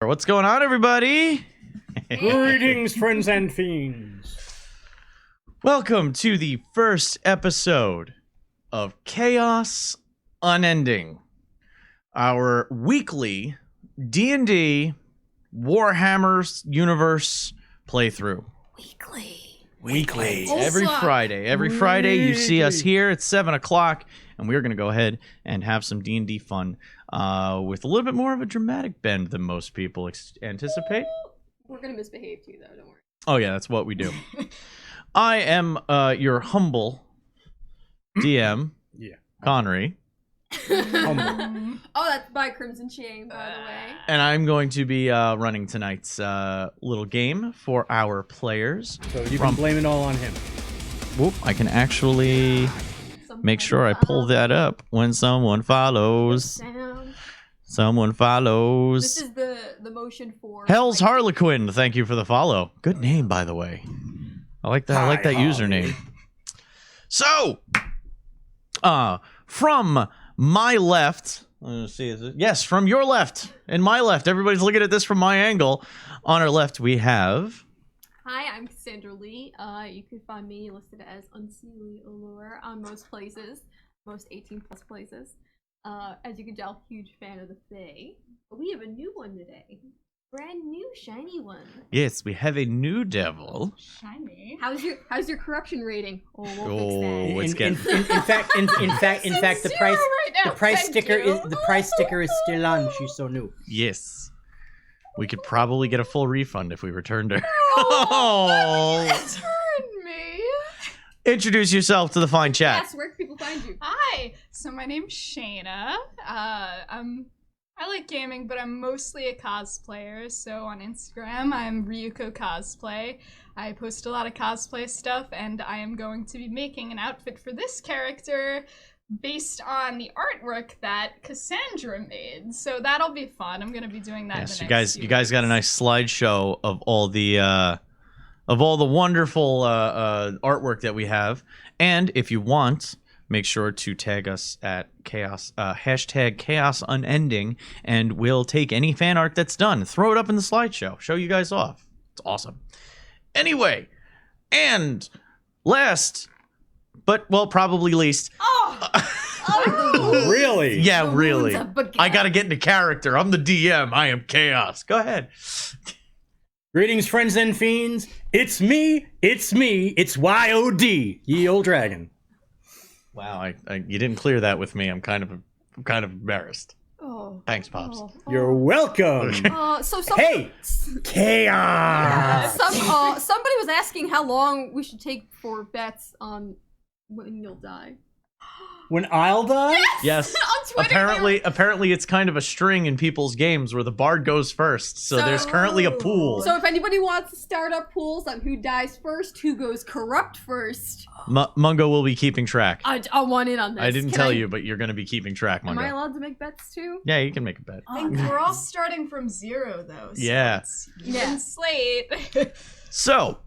What's going on, everybody? Greetings, friends and fiends. Welcome to the first episode of Chaos Unending, our weekly D&D Warhammer universe playthrough. Weekly. Every Friday you see us here at 7 o'clock, and we're going to go ahead and have some D&D fun with a little bit more of a dramatic bend than most people anticipate. We're going to misbehave too, though, don't worry. Oh yeah, that's what we do. I am your humble DM, Connery. Oh, that's by Crimson Shame, by the way. And I'm going to be running tonight's little game for our players. So you can blame it all on him. Whoop, I can actually make sure I pull that up when someone follows. Someone follows. This is the motion for... Hell's Harlequin, thank you for the follow. Good name, by the way. I like that. I like that username. So, from my left, let's see, is it? Yes, from your left and my left. Everybody's looking at this from my angle. On our left, we have. Hi, I'm Cassandra Lee. You can find me listed as Unseelie Allure on most places, most 18+ places. As you can tell, huge fan of the Fae. But we have a new one today. Brand new, shiny one. Yes, we have a new devil. Shiny. How's your corruption rating? Oh, we'll fix that. It's getting. In fact, the price sticker is still on. She's so new. Yes, we could probably get a full refund if we returned her. Oh, return me. Introduce yourself to the fine chat. Yes, where can people find you? Hi, so my name's Shayna. I like gaming, but I'm mostly a cosplayer. So on Instagram, I'm Ryuko Cosplay. I post a lot of cosplay stuff, and I am going to be making an outfit for this character based on the artwork that Cassandra made. So that'll be fun. I'm going to be doing that. Yes, in the next you guys got a nice slideshow of all the wonderful artwork that we have. And if you want, make sure to tag us at hashtag Chaos Unending, and we'll take any fan art that's done, throw it up in the slideshow, show you guys off. It's awesome. Anyway, and last, but well, probably least. Really? Yeah, really. I gotta get into character. I'm the DM. I am Chaos. Go ahead. Greetings, friends and fiends. It's me. It's YOD, ye old dragon. Wow, you didn't clear that with me. I'm kind of embarrassed. Oh. Thanks, Pops. You're welcome. Hey, Chaos. Somebody was asking how long we should take for bets on when you'll die. When I'll die? Yes. On Twitter, Apparently, it's kind of a string in people's games where the bard goes first. So there's currently a pool. So if anybody wants to start up pools on who dies first, who goes corrupt first, Mungo will be keeping track. I want in on this. I didn't tell you, but you're going to be keeping track, Mungo. Am I allowed to make bets too? Yeah, you can make a bet. I think we're all starting from zero, though. So Yeah. Even slate. So,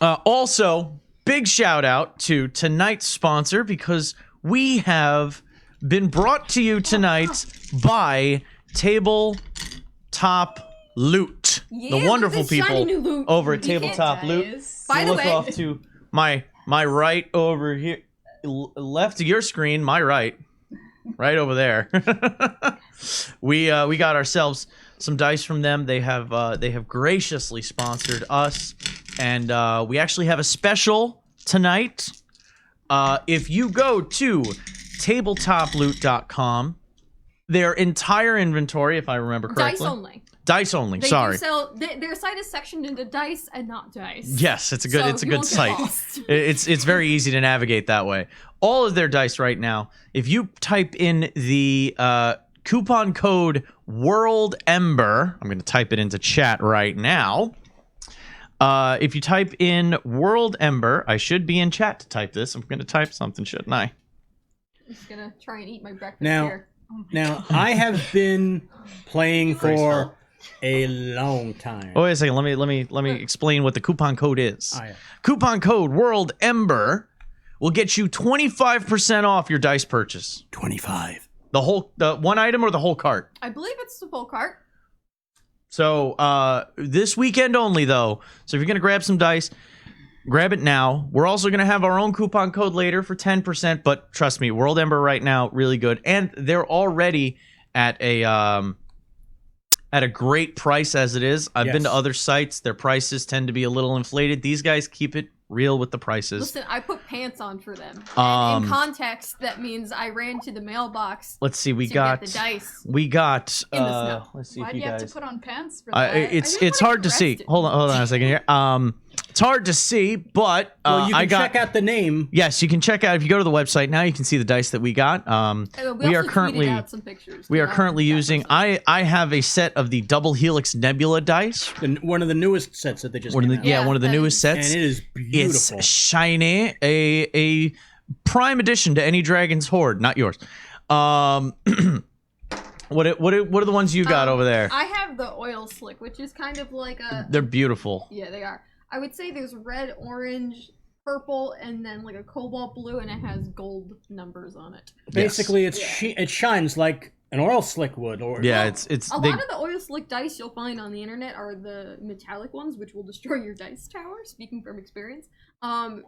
also, big shout out to tonight's sponsor, because we have been brought to you tonight by Tabletop Loot. Yeah, the wonderful look at this shiny new people loot. over at You can't Tabletop Loot. By the Look way, off to my right over here, left of your screen, my right over there. we got ourselves some dice from them. They have graciously sponsored us, and we actually have a special tonight. If you go to tabletoploot.com, their entire inventory, if I remember correctly, dice only. They sorry. do sell, their site is sectioned into dice and not dice. Yes, it's a good site. Lost. It's very easy to navigate that way. All of their dice right now, if you type in the coupon code World Ember, I'm going to type it into chat right now. If you type in World Ember, I should be in chat to type this. I'm going to type something, shouldn't I? I'm just gonna try and eat my breakfast here. Now, I have been playing for a long time. Oh, wait a second. Let me explain what the coupon code is. Oh, yeah. Coupon code World Ember will get you 25% off your dice purchase. 25. The one item or the whole cart? I believe it's the full cart. So this weekend only, though. So if you're going to grab some dice, grab it now. We're also going to have our own coupon code later for 10%. But trust me, World Ember right now, really good. And they're already at a great price as it is. I've been to other sites. Their prices tend to be a little inflated. These guys keep it real with the prices. Listen, I put pants on for them. And in context, that means I ran to the mailbox. Let's see, we to got get the dice we got in the snow. let's see Why if do you you guys have to put on pants for that? it's hard to see. Hold on a second here. It's hard to see, but Well, you can I got check out the name. Yes, you can check out if you go to the website now. You can see the dice that we got. We are currently using. I have a set of the double helix nebula dice. One of the newest sets that they just One of came the, out. one of the newest sets. And it is beautiful. It's shiny, a prime addition to any Dragon's Horde, not yours. What are the ones you got over there? I have the oil slick, which is kind of like a. They're beautiful. Yeah, they are. I would say there's red, orange, purple, and then like a cobalt blue, and it has gold numbers on it. Basically, it shines like an oil slick would. Or Yeah, it's a lot of the oil slick dice you'll find on the internet are the metallic ones, which will destroy your dice tower. Speaking from experience.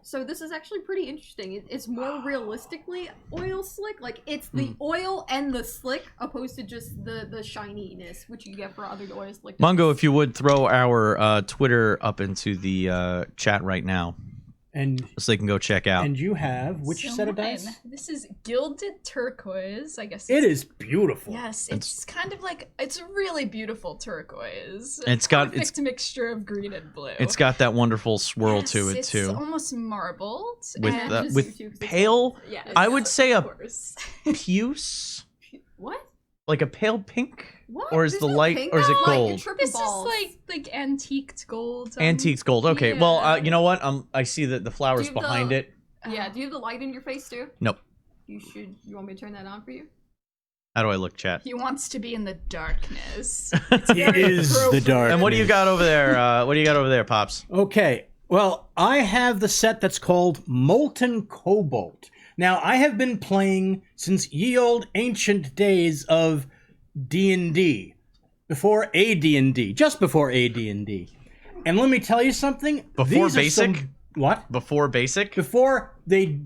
So this is actually pretty interesting. It's more realistically oil slick. Like it's the oil and the slick, opposed to just the shininess, which you get for other oil slick dice. Mungo, if you would throw our Twitter up into the chat right now, and so they can go check out. And you have which So set of mine. dice? This is gilded turquoise. I guess It is beautiful. Yes, it's kind of like it's a really beautiful turquoise. It's got perfect mixture of green and blue. It's got that wonderful swirl to it It's too. almost marbled With pale, Yes, I would say a of course. puce, What? like a pale pink, What? or is There's the no light, pink or is it on it. You're gold? tripping This balls. is like antiqued gold. Antiques gold. Okay, well, yeah. you know what? I see that the flowers Do you have behind the- it. Yeah. Do you have the light in your face too? Nope. You should. You want me to turn that on for you? How do I look, chat? He wants to be in the darkness. It is the dark. And what do you got over there? What do you got over there, Pops? Okay, well, I have the set that's called Molten Cobalt. Now, I have been playing since ye old ancient days of D&D, before AD&D, just before AD&D. And let me tell you something. Before these are basic? What? Before basic? Before they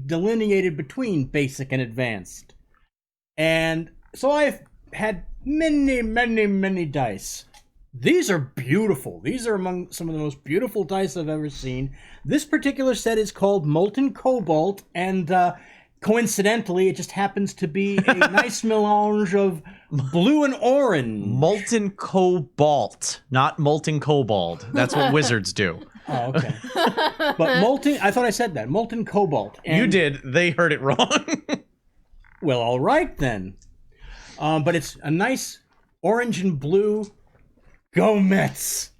delineated between basic and advanced. And so I've had many dice. These are beautiful. These are among some of the most beautiful dice I've ever seen. This particular set is called Molten Cobalt, and coincidentally, it just happens to be a nice melange of blue and orange. Molten cobalt, not molten kobold. That's what wizards do. Oh, okay. But molten, I thought I said that. Molten Cobalt. And, You did. They heard it wrong. well, all right then. But it's a nice orange and blue. Go Mets!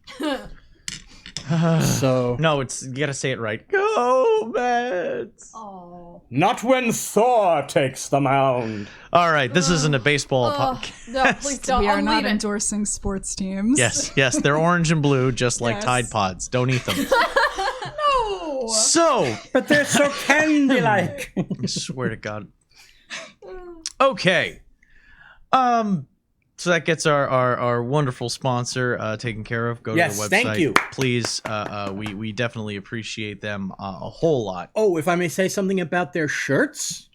So No, you gotta say it right. Go Mets! Oh. not when Thor takes the mound. All right, this isn't a baseball podcast. No, please don't. we are I'm not leaving. endorsing sports teams. Yes, they're orange and blue, just like Yes. Tide Pods. Don't eat them. No. So, But they're so candy-like. I swear to God. Okay. So that gets our wonderful sponsor taken care of. Go Yes, to the website. thank you. Please, we definitely appreciate them a whole lot. Oh, if I may say something about their shirts,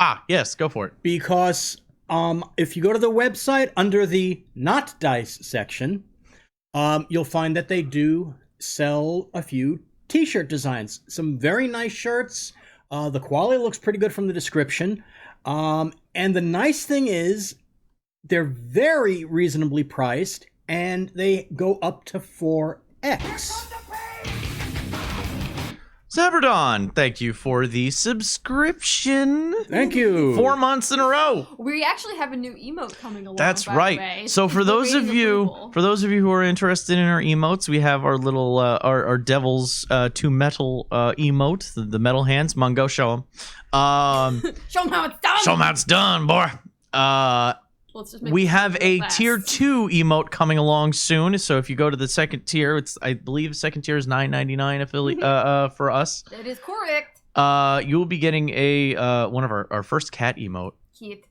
Ah, yes, go for it. because if you go to the website under the Not Dice section, you'll find that they do sell a few t-shirt designs. Some very nice shirts. The quality looks pretty good from the description. And the nice thing is, they're very reasonably priced, and they go up to 4X. Zaberdon, thank you for the subscription. Thank you. 4 months in a row. We actually have a new emote coming along. That's by the right. way. So for It's those of awaiting you, approval. who are interested in our emotes, we have our little our Devil's to Metal emote, the metal hands. Mungo, show them. Show them how it's done. Show them how it's done, boy. Let's just make We this have real a fast. tier 2 emote coming along soon. So if you go to the second tier, I believe second tier is $9.99 affiliate for us. That is correct. You will be getting a one of our first cat emote. Kit.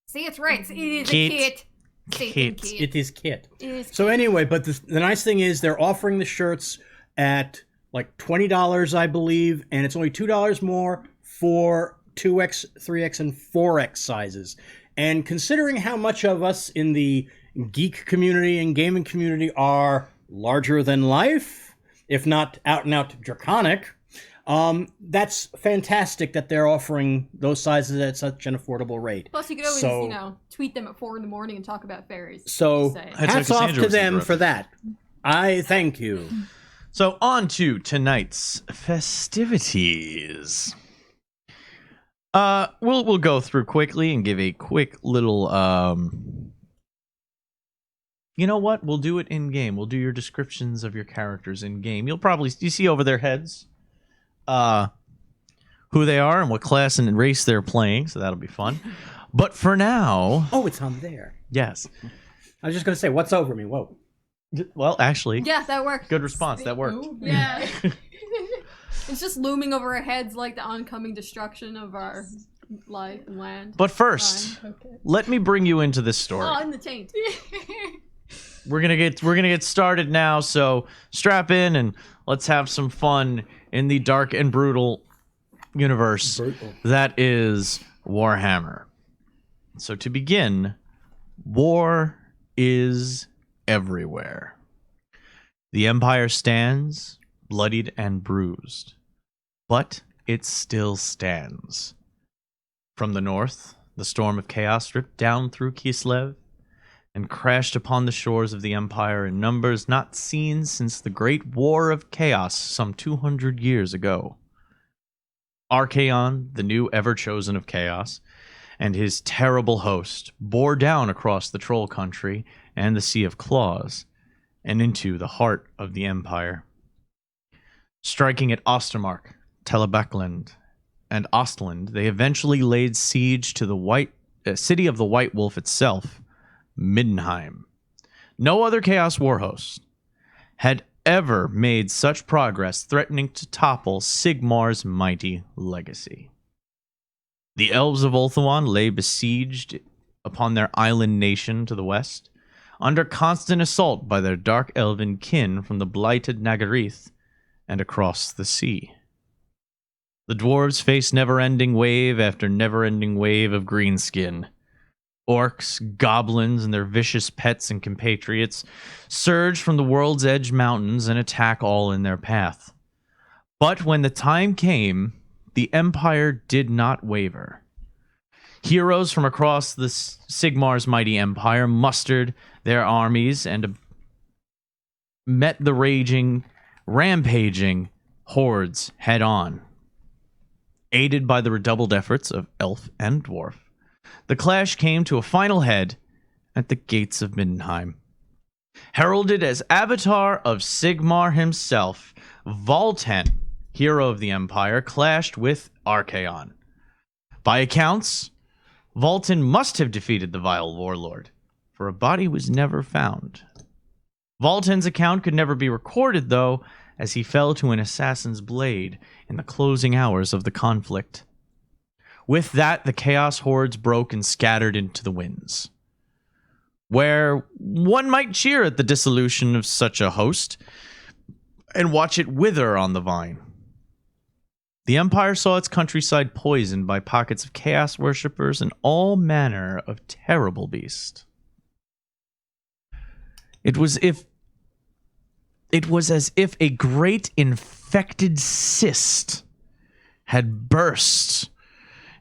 See, it's right. It is Kit. a kit. Kit. It is kit. Is So anyway, but the nice thing is they're offering the shirts at like $20, I believe, and it's only $2 more for 2X, 3X, and 4X sizes. And considering how much of us in the geek community and gaming community are larger than life, if not out and out draconic, that's fantastic that they're offering those sizes at such an affordable rate. Plus, you could always, So- tweet them at 4 in the morning and talk about fairies. So Just saying. hats off Cassandra to was them terrific. for that. I thank you. So on to tonight's festivities. We'll go through quickly and give a quick little you know what? We'll do it in game. We'll do your descriptions of your characters in game. You see over their heads who they are and what class and race they're playing, so that'll be fun. But for now, Oh, it's on there. yes. I was just going to say, what's over me? Whoa. Well, actually, Yeah, that worked. good response. That worked. Yeah. It's just looming over our heads like the oncoming destruction of our life and land. But first, let me bring you into this story. Oh, in the taint. We're gonna get started now, so strap in and let's have some fun in the dark and brutal universe that is Warhammer. So to begin, war is everywhere. The Empire stands, bloodied and bruised, but it still stands. From the north, the storm of chaos ripped down through Kislev and crashed upon the shores of the Empire in numbers not seen since the Great War of Chaos some 200 years ago. Archaon, the new ever-chosen of Chaos, and his terrible host bore down across the Troll Country and the Sea of Claws, and into the heart of the Empire. Striking at Ostermark, Telebekland, and Ostland, they eventually laid siege to the city of the White Wolf itself, Middenheim. No other Chaos war host had ever made such progress, threatening to topple Sigmar's mighty legacy. The elves of Ulthuan lay besieged upon their island nation to the west, under constant assault by their dark elven kin from the blighted Nagareth and across the sea. The dwarves faced never-ending wave after never-ending wave of greenskin. Orcs, goblins, and their vicious pets and compatriots surge from the World's Edge Mountains and attack all in their path. But when the time came, the Empire did not waver. Heroes from across the Sigmar's mighty empire mustered their armies and met the rampaging hordes head-on. Aided by the redoubled efforts of elf and dwarf, the clash came to a final head at the gates of Middenheim. Heralded as avatar of Sigmar himself, Volten, hero of the Empire, clashed with Archaon. By accounts, Volten must have defeated the vile warlord, for a body was never found. Volten's account could never be recorded, though, as he fell to an assassin's blade in the closing hours of the conflict. With that, the Chaos hordes broke and scattered into the winds. Where one might cheer at the dissolution of such a host and watch it wither on the vine. The Empire saw its countryside poisoned by pockets of Chaos worshippers and all manner of terrible beasts. It was as if a great infected cyst had burst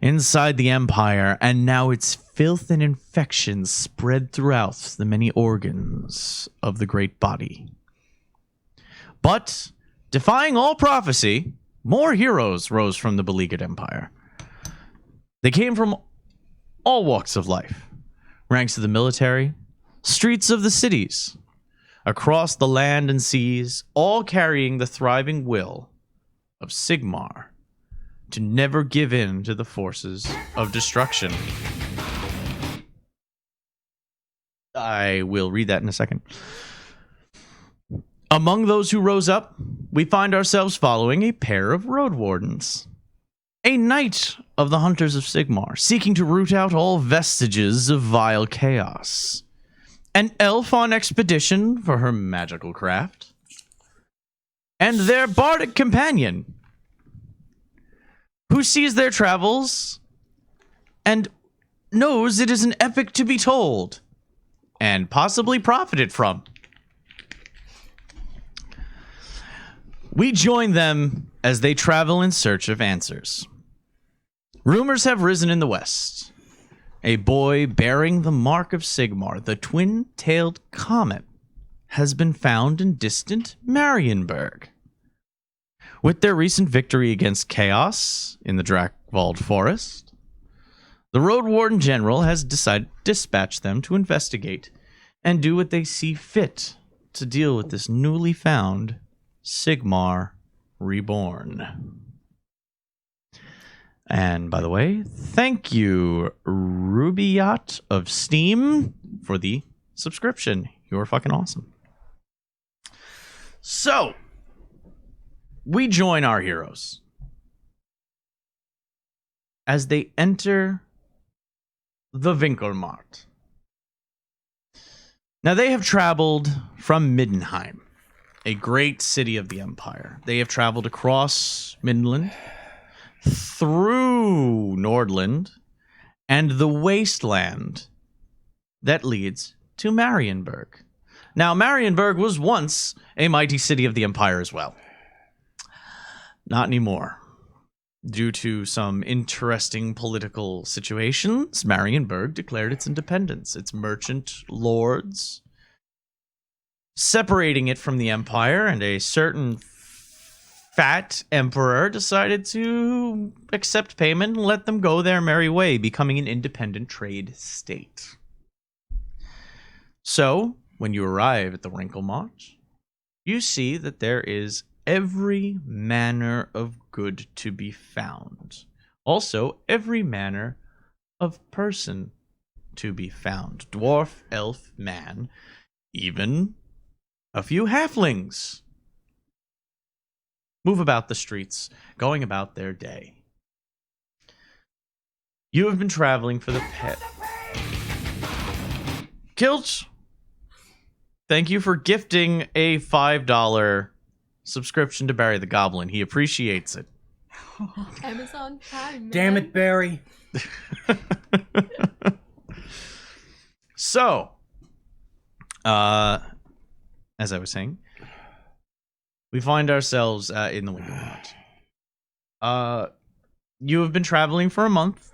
inside the Empire, and now its filth and infection spread throughout the many organs of the great body. But, defying all prophecy, more heroes rose from the beleaguered Empire. They came from all walks of life, ranks of the military, streets of the cities, across the land and seas, all carrying the thriving will of Sigmar to never give in to the forces of destruction. I will read that in a second. Among those who rose up, we find ourselves following a pair of road wardens. A knight of the Hunters of Sigmar, seeking to root out all vestiges of vile chaos. an elf on expedition for her magical craft, and their bardic companion, who sees their travels and knows it is an epic to be told and possibly profited from. We join them as they travel in search of answers. Rumors have risen in the west. A boy bearing the mark of Sigmar, the twin-tailed comet, has been found in distant Marienburg. With their recent victory against Chaos in the Drakvald Forest, the Road Warden General has decided to dispatch them to investigate and do what they see fit to deal with this newly found Sigmar Reborn. And by the way, thank you, Rubiot of Steam, for the subscription. You're fucking awesome. So, we join our heroes as they enter the Winkelmarkt. Now, they have traveled from Middenheim, a great city of the Empire. They have traveled across Midland, through Nordland, and the wasteland that leads to Marienburg. Now, Marienburg was once a mighty city of the Empire as well. Not anymore. Due to some interesting political situations, Marienburg declared its independence. Its merchant lords separating it from the Empire, and a certain fat emperor decided to accept payment and let them go their merry way, becoming an independent trade state. So, when you arrive at the Winkelmarkt, you see that there is every manner of good to be found. Also, every manner of person to be found. Dwarf, elf, man, even a few halflings move about the streets, going about their day. You have been traveling for the pet. Kilch, thank you for gifting a $5 subscription to Barry the Goblin. He appreciates it. Amazon Prime, man. Damn it, Barry. So, as I was saying, we find ourselves in the Winkelmarkt. You have been traveling for a month.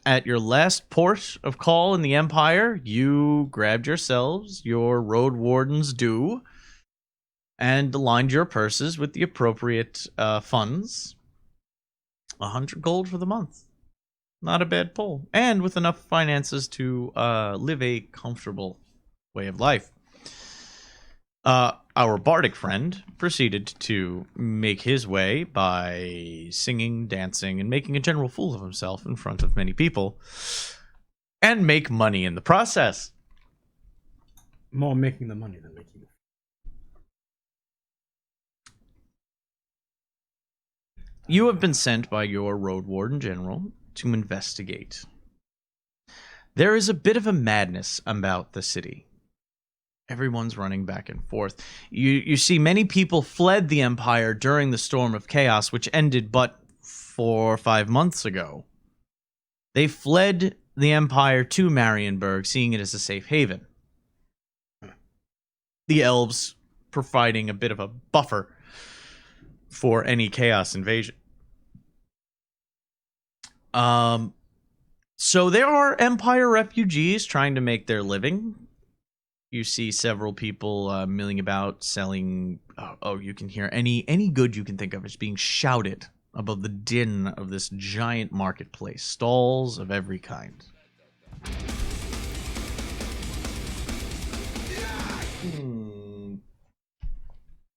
At your last port of call in the Empire, you grabbed yourselves your road warden's due and aligned your purses with the appropriate funds. 100 gold for the month. Not a bad pull. And with enough finances to live a comfortable way of life. Our bardic friend proceeded to make his way by singing, dancing, and making a general fool of himself in front of many people, and make money in the process. More making the money than making it. You have been sent by your road warden general to investigate. There is a bit of a madness about the city. Everyone's running back and forth. You see many people fled the Empire during the Storm of Chaos, which ended but 4 or 5 months ago. They fled the Empire to Marienburg, seeing it as a safe haven. The elves providing a bit of a buffer for any Chaos invasion. So there are Empire refugees trying to make their living. You see several people milling about, selling. You can hear any good you can think of is being shouted above the din of this giant marketplace. Stalls of every kind.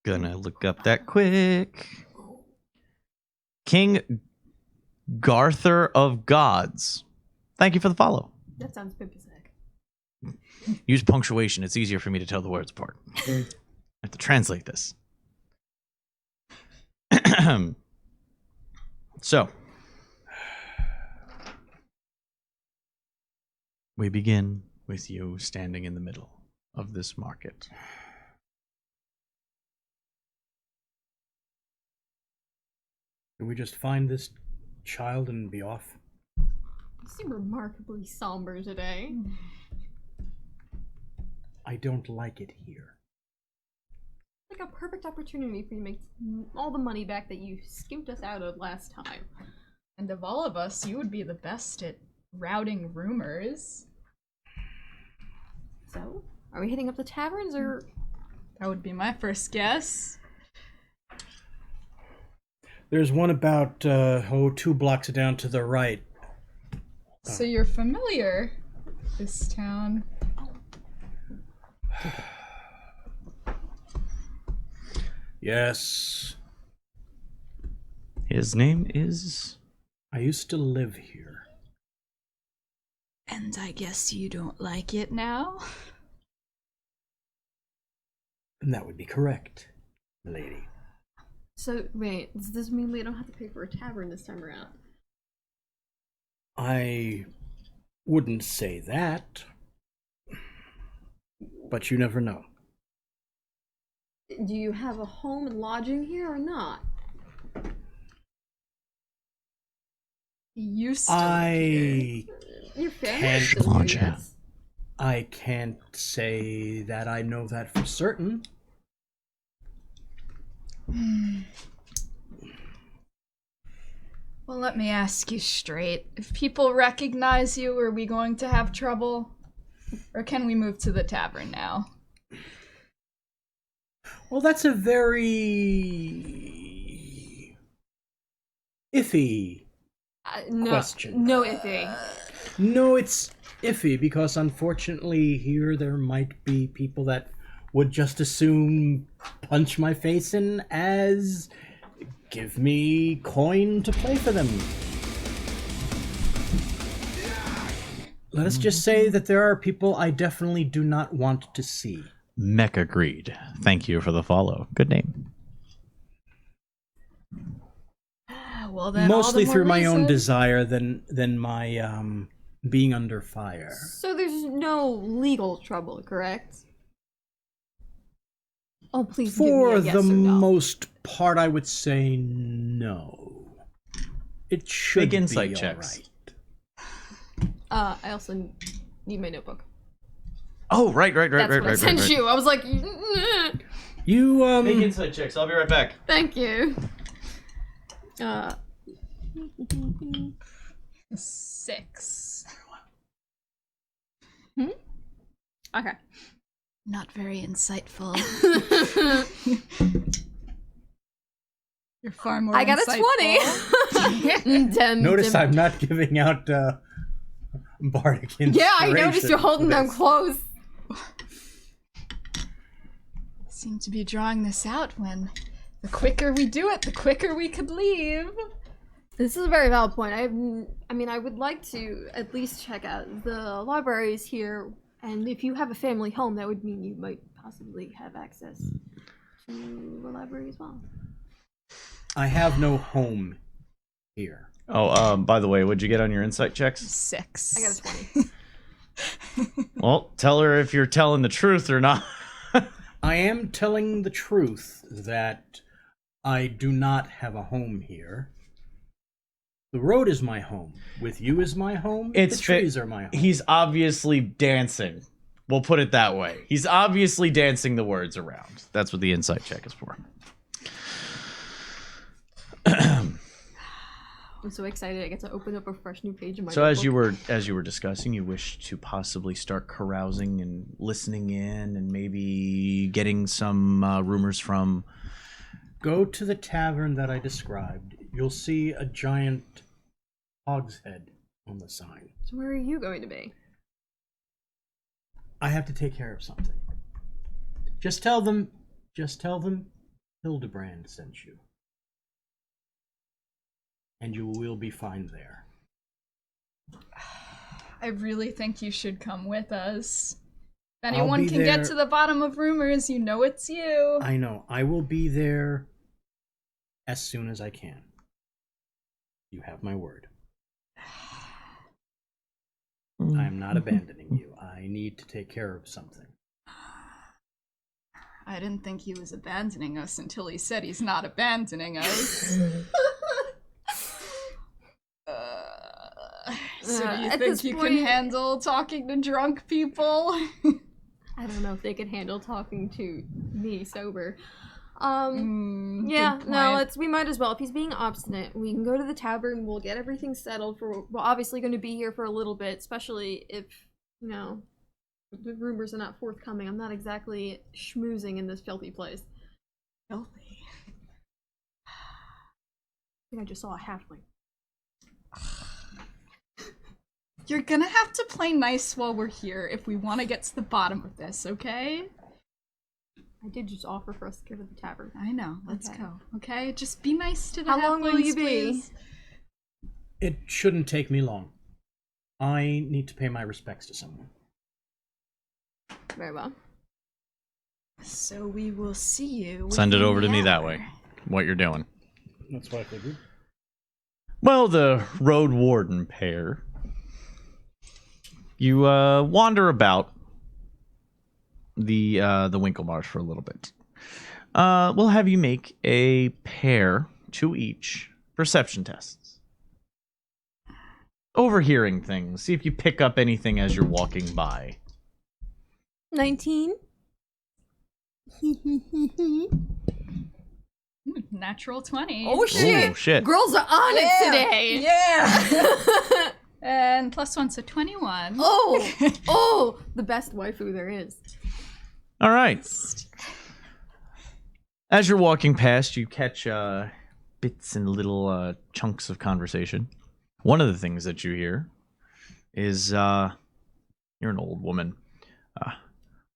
Gonna look up that quick. King Garther of Gods. Thank you for the follow. That sounds pimpy. Use punctuation. It's easier for me to tell the words apart. I have to translate this. So, we begin with you standing in the middle. of this market. Can we just find this child and be off? You seem remarkably somber today. I don't like it here. Like a perfect opportunity for you to make all the money back that you skimped us out of last time. And of all of us, you would be the best at routing rumors. So, are we hitting up the taverns or? That would be my first guess. There's one about 2 blocks down to the right. So you're familiar with this town. Yes. His name is... I used to live here. And I guess you don't like it now? And that would be correct, lady. So, wait, does this mean we don't have to pay for a tavern this time around? I wouldn't say that. But you never know. Do you have a home and lodging here or not? You still here. Your family Can't still lodge here, it. yes. I can't say that I know that for certain. Well, let me ask you straight. If people recognize you, are we going to have trouble? Or can we move to the tavern now? Well, that's a very iffy No, question. no iffy. No, it's iffy because unfortunately here there might be people that would just assume punch my face in as give me coin to play for them. Let us just say that there are people I definitely do not want to see. Mech agreed. Thank you for the follow. Good name. Well, then Mostly all the more through my own reason. desire than my being under fire. So there's no legal trouble, correct? Oh, please For give me a yes the or no. most part, I would say no. It should Big insight be checks. alright. I also need my notebook. Oh, right. That's what I sent you. I was like, You Big insight checks. I'll be right back. thank you. 6. Okay. Not very insightful. You're far more I got insightful. a 20. notice I'm not giving out bardic inspiration. Yeah, I noticed you're holding them close. Seem to be drawing this out when the quicker we do it, the quicker we could leave. This is a very valid point. I mean, I would like to at least check out the libraries here, and if you have a family home, that would mean you might possibly have access to the library as well. I have no home here. Oh, by the way, what'd you get on your insight checks? 6. I got a 20. Well, tell her if you're telling the truth or not. I am telling the truth that I do not have a home here. The road is my home. With you as my home, the trees are my home. He's obviously dancing. We'll put it that way. He's obviously dancing the words around. That's what the insight check is for. I'm so excited. I get to open up a fresh new page in my So notebook. as you were discussing, you wish to possibly start carousing and listening in, and maybe getting some rumors from. Go to the tavern that I described. You'll see a giant hogshead on the sign. So where are you going to be? I have to take care of something. Just tell them Hildebrand sent you. And you will be fine there. I really think you should come with us. If I'll anyone be can there. get to the bottom of rumors, you know it's you. I know. I will be there as soon as I can. You have my word. I am not abandoning you. I need to take care of something. I didn't think he was abandoning us until he said he's not abandoning us. So do you think you can handle talking to drunk people? I don't know if they could handle talking to me sober. Yeah, no, we might as well. If he's being obstinate, we can go to the tavern, we'll get everything settled we're obviously going to be here for a little bit, especially if, you know, the rumors are not forthcoming. I'm not exactly schmoozing in this filthy place. Filthy? I think I just saw a halfling. You're gonna have to play nice while we're here if we want to get to the bottom of this, okay? I did just offer for us to go to the tavern. I know. Let's Okay. go. Okay? Just be nice to the How long will you be? please. It shouldn't take me long. I need to pay my respects to someone. Very well. So we will see you. Send it within over the to me that hour. way. What you're doing. That's what I figured. Well, the road warden pair. You wander about the Winklemarsh for a little bit. We'll have you make a pair, 2 each, perception tests. Overhearing things. See if you pick up anything as you're walking by. 19. Natural 20. Oh shit! Ooh, shit. Girls are on it today! Yeah! And +1, so 21. Oh! The best waifu there is. All right. As you're walking past, you catch bits and little chunks of conversation. One of the things that you hear is, you're an old woman.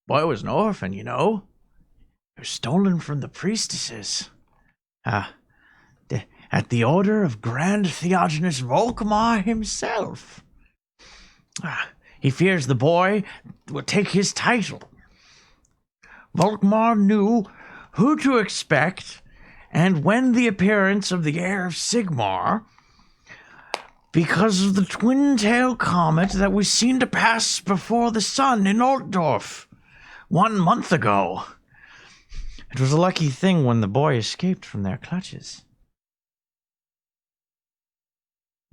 Boy was an orphan, you know. He was stolen from the priestesses. At the order of Grand Theogenes Volkmar himself. He fears the boy will take his title. Volkmar knew who to expect and when the appearance of the heir of Sigmar, because of the twin-tail comet that was seen to pass before the sun in Altdorf 1 month ago. It was a lucky thing when the boy escaped from their clutches.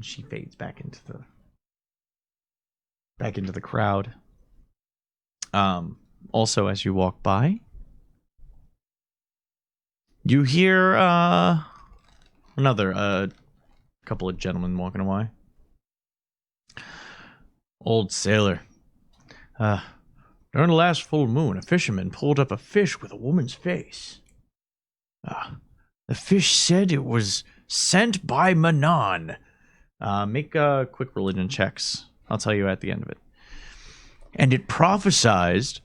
She fades back into the crowd. Also, as you walk by, you hear another couple of gentlemen walking away. Old sailor. During the last full moon, a fisherman pulled up a fish with a woman's face. The fish said it was sent by Manon. Make quick religion checks. I'll tell you at the end of it. And it prophesized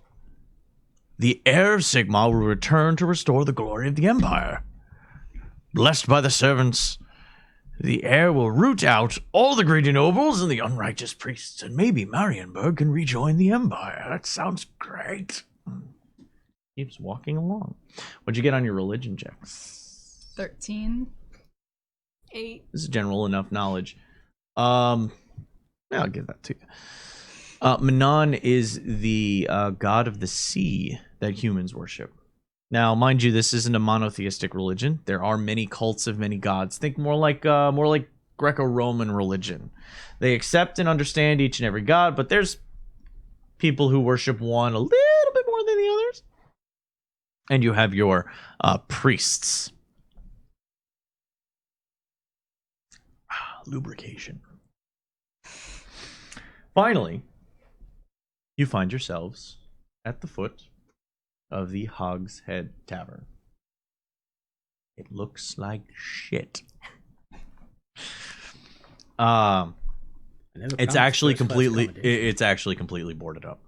the heir of Sigmar will return to restore the glory of the Empire. Blessed by the servants, the heir will root out all the greedy nobles and the unrighteous priests, and maybe Marienburg can rejoin the Empire. That sounds great. Keeps walking along. What'd you get on your religion checks? 13. 8. This is general enough knowledge. I'll give that to you. Manon is the god of the sea that humans worship. Now, mind you, this isn't a monotheistic religion. There are many cults of many gods. Think more like Greco-Roman religion. They accept and understand each and every god, but there's people who worship one a little bit more than the others. And you have your priests. Lubrication. Finally, you find yourselves at the foot of the Hog's Head Tavern. It looks like shit. It's actually completely boarded up.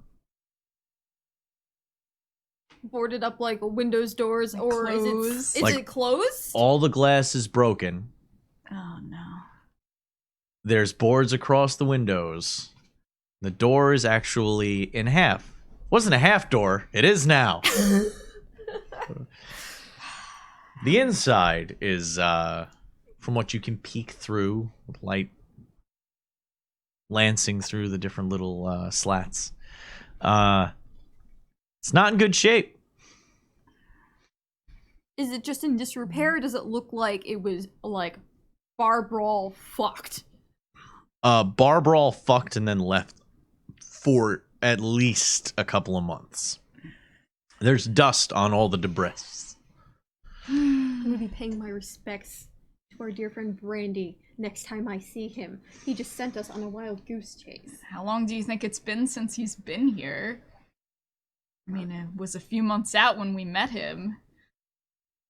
Boarded up like windows, doors, or is it closed? All the glass is broken. Oh no. There's boards across the windows. The door is actually in half. Wasn't a half door. It is now. The inside is, from what you can peek through, with light lancing through the different little slats. It's not in good shape. Is it just in disrepair? Or does it look like it was like bar brawl fucked? Bar brawl fucked and then left for at least a couple of months. There's dust on all the debris. I'm gonna be paying my respects to our dear friend Brandy next time I see him. He just sent us on a wild goose chase. How long do you think it's been since he's been here? I mean, it was a few months out when we met him.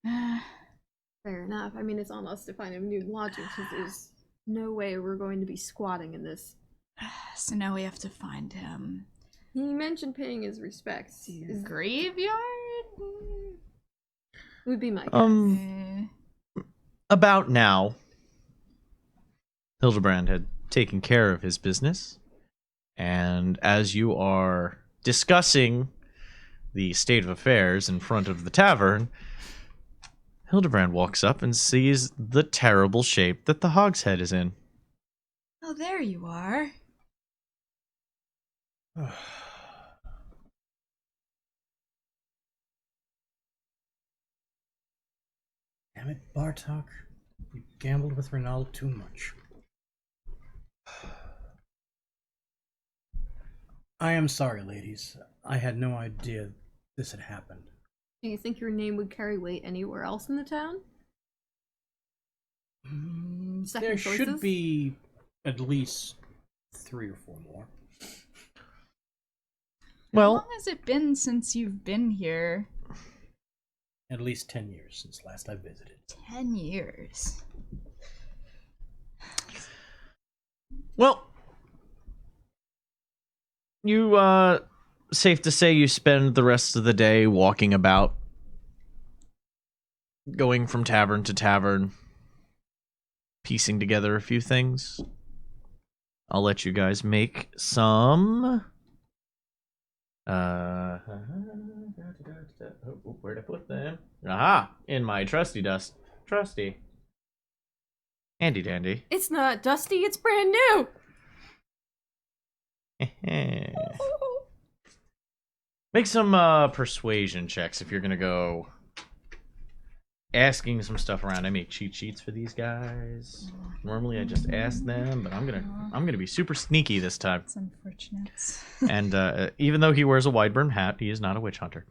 Fair enough. I mean, it's on us to find a new lodging because there's no way we're going to be squatting in this. So now we have to find him. He mentioned paying his respects. Is Graveyard? would be my guess. About now, Hildebrand had taken care of his business, and as you are discussing the state of affairs in front of the tavern, Hildebrand walks up and sees the terrible shape that the hogshead is in. Oh, there you are. Damn it, Bartok. You gambled with Ronald too much. I am sorry, ladies. I had no idea this had happened. Do you think your name would carry weight anywhere else in the town? Second There choices? should be at least 3 or 4 more. How long has it been since you've been here? At least 10 years since last I visited. 10 years. Well, you, safe to say you spend the rest of the day walking about, going from tavern to tavern, piecing together a few things. I'll let you guys make some... where'd I put them? Aha! In my trusty dust. Trusty. Handy dandy. It's not dusty, it's brand new! Make some persuasion checks if you're gonna go asking some stuff around. I make cheat sheets for these guys. Normally I just ask them, but I'm gonna be super sneaky this time. It's unfortunate. And even though he wears a wide brimmed hat, he is not a witch hunter.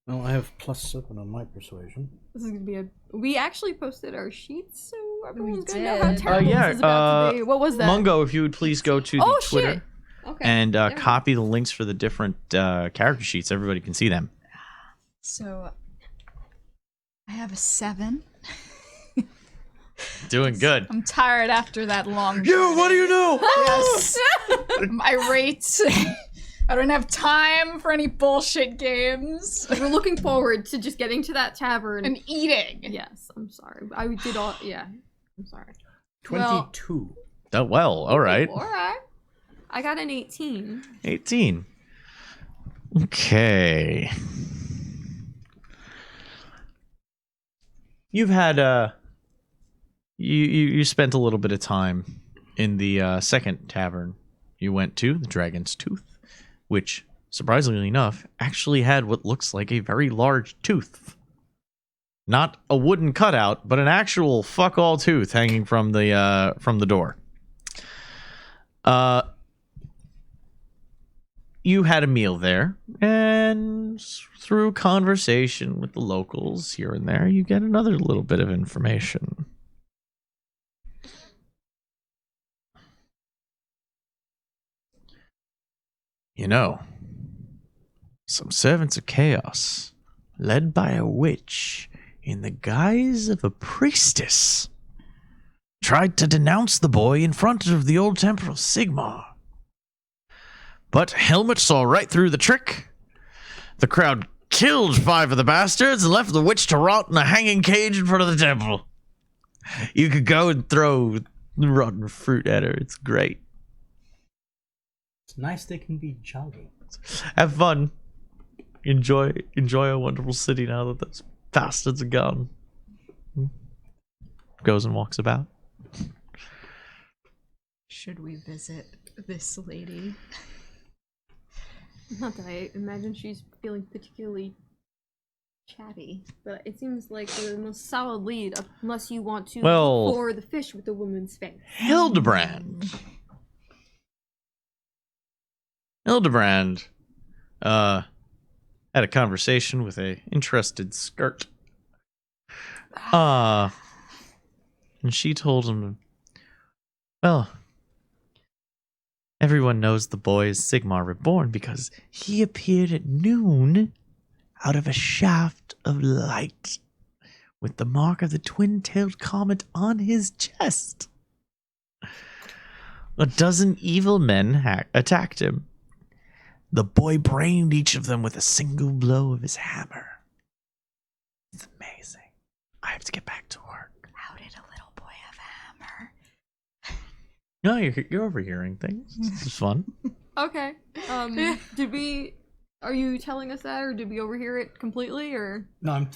Well, I have +7 on my persuasion. This is gonna be a. We actually posted our sheets, so everyone's gonna did. know how terrible Yeah, this is about to be. What was that? Mungo, if you would please go to the Oh, Twitter shit. Okay. and Yeah. copy the links for the different character sheets. Everybody can see them. So, I have a 7. Doing good. I'm tired after that long You, what do you know? Yes. I'm irate. I don't have time for any bullshit games. We're looking forward to just getting to that tavern. And eating. Yes, I'm sorry. I did all. Yeah, I'm sorry. 22. Oh, well, all right. All right. I got an 18. 18. Okay. You've had you spent a little bit of time in the second tavern you went to, the Dragon's Tooth, which surprisingly enough actually had what looks like a very large tooth. Not a wooden cutout, but an actual fuck all tooth hanging from the door. You had a meal there, and through conversation with the locals here and there, you get another little bit of information. You know, some servants of chaos, led by a witch in the guise of a priestess, tried to denounce the boy in front of the old temple of Sigmar. But Helmut saw right through the trick. The crowd killed 5 of the bastards and left the witch to rot in a hanging cage in front of the temple. You could go and throw rotten fruit at her. It's great. It's nice they can be jolly. Have fun. Enjoy a wonderful city now that those bastards are gone. Goes and walks about. Should we visit this lady? Not that I imagine she's feeling particularly chatty, but it seems like the most solid lead, unless you want to Well- look for the fish with the woman's face. Hildebrand. Hildebrand had a conversation with a interested skirt. And she told him, well, everyone knows the boy is Sigmar Reborn because he appeared at noon out of a shaft of light with the mark of the twin-tailed comet on his chest. A dozen evil men attacked him. The boy brained each of them with a single blow of his hammer. It's amazing. I have to get back to work. How did a little boy have a hammer? No, you're overhearing things. This is fun. Okay. Are you telling us that, or did we overhear it completely, or? No,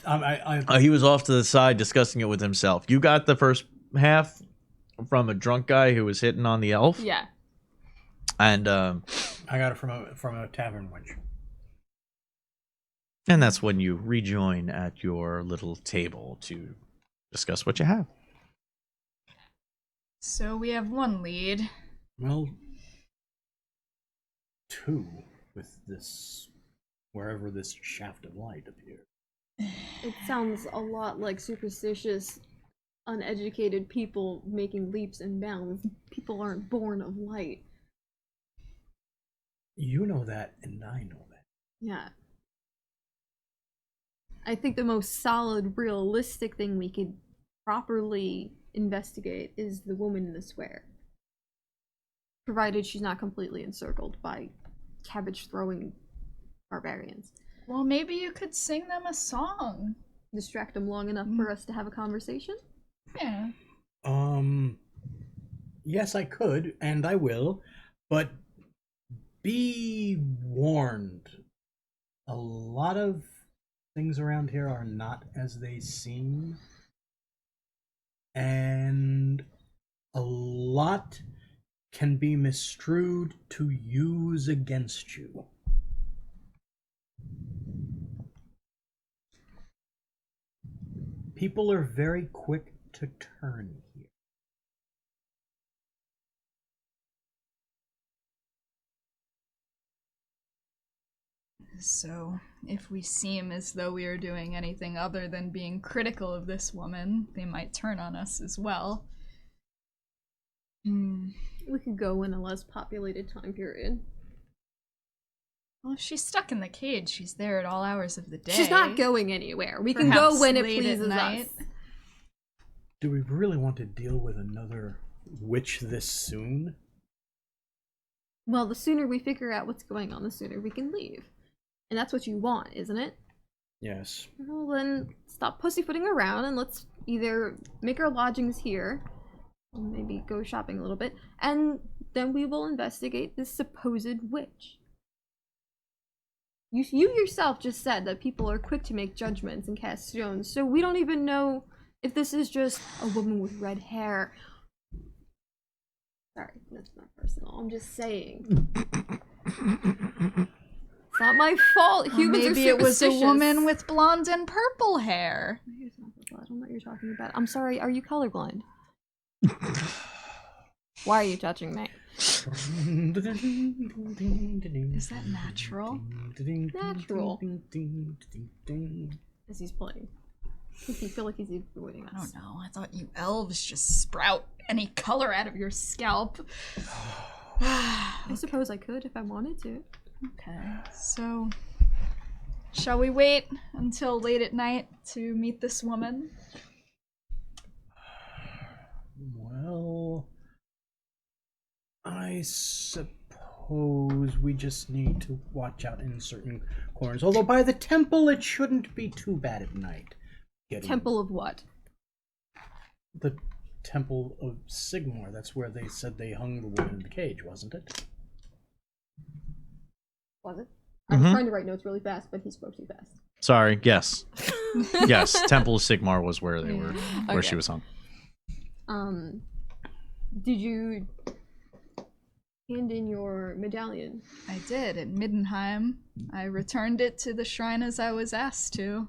He was off to the side discussing it with himself. You got the first half from a drunk guy who was hitting on the elf. Yeah. And I got it from a tavern wench. and that's when you rejoin at your little table to discuss what you have. So we have one lead. Well, two with this, wherever this shaft of light appeared. It sounds a lot like superstitious, uneducated people making leaps and bounds. People aren't born of light. You know that, and I know that. Yeah. I think the most solid, realistic thing we could properly investigate is the woman in the square. Provided she's not completely encircled by cabbage-throwing barbarians. Well, maybe you could sing them a song. Distract them long enough for us to have a conversation? Yeah. Yes, I could, and I will, but be warned. A lot of things around here are not as they seem, and a lot can be misconstrued to use against you. People are very quick to turn here. So, if we seem as though we are doing anything other than being critical of this woman, they might turn on us as well. We could go in a less populated time period. Well, if she's stuck in the cage, she's there at all hours of the day. She's not going anywhere. We can Perhaps go when it late at pleases night. us. Do we really want to deal with another witch this soon? Well, the sooner we figure out what's going on, the sooner we can leave. And that's what you want, isn't it? Yes. Well, then stop pussyfooting around and let's either make our lodgings here, or maybe go shopping a little bit, and then we will investigate this supposed witch. You yourself just said that people are quick to make judgments and cast stones, so we don't even know if this is just a woman with red hair. Sorry, that's not personal. I'm just saying. It's not my fault. Or Humans maybe are it was a superstitious. woman with blonde and purple hair. I don't know what you're talking about. I'm sorry, are you colorblind? Why are you touching me? Is that natural? Natural. As he's playing. I feel like he's avoiding I us. don't know. I thought you elves just sprout any color out of your scalp. I suppose I could if I wanted to. Okay, so shall we wait until late at night to meet this woman? Well, I suppose we just need to watch out in certain corners. Although by the temple, it shouldn't be too bad at night. Temple of what? The Temple of Sigmar. That's where they said they hung the woman in the cage, wasn't it? Was it? I was trying to write notes really fast, but he spoke too fast. Sorry. Yes. Yes. Temple of Sigmar was where they were, where Okay. she was hung. Did you hand in your medallion? I did at Middenheim. I returned it to the shrine as I was asked to.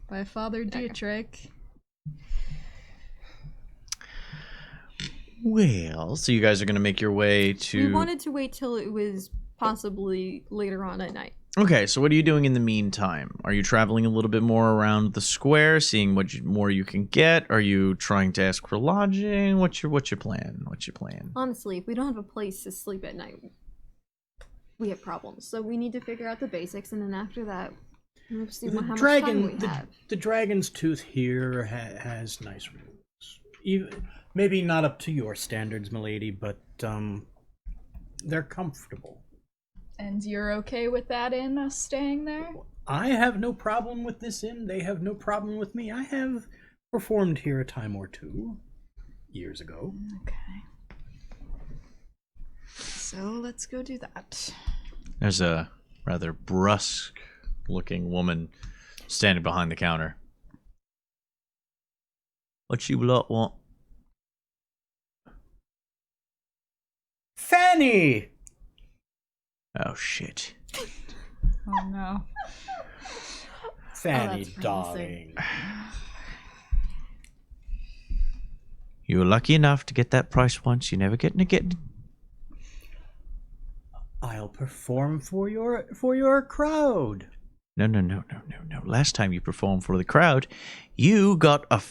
by Father Dietrich. Well, so you guys are going to make your way to... We wanted to wait till it was possibly later on at night. Okay, so what are you doing in the meantime? Are you traveling a little bit more around the square, seeing what more you can get? Are you trying to ask for lodging? What's your plan? Honestly, if we don't have a place to sleep at night, we have problems. So we need to figure out the basics, and then after that, we'll see how much time we have. The Dragon's Tooth here has nice rooms. Maybe not up to your standards, milady, but they're comfortable. And you're okay with that inn, us staying there? I have no problem with this inn. They have no problem with me. I have performed here a time or two years ago. Okay. So let's go do that. There's a rather brusque-looking woman standing behind the counter. What you lot want? Fanny! Oh, shit. Oh no. Fanny, that's darling. You were lucky enough to get that price once. You never get it again. I'll perform for your crowd. No. Last time you performed for the crowd, you got a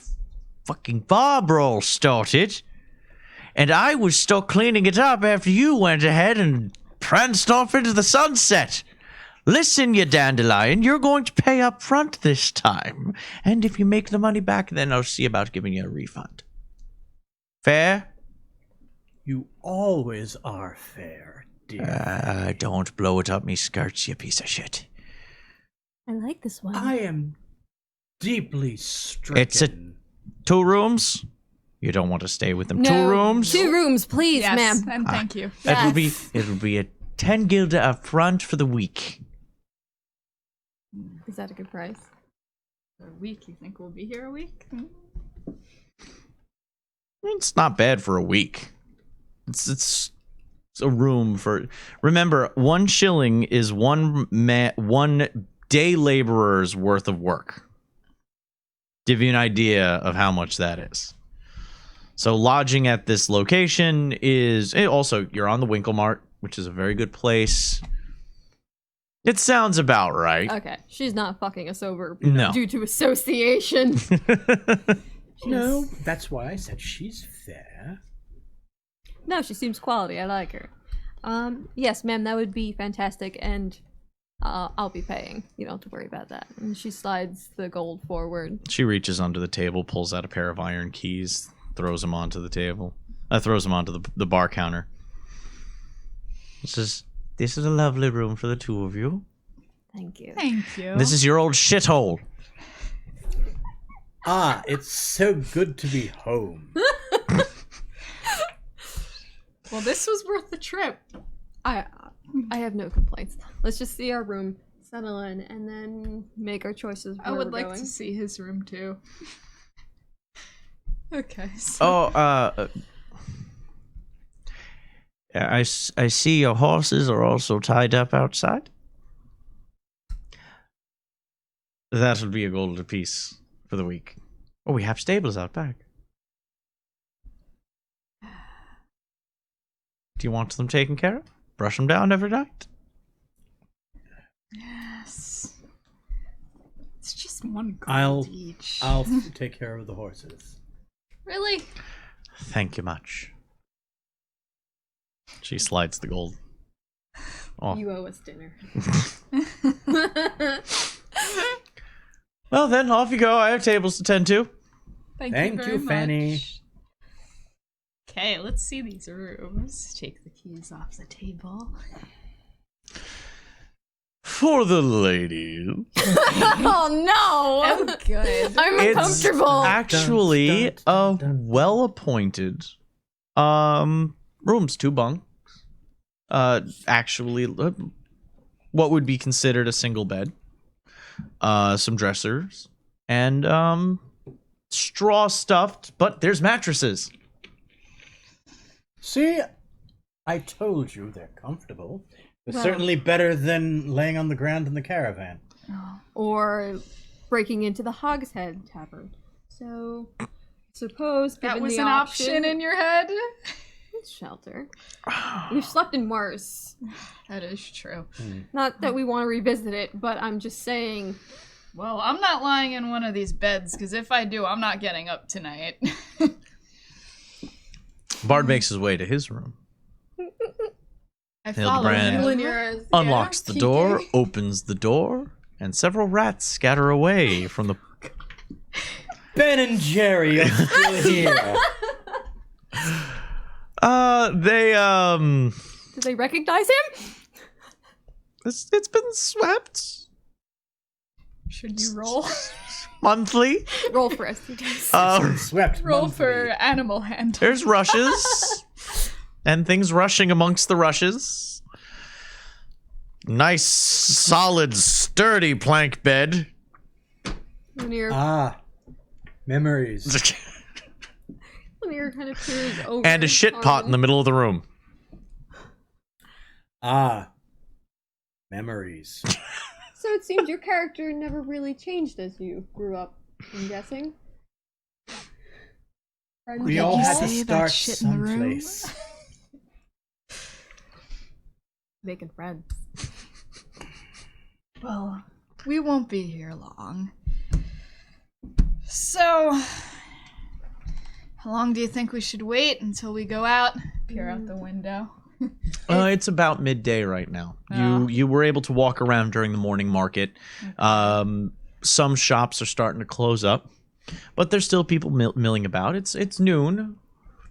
fucking bar brawl started. And I was still cleaning it up after you went ahead and pranced off into the sunset. Listen, you dandelion, you're going to pay up front this time. And if you make the money back, then I'll see about giving you a refund. Fair? You always are fair, dear. Don't blow it up me skirts, you piece of shit. I like this one. I am deeply stricken. It's 2 rooms? You don't want to stay with them? No, 2 rooms? 2 rooms, please, Yes, ma'am. and thank you. It will be a 10 guilder up front for the week. Is that a good price? A week, you think we'll be here a week? It's not bad for a week. It's a room for... Remember, 1 shilling is one day laborer's worth of work. Give you an idea of how much that is. So lodging at this location is... Also, you're on the Winklemart, which is a very good place. It sounds about right. Okay, she's not fucking us over No. due to association. No, that's why I said she's fair. No, she seems quality. I like her. Yes, ma'am, that would be fantastic, and I'll be paying. You don't have to worry about that. And she slides the gold forward. She reaches under the table, pulls out a pair of iron keys, throws them onto the table. Throws them onto the bar counter. This is a lovely room for the 2 of you. Thank you. Thank you. This is your old shithole. Ah, it's so good to be home. Well, this was worth the trip. I have no complaints. Let's just see our room, settle in, and then make our choices. I where would we're like going. to see his room too. Okay. So I see your horses are also tied up outside. That'll be a gold apiece for the week. Oh, we have stables out back. Do you want them taken care of? Brush them down every night? yes. It's just 1 gold I'll each. I'll take care of the horses. Really? Thank you much. She slides the gold. Oh. You owe us dinner. Well, then, off you go. I have tables to tend to. Thank Thank you very you, much. Fanny. Okay, let's see these rooms. Take the keys off the table. For the ladies. Oh no! Oh, good. I'm uncomfortable. It's actually Dun, dun, dun, a dun. well-appointed rooms, 2 bunks. Actually, what would be considered a single bed. Some dressers and straw stuffed, but there's mattresses. See, I told you they're comfortable. It's Well- certainly better than laying on the ground in the caravan. Or breaking into the Hogshead Tavern. So, suppose That given was the an option in your head? shelter. We've slept in worse. That is true. Not that we want to revisit it, but I'm just saying. Well, I'm not lying in one of these beds, because if I do, I'm not getting up tonight. Bard makes his way to his room. I follow Hildebrand him. unlocks the door, opens the door, and several rats scatter away from the... Ben and Jerry are still here. Do they recognize him? It's been swept Should you roll? monthly. Roll for STDs. Swept. Roll monthly. for animal hand. There's rushes and things rushing amongst the rushes. Nice, solid, sturdy plank bed. Ah, memories. Lanier kind of peers over. And a shit pot in the middle of the room. Ah, memories. So it seems your character never really changed as you grew up, I'm guessing. Friends We that all you had to met? start shit in the room? someplace. Making friends. Well, we won't be here long. So, how long do you think we should wait until we go out? Peer out the window. It's about midday right now. Oh. You were able to walk around during the morning market. Some shops are starting to close up, but there's still people milling about. It's noon,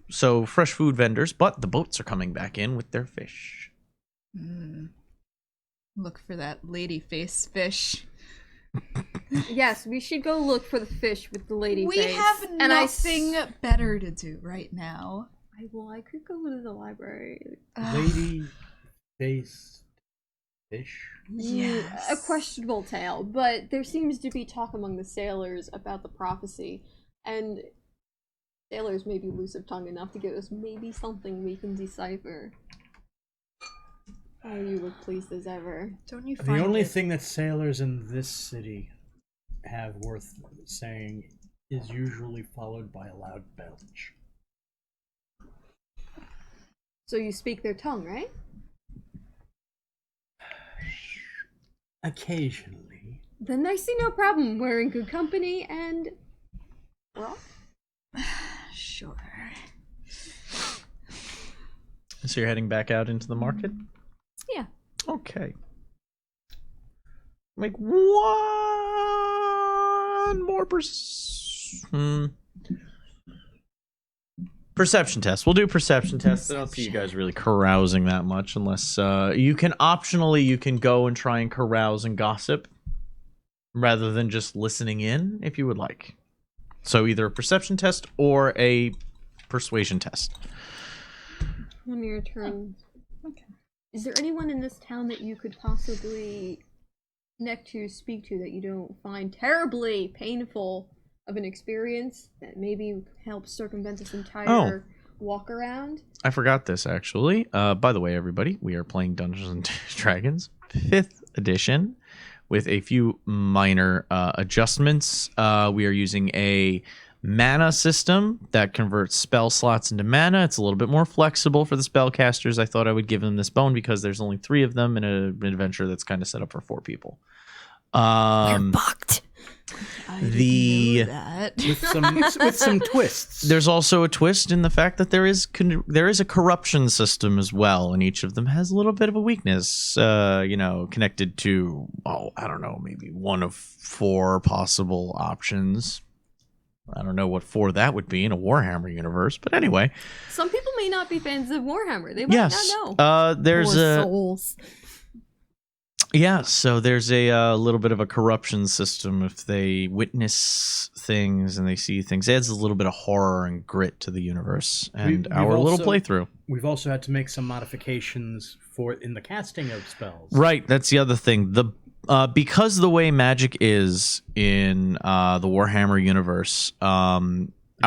so fresh food vendors. But the boats are coming back in with their fish. Look for that lady face fish. Yes, we should go look for the fish with the lady We face. have And nothing better to do right now. I could go to the library. Lady faced fish. Yes. A questionable tale, but there seems to be talk among the sailors about the prophecy, and sailors may be loose-of-tongue enough to give us maybe something we can decipher. Oh, you look pleased as ever. Don't you The find only it- thing that sailors in this city have worth saying is usually followed by a loud belch. So you speak their tongue, right? Occasionally. Then I see no problem. We're in good company, and we're off. Sure. So you're heading back out into the market? Yeah. Okay. Make one more perception test. We'll do perception tests. I don't see you guys really carousing that much unless you can go and try and carouse and gossip rather than just listening in if you would like. So either a perception test or a persuasion test. On your turn. Okay. Is there anyone in this town that you could possibly connect to, speak to, that you don't find terribly painful of an experience that maybe helps circumvent this entire walk around? I forgot this actually. By the way, everybody, we are playing Dungeons and Dragons 5th edition with a few minor adjustments. We are using a mana system that converts spell slots into mana. It's a little bit more flexible for the spellcasters. I thought I would give them this bone because there's only 3 of them in an adventure that's kind of set up for 4 people. You're fucked. I The- didn't know that. With some twists. There's also a twist in the fact that there is a corruption system as well, and each of them has a little bit of a weakness, connected to, I don't know, maybe one of 4 possible options. I don't know what 4 that would be in a Warhammer universe, but anyway. Some people may not be fans of Warhammer. They might Yes. not know. There's Poor a souls. Yeah, so there's a little bit of a corruption system. If they witness things and they see things, it adds a little bit of horror and grit to the universe and We've our little also- playthrough. We've also had to make some modifications in the casting of spells. Right, that's the other thing. Because the way magic is in the Warhammer universe, our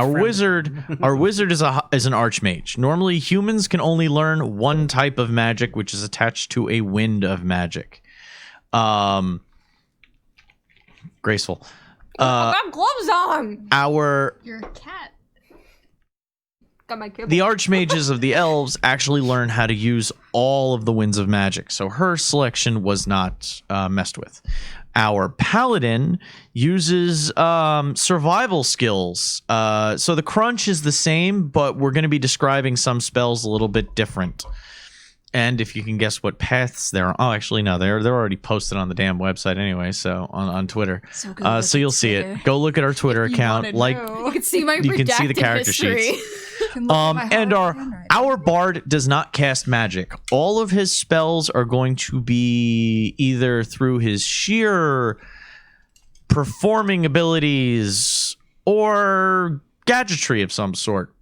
wizard is an archmage. Normally, humans can only learn one type of magic, which is attached to a wind of magic. graceful. I got gloves on. You're a cat. Got my kibble. The archmages of the elves actually learn how to use all of the winds of magic, so her selection was not messed with. Our paladin uses survival skills. So the crunch is the same, but we're going to be describing some spells a little bit different. And if you can guess what paths there are, oh, actually no, they're already posted on the damn website anyway. So on Twitter, so you'll see it. Go look at our Twitter account. Like You can see my you can see the redacted character history. sheets. And our bard does not cast magic. All of his spells are going to be either through his sheer performing abilities or gadgetry of some sort.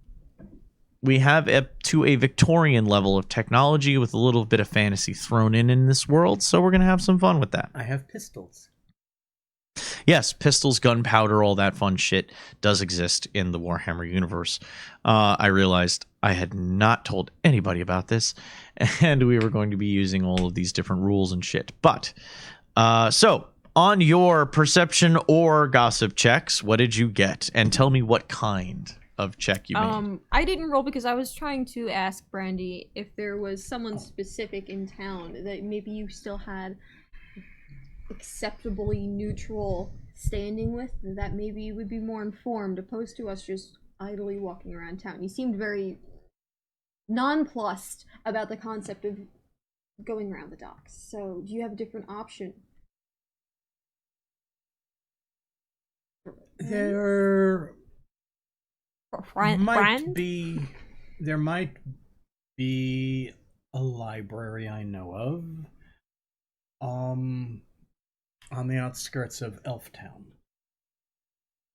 We have up to a Victorian level of technology with a little bit of fantasy thrown in this world, so we're going to have some fun with that. I have pistols. Yes, pistols, gunpowder, all that fun shit does exist in the Warhammer universe. I realized I had not told anybody about this, and we were going to be using all of these different rules and shit. But, so, on your perception or gossip checks, what did you get? And tell me what kind of check you made. I didn't roll because I was trying to ask Brandy if there was someone specific in town that maybe you still had acceptably neutral standing with, that maybe you would be more informed opposed to us just idly walking around town. You seemed very nonplussed about the concept of going around the docks. So do you have a different option? There might be a library I know of. On the outskirts of Elftown.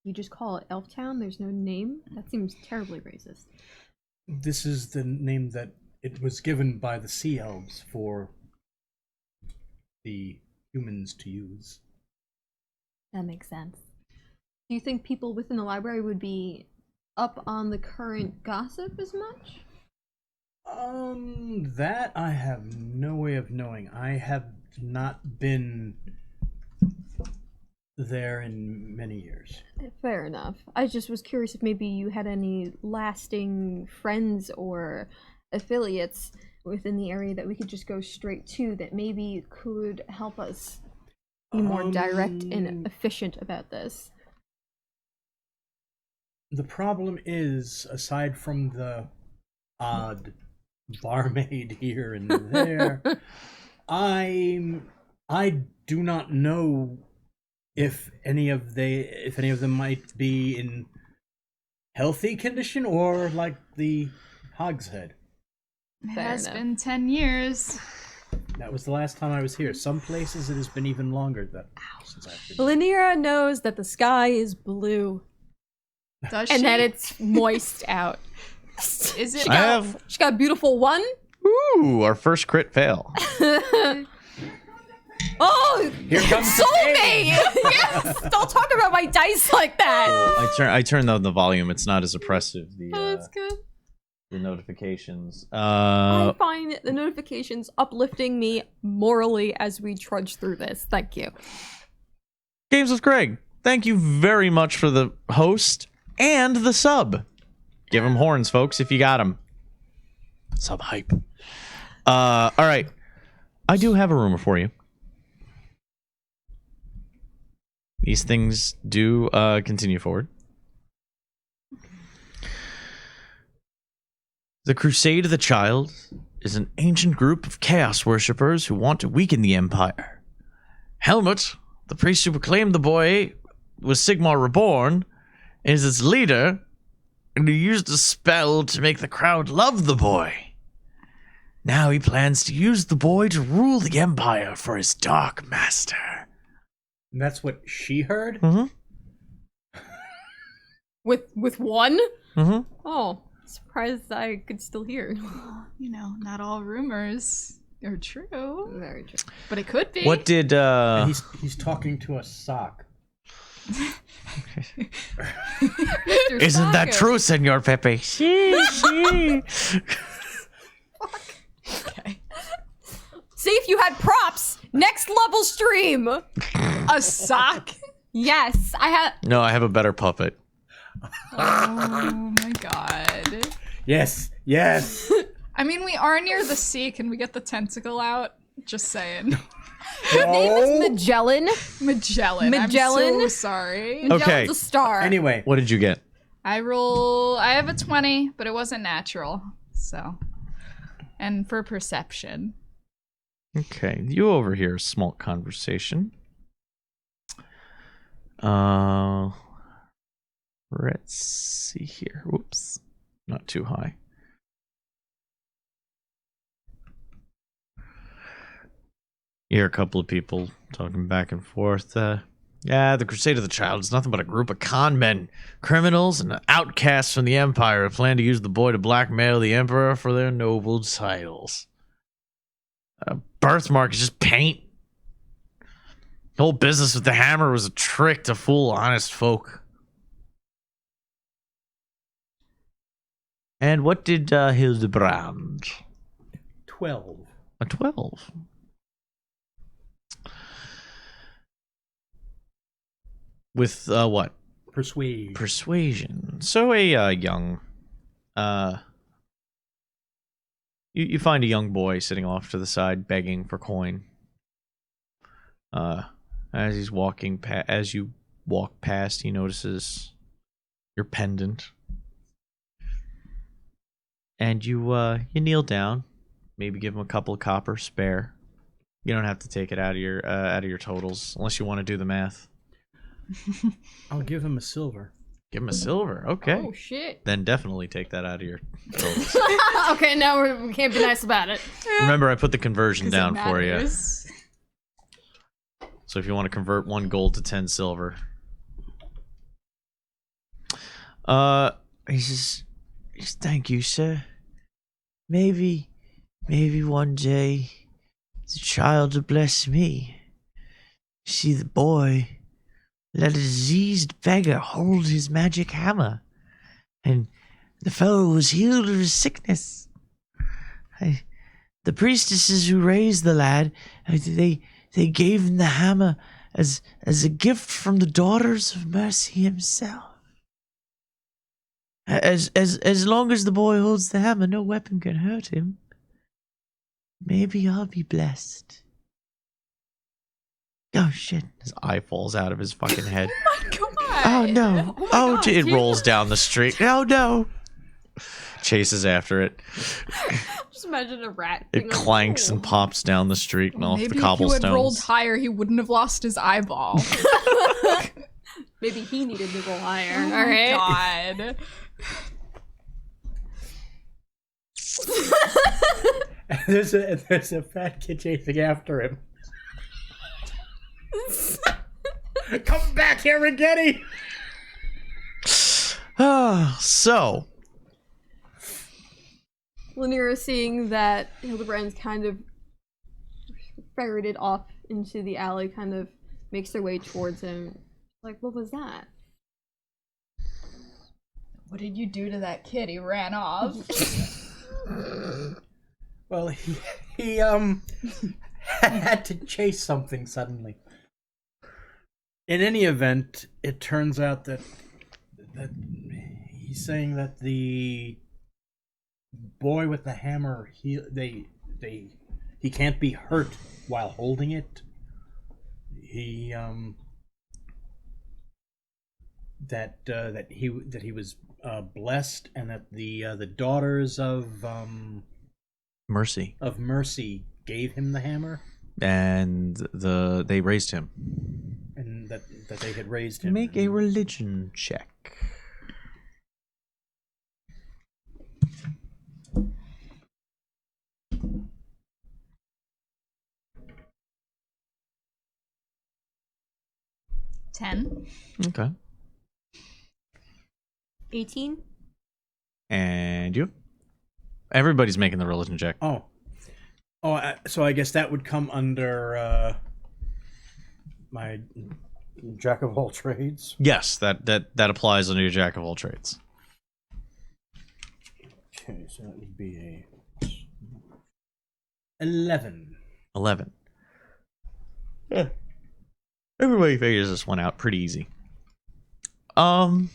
You just call it Elftown? There's no name? That seems terribly racist. This is the name that it was given by the Sea Elves for the humans to use. That makes sense. Do you think people within the library would be up on the current gossip as much? That I have no way of knowing. I have not been there in many years. Fair enough. I just was curious if maybe you had any lasting friends or affiliates within the area that we could just go straight to that maybe could help us be more direct and efficient about this. The problem is, aside from the odd barmaid here and there, I do not know if any of them might be in healthy condition or like the Hogshead. It Fair has enough. been 10 years. That was the last time I was here. Some places it has been even longer since I've been. Lynira knows that the sky is blue Does and she? that it's moist out. Is it? She got a beautiful one. Ooh, our first crit fail. Oh, Here comes soulmate! Yes, don't talk about my dice like that. I turned down the volume. It's not as oppressive. That's good. The notifications. I find the notifications uplifting me morally as we trudge through this. Thank you. Games with Greg. Thank you very much for the host and the sub. Give him horns, folks, if you got them. Sub hype. All right. I do have a rumor for you. These things do continue forward. The Crusade of the Child is an ancient group of chaos worshippers who want to weaken the Empire. Helmut, the priest who proclaimed the boy was Sigmar Reborn, is its leader, and he used a spell to make the crowd love the boy. Now he plans to use the boy to rule the Empire for his Dark Master. And that's what she heard? Mm-hmm. With one? Mm-hmm. Oh, surprised I could still hear. You know, not all rumors are true, Very true. but it could be. What did And he's talking to a sock. Isn't that true, Senor Pepe? Okay. See if you had props. Next level stream. A sock? Yes, I have. No, I have a better puppet. Oh my god. Yes, yes. I mean, we are near the sea. Can we get the tentacle out? Just saying. His name is Magellan. Magellan. Magellan? I'm so sorry. Okay. Magellan's a star. Anyway, What did you get? I have a 20, but it wasn't natural. So. And for perception. Okay, you overhear a small conversation. Let's see here. Whoops. Not too high. You hear a couple of people talking back and forth. The Crusade of the Child is nothing but a group of con men, criminals, and outcasts from the Empire who plan to use the boy to blackmail the Emperor for their noble titles. Birthmark is just paint. The whole business with the hammer was a trick to fool honest folk. And what did Hildebrand? 12. A 12. With what? Persuade. Persuasion. So a young, you find a young boy sitting off to the side begging for coin. As he's walking as you walk past, he notices your pendant, and you kneel down, maybe give him a couple of copper spare. You don't have to take it out of your totals unless you want to do the math. I'll give him a silver. Give him a silver, okay. Oh shit. Then definitely take that out of your totals. Okay, now we can't be nice about it. Remember, I put the conversion 'Cause it down for you. matters. So if you want to convert 1 gold to 10 silver. He says, thank you, sir. Maybe one day the child will bless me. See, the boy let a diseased beggar hold his magic hammer, and the fellow was healed of his sickness. The priestesses who raised the lad, they gave him the hammer as a gift from the daughters of Mercy himself. As long as the boy holds the hammer, no weapon can hurt him. Maybe I'll be blessed. Oh shit! His eye falls out of his fucking head. My God. Oh no! Oh my God, it dude. rolls down the street. Oh no! Chases after it. Just imagine a rat. It being like, clanks "Oh." and pops down the street and off Maybe the if you had rolled cobblestones. higher, he wouldn't have lost his eyeball. Maybe he needed to go higher. Oh All right. God. There's a fat kid chasing after him. Come back here, Rigetti! So, Lanier, seeing that Hildebrand's kind of ferreted off into the alley, kind of makes her way towards him. Like, what was that? What did you do to that kid? He ran off. Well, he had to chase something suddenly. In any event, it turns out that he's saying that the boy with the hammer, he can't be hurt while holding it. That he was blessed, and that the daughters of Mercy. gave him the hammer, And they raised him. and that they had raised him. Make a religion check. Ten. Okay. 18? And you? Everybody's making the religion check. So I guess that would come under my jack of all trades. Yes, that applies under your jack of all trades. Okay, so that would be a 11. 11. Everybody figures this one out pretty easy. You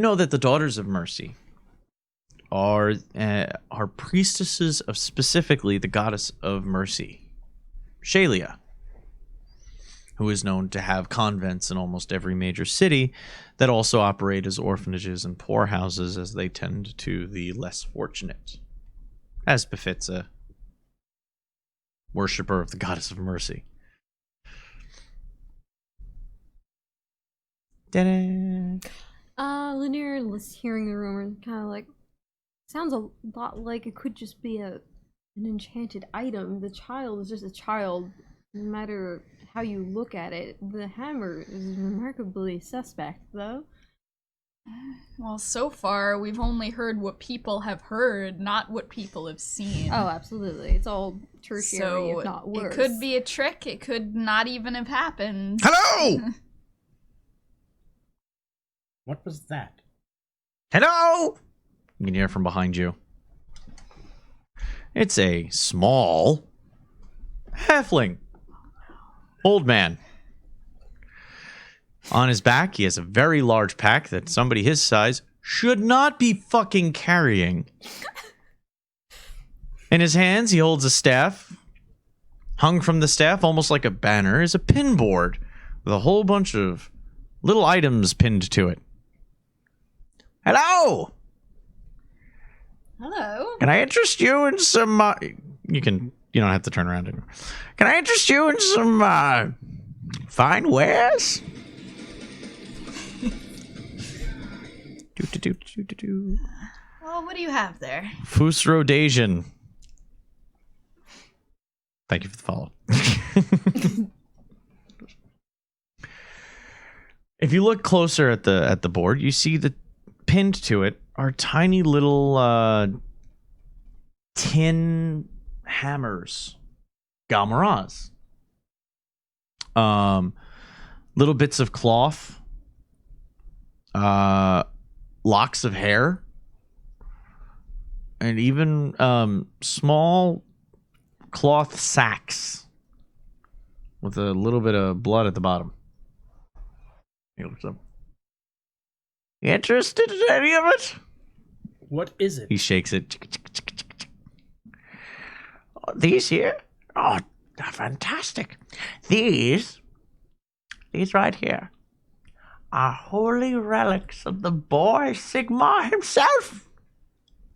know that the Daughters of Mercy are priestesses of specifically the goddess of mercy, Shalia, who is known to have convents in almost every major city that also operate as orphanages and poorhouses as they tend to the less fortunate, as befits a worshipper of the goddess of mercy. Ta-da! Lanier was hearing the rumor and kind of like, sounds a lot like it could just be an enchanted item. The child is just a child, no matter how you look at it. The hammer is remarkably suspect, though. Well, so far, we've only heard what people have heard, not what people have seen. Oh, absolutely. It's all tertiary, So if not worse. it could be a trick. It could not even have happened. Hello! What was that? Hello! You can hear from behind you. It's a small halfling. Old man. On his back, he has a very large pack that somebody his size should not be fucking carrying. In his hands, he holds a staff. Hung from the staff, almost like a banner, is a pin board with a whole bunch of little items pinned to it. Hello! Hello. Can I interest you in some, you don't have to turn around anymore. Can I interest you in some, fine wares? Well, what do you have there? Fusrodasian. Thank you for the follow. If you look closer at the board, you see that pinned to it are tiny little tin hammers, galmaras. Little bits of cloth, locks of hair, and even small cloth sacks with a little bit of blood at the bottom. He looks up. You interested in any of it? What is it? He shakes it. These here? Oh, they're fantastic. These right here are holy relics of the boy Sigmar himself.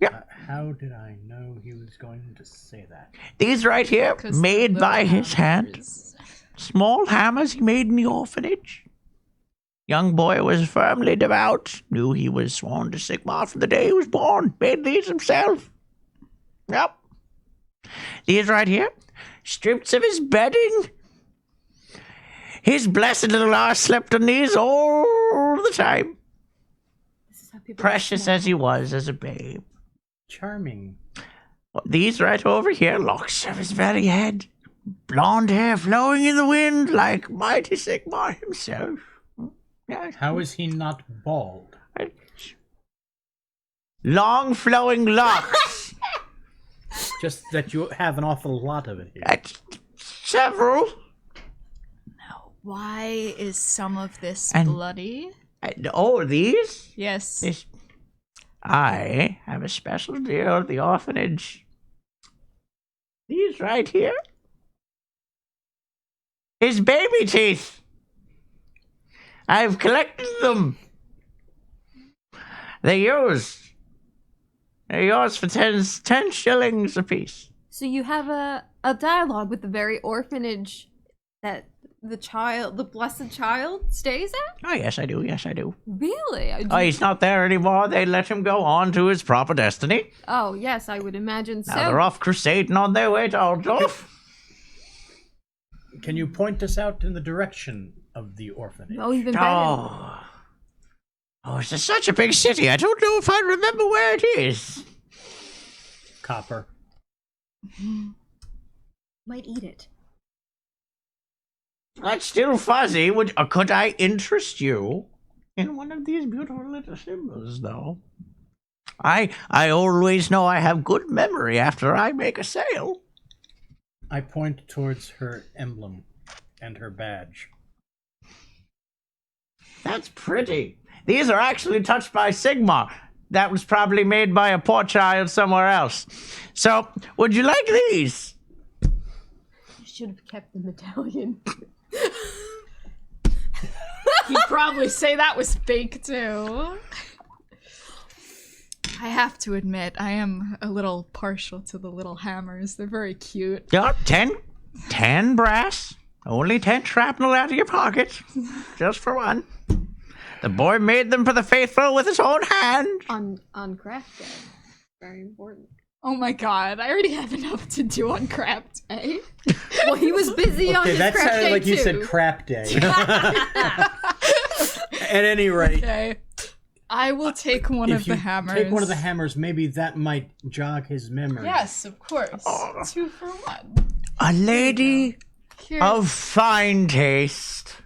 Yep. How did I know he was going to say that? These right here, 'Cause made the by his hand. hammers. Small hammers he made in the orphanage. Young boy was firmly devout. Knew he was sworn to Sigmar from the day he was born. Made these himself. Yep. These right here, strips of his bedding. His blessed little arse slept on these all the time. This is how people Precious as he was as a babe. Charming. These right over here, locks of his very head. Blonde hair flowing in the wind like mighty Sigmar himself. Yeah. How is he not bald? Long flowing locks. Just that you have an awful lot of it here. Several. Now, why is some of this And- bloody? Oh, these? Yes. This. I have a special deal at the orphanage. These right here. His baby teeth. I've collected them. They're yours. They're yours for 10 shillings apiece. So you have a dialogue with the very orphanage that the blessed child stays at? Oh, yes, I do. Yes, I do. Really? Oh, he's not there anymore. They let him go on to his proper destiny. Oh, yes, I would imagine so. Now they're off crusading on their way to Altdorf. Can you point us out in the direction of the orphanage? Oh, even better. Oh, it's such a big city. I don't know if I remember where it is. Copper. Might eat it. That's still fuzzy. Could I interest you in one of these beautiful little symbols, though? I always know I have good memory after I make a sale. I point towards her emblem. and her badge. That's pretty. These are actually touched by Sigmar. That was probably made by a poor child somewhere else. So, would you like these? You should have kept the medallion. He'd probably say that was fake too. I have to admit, I am a little partial to the little hammers. They're very cute. Yeah, 10 brass. Only 10 shrapnel out of your pocket. Just for one. The boy made them for the faithful with his own hand. On craft day. Very important. Oh my god, I already have enough to do on craft day. Well, he was busy on his that craft sounded day like too. you said crap day. At any rate, Okay. I will take one if of you the hammers. take one of the hammers, maybe that might jog his memory. Yes, of course. 2 for 1. A lady Here. of fine taste.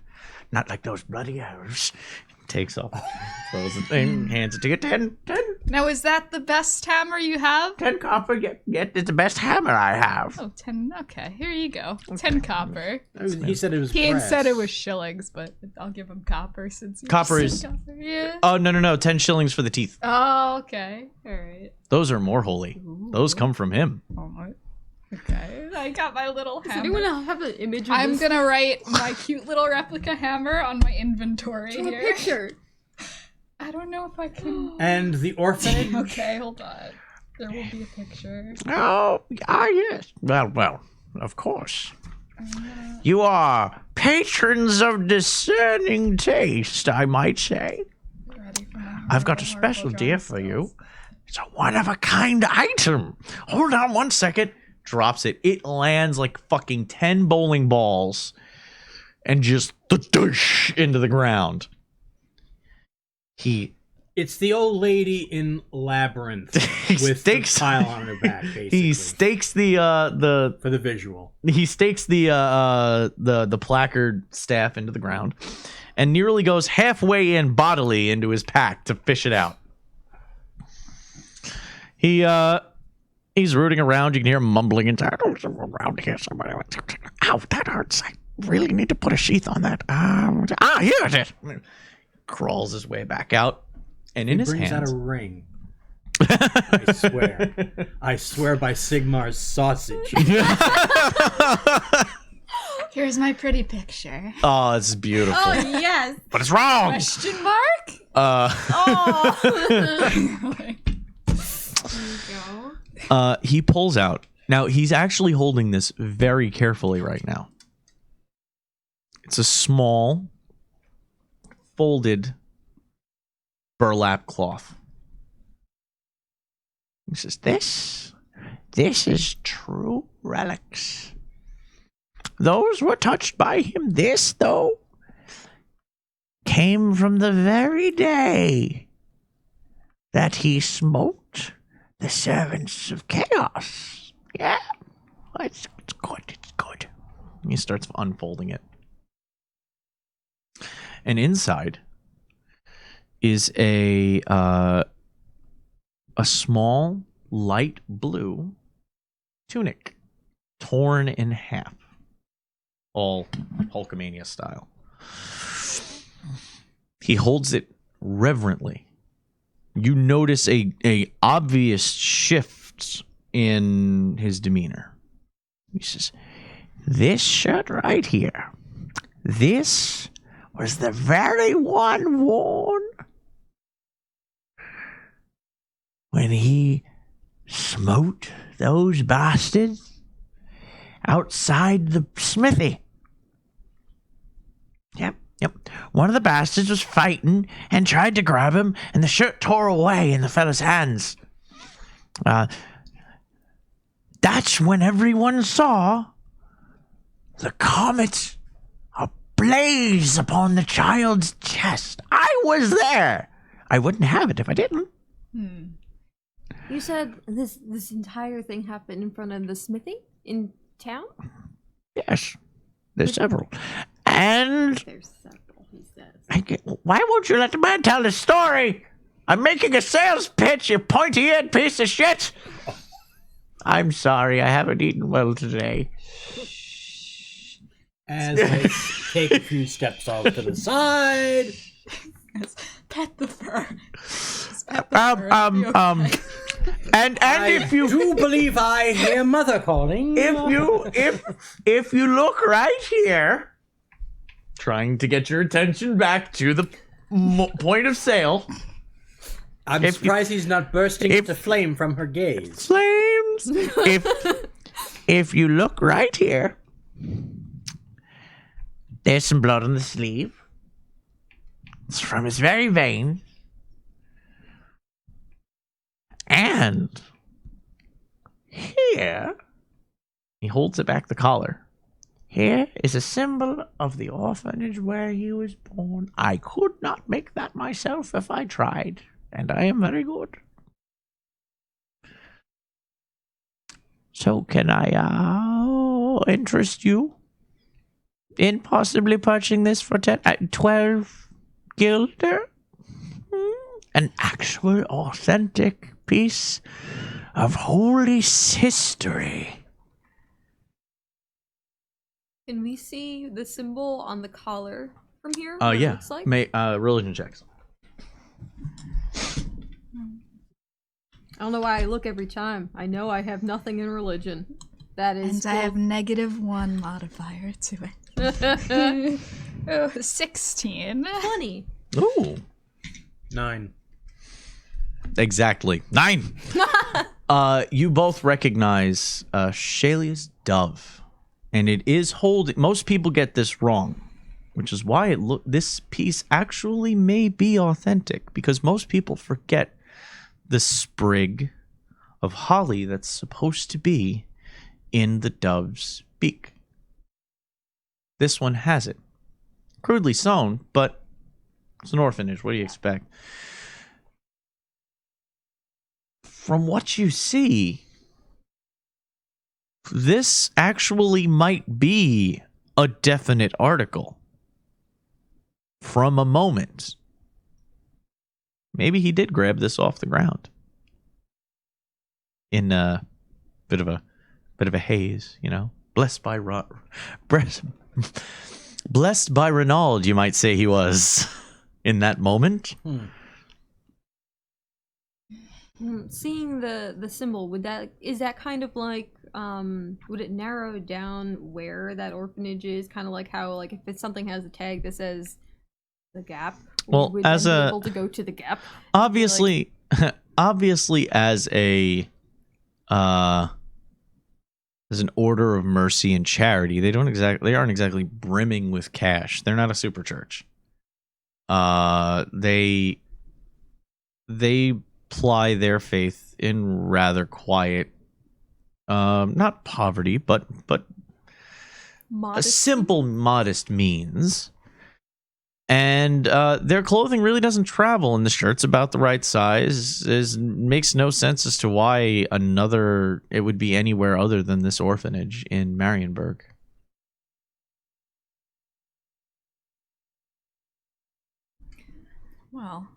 Not like those bloody elves. Takes off, throws it in, hands it to you. 10 Now, is that the best hammer you have? 10 copper. Get it's the best hammer I have. Oh, 10. Okay, here you go. 10 copper. He said it was He brass. said it was shillings, but I'll give him copper since you Copper said is- copper. Yeah. Oh, no. 10 shillings for the teeth. Oh, okay. All right. Those are more holy. Those come from him. Oh, okay. I got my little Does hammer. anyone have an image of I'm this? gonna write my cute little replica hammer on my inventory Draw a here. picture. I don't know if I can. And the orphanage. Okay, hold on. There will be a picture. Oh, yes. Well, of course. You are patrons of discerning taste, I might say. Ready for my I've got a horrible special drawing deal for you. skills. It's a one-of-a-kind item. Hold on 1 second. Drops it. It lands like fucking 10 bowling balls and just the into the ground. It's the old lady in Labyrinth He with stakes- the pile on her back, basically. He stakes the for the visual. placard staff into the ground and nearly goes halfway in bodily into his pack to fish it out. He's rooting around. You can hear him mumbling inside. Oh, around here somebody. Ow, that hurts. I really need to put a sheath on that. Here it is. Crawls his way back out, and in He his brings hands, out a ring. I swear by Sigmar's sausage. Here's my pretty picture. oh, it's beautiful. Oh yes. But it's wrong. Question mark? Oh. There you go. He pulls out. Now, he's actually holding this very carefully right now. It's a small, folded burlap cloth. He says, this is true relics. Those were touched by him. This, though, came from the very day that he smoked the servants of chaos. Yeah, it's good. It's good. He starts unfolding it, and inside is a small light blue tunic, torn in half, all Hulkamania style. He holds it reverently. You notice a obvious shift in his demeanor. He says, this shirt right here, this was the very one worn when he smote those bastards outside the smithy. Yep. One of the bastards was fighting and tried to grab him, and the shirt tore away in the fellow's hands. That's when everyone saw the comet ablaze upon the child's chest. I was there. I wouldn't have it if I didn't. You said this entire thing happened in front of the smithy in town? Yes, there's several. And There's several, he says. why won't you let the man tell the story? I'm making a sales pitch, you pointy-eared piece of shit. I'm sorry, I haven't eaten well today. As I take a few steps off to the side. Pet the fur. Just pet the fur. It'll be okay. And if you do believe I hear mother calling. if you look right here, trying to get your attention back to the point of sale. I'm surprised he's not bursting into flame from her gaze. Flames. if you look right here, there's some blood on the sleeve. It's from his very veins. And here, he holds it back the collar. Here is a symbol of the orphanage where he was born. I could not make that myself if I tried, and I am very good. So can I interest you in possibly purchasing this for 12 guilder? An actual authentic piece of holy history. Can we see the symbol on the collar from here? Yeah. It looks like? Religion checks. I don't know why I look every time. I know I have nothing in religion. That is. And I have -1 modifier to it. 16. 20. Ooh. 9. Exactly. 9. You both recognize Shalia's dove. And it is holding. Most people get this wrong, which is why this piece actually may be authentic, because most people forget the sprig of holly that's supposed to be in the dove's beak. This one has it. Crudely sewn, but it's an orphanage. What do you expect? From what you see, this actually might be a definite article from a moment. Maybe he did grab this off the ground in a bit of a haze, you know. Blessed by Renaud, you might say he was in that moment. Seeing the symbol, is that kind of like would it narrow down where that orphanage is? Kind of like how, like, if something has a tag that says the Gap, well, would as be a able to go to the Gap. Obviously, obviously, as an order of mercy and charity, they aren't exactly brimming with cash. They're not a super church. They ply their faith in rather quiet, not poverty, but a simple, modest means. And their clothing really doesn't travel, and the shirt's about the right size. Makes no sense as to why it would be anywhere other than this orphanage in Marienburg. Well,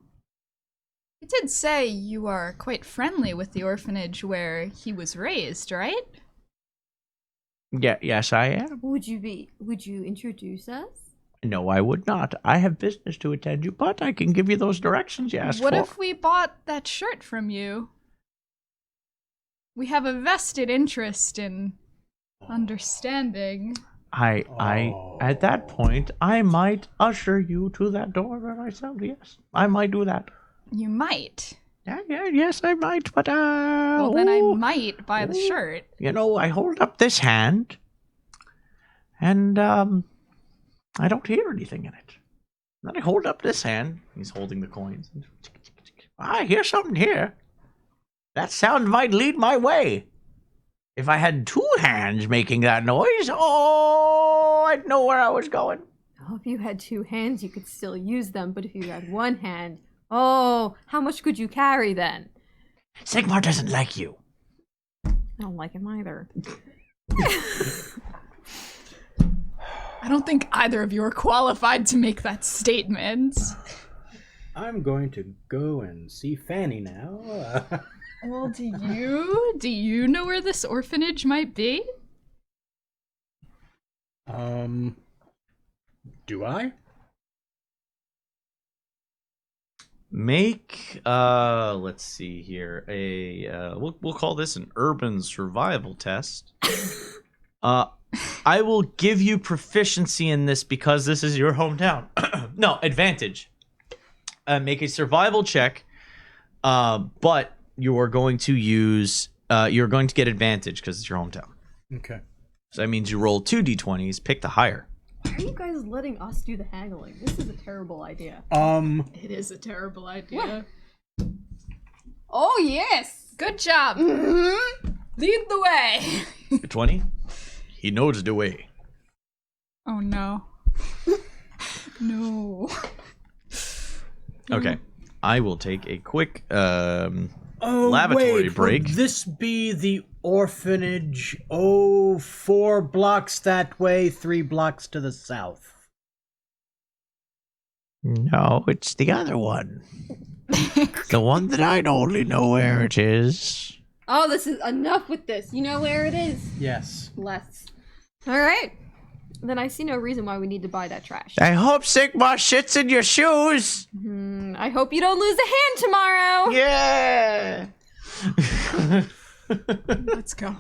you did say you are quite friendly with the orphanage where he was raised, right? Yeah, yes, I am. Would you introduce us? No, I would not. I have business to attend to, but I can give you those directions you asked for. What if we bought that shirt from you? We have a vested interest in understanding. At that point, I might usher you to that door by myself. Yes, I might do that. You might. Yes, I might, but well, then I might buy the shirt. You know, I hold up this hand, and I don't hear anything in it. Then I hold up this hand. He's holding the coins. I hear something here. That sound might lead my way. If I had 2 hands making that noise, I'd know where I was going. Oh, if you had 2 hands, you could still use them, but if you had 1 hand, how much could you carry then? Sigmar doesn't like you. I don't like him either. I don't think either of you are qualified to make that statement. I'm going to go and see Fanny now. Well, do you know where this orphanage might be? Do I? Make let's see here, we'll call this an urban survival test. I will give you proficiency in this because this is your hometown. No, advantage. Make a survival check, but you are going to use you're going to get advantage because it's your hometown. Okay. So that means you roll 2 d20s, pick the higher. Why are you guys letting us do the haggling? This is a terrible idea. It is a terrible idea. Oh, yes! Good job. Mm-hmm. Lead the way. 20? He knows the way. Oh no. No. Okay. I will take a quick Oh, lavatory wait, break. Would this be the orphanage? Oh, 4 blocks that way, 3 blocks to the south. No, it's the other one. The one that I only know where it is. Oh, this is enough with this. You know where it is? Yes. Less. Alright. Then I see no reason why we need to buy that trash. I hope Sigma shits in your shoes. I hope you don't lose a hand tomorrow. Yeah. Let's go.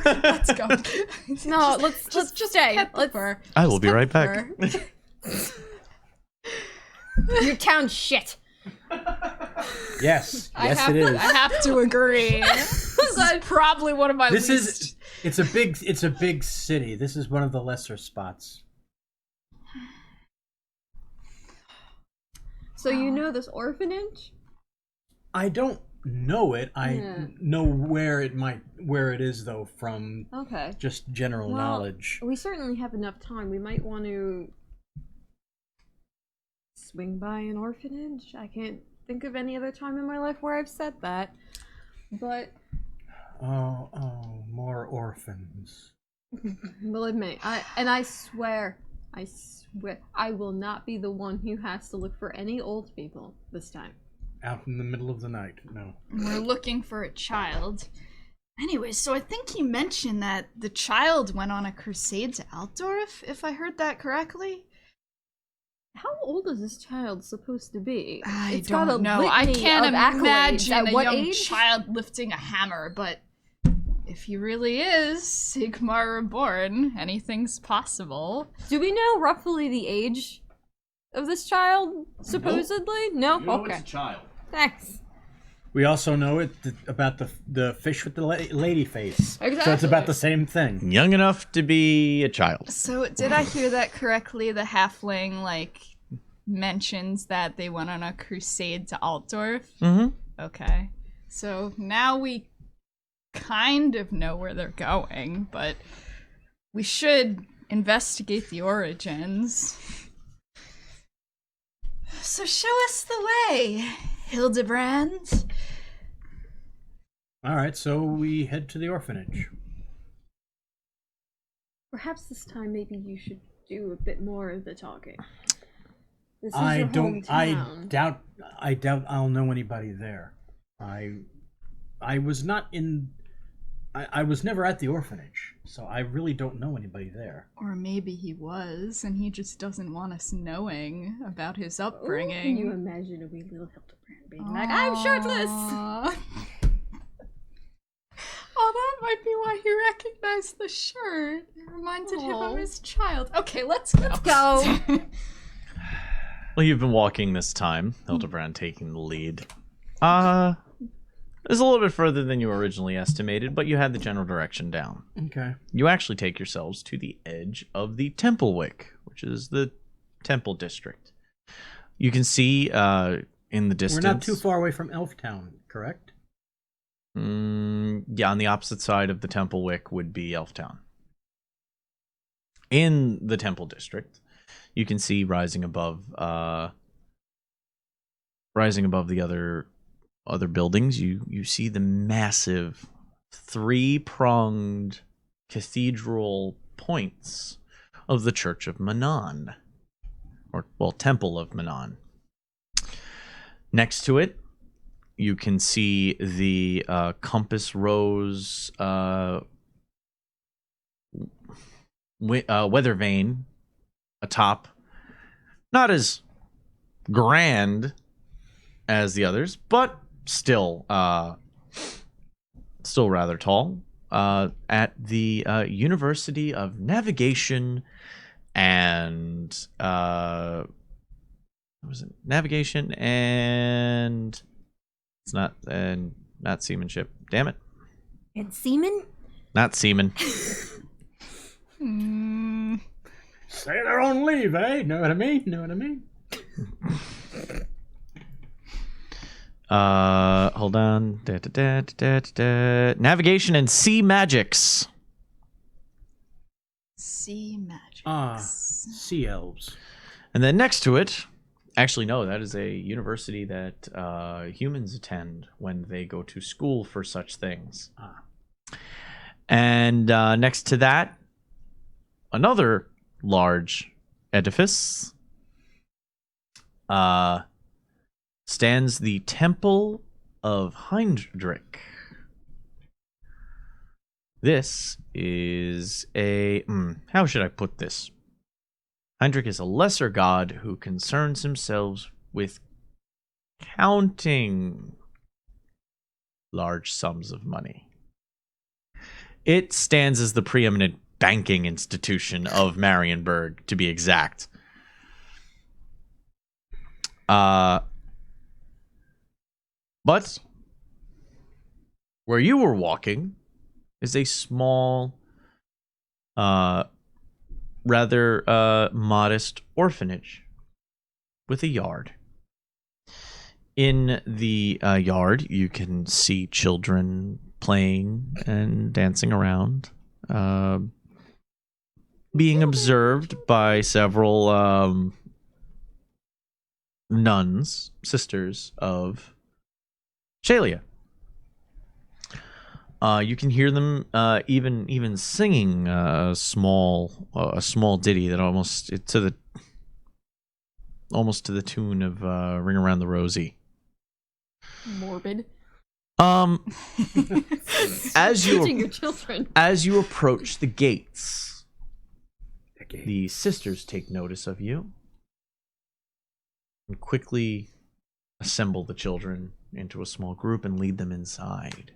Let's go. No, let's just stay. Pet the Let's. fur. I will be Pet right the back. fur. Your town shit. Yes. I Yes, have, it is. I have to agree. This is probably one of my This least. is. It's a big city. This is one of the lesser spots. So you know this orphanage? I don't know it. I Yeah. know where it is though from Okay. just general Well, knowledge. We certainly have enough time. We might want to swing by an orphanage. I can't think of any other time in my life where I've said that. But Oh, more orphans. believe me, I swear, I will not be the one who has to look for any old people this time. Out in the middle of the night. No. We're looking for a child. Anyway, so I think he mentioned that the child went on a crusade to Altdorf, if I heard that correctly. How old is this child supposed to be? I It's got a don't know. I litany can't of accolades. imagine At a what young age? child lifting a hammer, but if he really is Sigmar Reborn, anything's possible. Do we know roughly the age of this child? Supposedly? No? Okay. child. Thanks. We also know about the fish with the lady face. So it's Exactly. about the same thing. Young enough to be a child. So did I hear that correctly? The halfling, mentions that they went on a crusade to Altdorf? Mm-hmm. Okay. So now we kind of know where they're going, but we should investigate the origins. So show us the way, Hildebrand. All right, so we head to the orphanage. Perhaps this time maybe you should do a bit more of the talking. This is I your don't. hometown. I doubt I'll know anybody there. I was not in. I was never at the orphanage, so I really don't know anybody there. Or maybe he was, and he just doesn't want us knowing about his Ooh, upbringing. can you imagine a wee little Hildebrand being like, I'm shirtless! Aww. Oh, that might be why he recognized the shirt. It reminded him Aw. of his child. Okay, let's go. Go! Well, you've been walking this time, Hildebrand taking the lead. It's a little bit further than you originally estimated, but you had the general direction down. Okay. You actually take yourselves to the edge of the Templewick, which is the temple district. You can see in the distance. We're not too far away from Elftown, correct? Yeah, on the opposite side of the Templewick would be Elftown. In the temple district, you can see rising above the other buildings, you see the massive 3-pronged cathedral points of the Church of Manon, or Temple of Manon. Next to it, you can see the compass rose weather vane atop. Not as grand as the others, but still rather tall. At the University of Navigation and what was it? Navigation and it's not seamanship. Damn it. And semen? Not seaman. Say they're on leave, eh? Know what I mean? Hold on. Navigation and sea magics. Sea magic. Sea elves. And then next to it, actually no, that is a university that humans attend when they go to school for such things. And next to that, another large edifice stands the Temple of Heinrich. This is a... how should I put this? Heinrich is a lesser god who concerns himself with counting large sums of money. It stands as the preeminent banking institution of Marienburg, to be exact. But where you were walking is a small, rather modest orphanage with a yard. In the yard, you can see children playing and dancing around, being observed by several nuns, sisters of Shalia. You can hear them even singing a small ditty that almost to the tune of "Ring Around the Rosie." Morbid. As Teaching your children. you approach the gates, the sisters take notice of you and quickly assemble the children into a small group and lead them inside.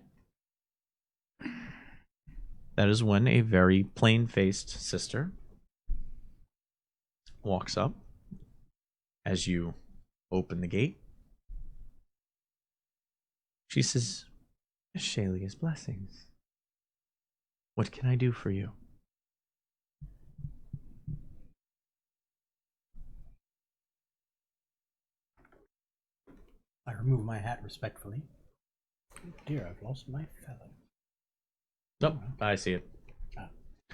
That is when a very plain-faced sister walks up as you open the gate. She says, "Shalia's blessings. What can I do for you?" I remove my hat respectfully. Oh dear, I've lost my feather. Nope, I see it.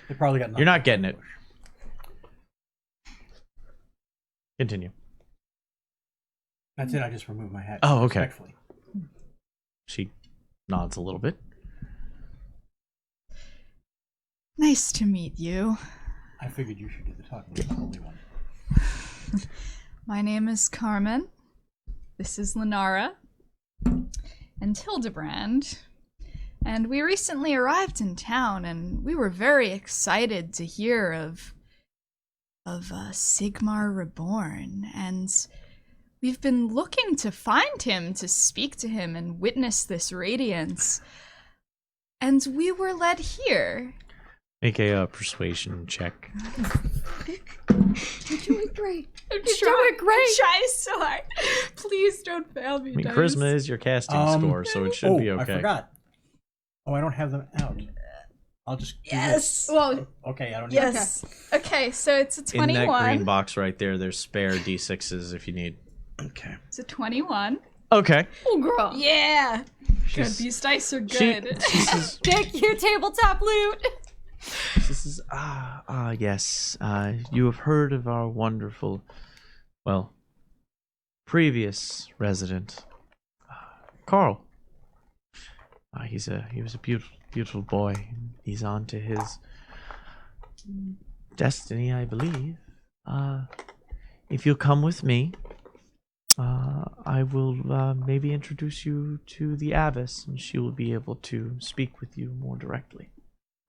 They probably got. You're not getting it. Continue. That's it. I just removed my hat. Oh, okay. Respectfully. She nods a little bit. Nice to meet you. I figured you should do the talking. You're the only one. My name is Carmen. This is Lenara. And Hildebrand. And we recently arrived in town, and we were very excited to hear of Sigmar Reborn, and we've been looking to find him, to speak to him, and witness this radiance. And we were led here. Make a persuasion check. You're doing great. I'm doing great. I'm trying so hard. Please don't fail me, I mean, dice. charisma is your casting score, so it should be okay. I forgot. Oh, I don't have them out. I'll just do Yes. this. Well, Okay, I don't need yes. Okay, so it's a In 21. that green box right there, there's spare d6s if you need. Okay. It's a 21. Okay. Oh, girl. Yeah. Good. She's- These dice are She good. says, Thank you, tabletop loot. yes. You have heard of our wonderful, well, previous resident, Carl. He was a beautiful boy. He's on to his destiny, I believe. If you'll come with me, I will maybe introduce you to the abbess, and she will be able to speak with you more directly.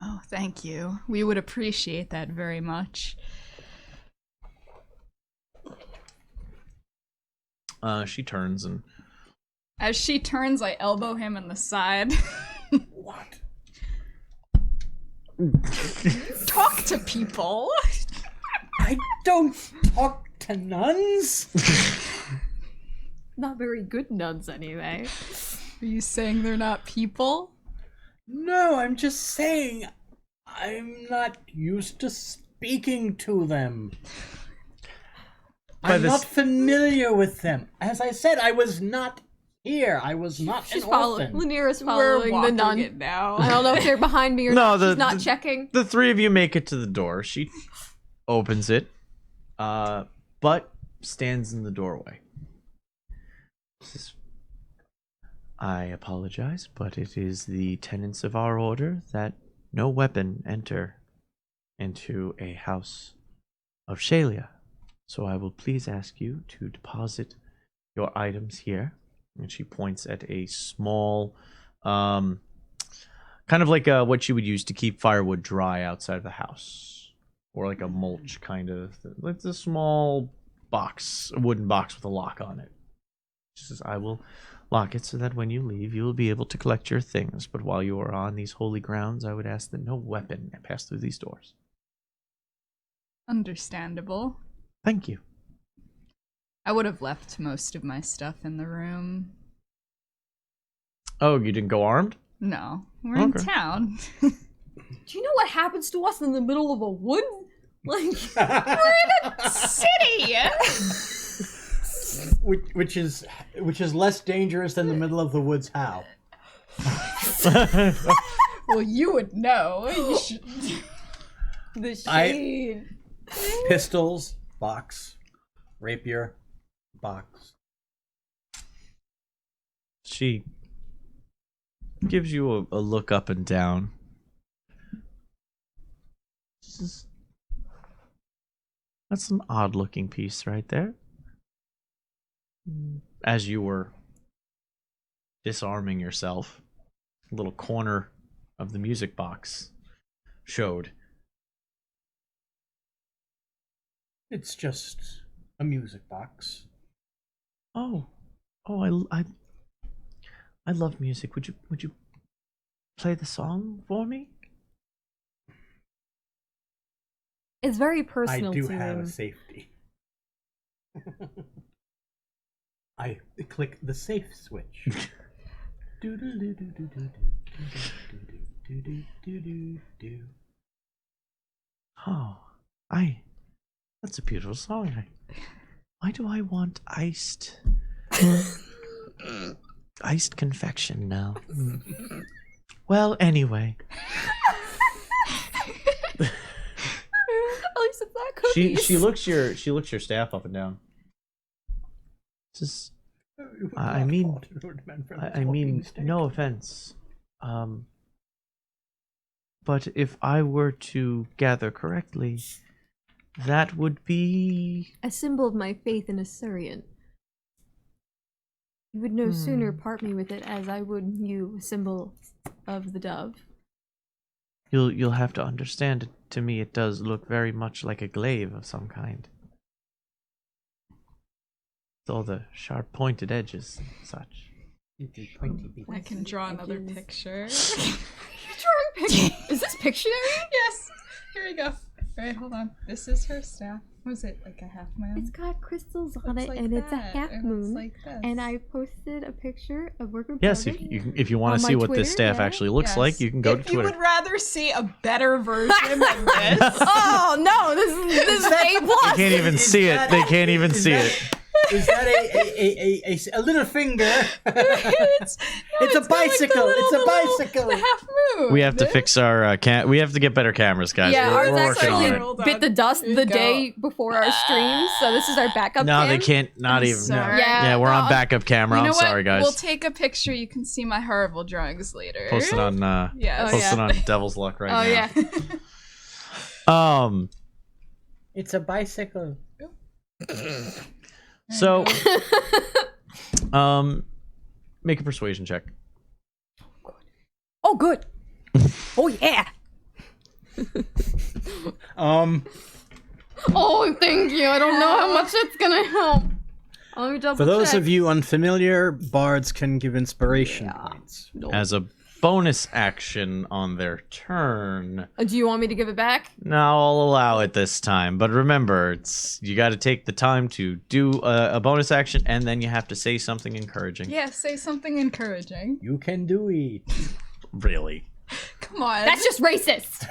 Oh, thank you. We would appreciate that very much. She turns and As she turns, I elbow him in the side. What? Talk to people. I don't talk to nuns. Not very good nuns, anyway. Are you saying they're not people? No, I'm just saying I'm not used to speaking to them. I'm not familiar with them. As I said, I was not here. I was not She's an following. orphan. Lanira's We're following the walking nun. it now. I don't know if they're behind me or No, not. She's not checking. the three of you make it to the door. She opens it, but stands in the doorway. Says, I apologize, but it is the tenets of our order that no weapon enter into a house of Shalia. So I will please ask you to deposit your items here. And she points at a small, kind of like what you would use to keep firewood dry outside of the house. Or like a mulch kind of thing. It's a small box, a wooden box with a lock on it. She says, I will lock it so that when you leave, you will be able to collect your things. But while you are on these holy grounds, I would ask that no weapon pass through these doors. Understandable. Thank you. I would have left most of my stuff in the room. Oh, you didn't go armed? No, we're in Okay. town. Do you know what happens to us in the middle of a wood? Like, City! which is less dangerous than the middle of the woods. How? Well, you would know. You should... the shade. Pistols, box. Rapier, box. She gives you a look up and down. That's an odd looking piece right there. As you were disarming yourself, a little corner of the music box showed. It's just a music box. Oh, I love music. Would you play the song for me? It's very I personal do to have him. a safety. I click the safe switch. Oh, that's a beautiful song. Why do I want iced confection now? Well, anyway. At least it's not cookies. She looks your staff up and down. Just, I mean, no offense. But if I were to gather correctly, that would be a symbol of my faith in Assyrian. You would no sooner part me with it as I would you, a symbol of the dove. You'll have to understand it. To me, it does look very much like a glaive of some kind. With all the sharp pointed edges and such. I can draw another Edges. picture. You're drawing pictures. Is this Pictionary? Yes. Here we go. Alright, hold on. This is her staff. Was it like a half moon? It's got crystals on Looks it, like and it's a that, half and it's moon. like this. And I posted a picture of work in Yes, progress. if you want On to my see what Twitter, this staff yeah. actually looks Yes. like, you can go to If you Twitter. would rather see a better version than this, Oh no, this is A+. They can't even see it. They can't even see it. Is that a little finger? it's It's a got, like, the bicycle. It's a little- bicycle. The half moon. We have to fix our we have to get better cameras, guys. Yeah, we're ours working on actually it. Hold bit on. the dust Here the you go. day before our stream, so this is our backup No, cam. they can't. Not I'm even. sorry. Yeah, we're on no, backup camera. You know I'm sorry, what? guys. We'll take a picture. You can see my horrible drawings later. Post it on. Yes. Oh, Post it yeah. on Devil's Luck right Oh now. yeah. It's a bicycle. So, make a persuasion check. Oh good. Oh yeah. Oh, thank you. I don't know how much it's gonna help. Let me double For those check. of you unfamiliar, bards can give inspiration points. No. As a bonus action on their turn. Do you want me to give it back? No, I'll allow it this time. But remember, you got to take the time to do a bonus action, and then you have to say something encouraging. Yeah, say something encouraging. You can do it. Really? Come on. That's just racist.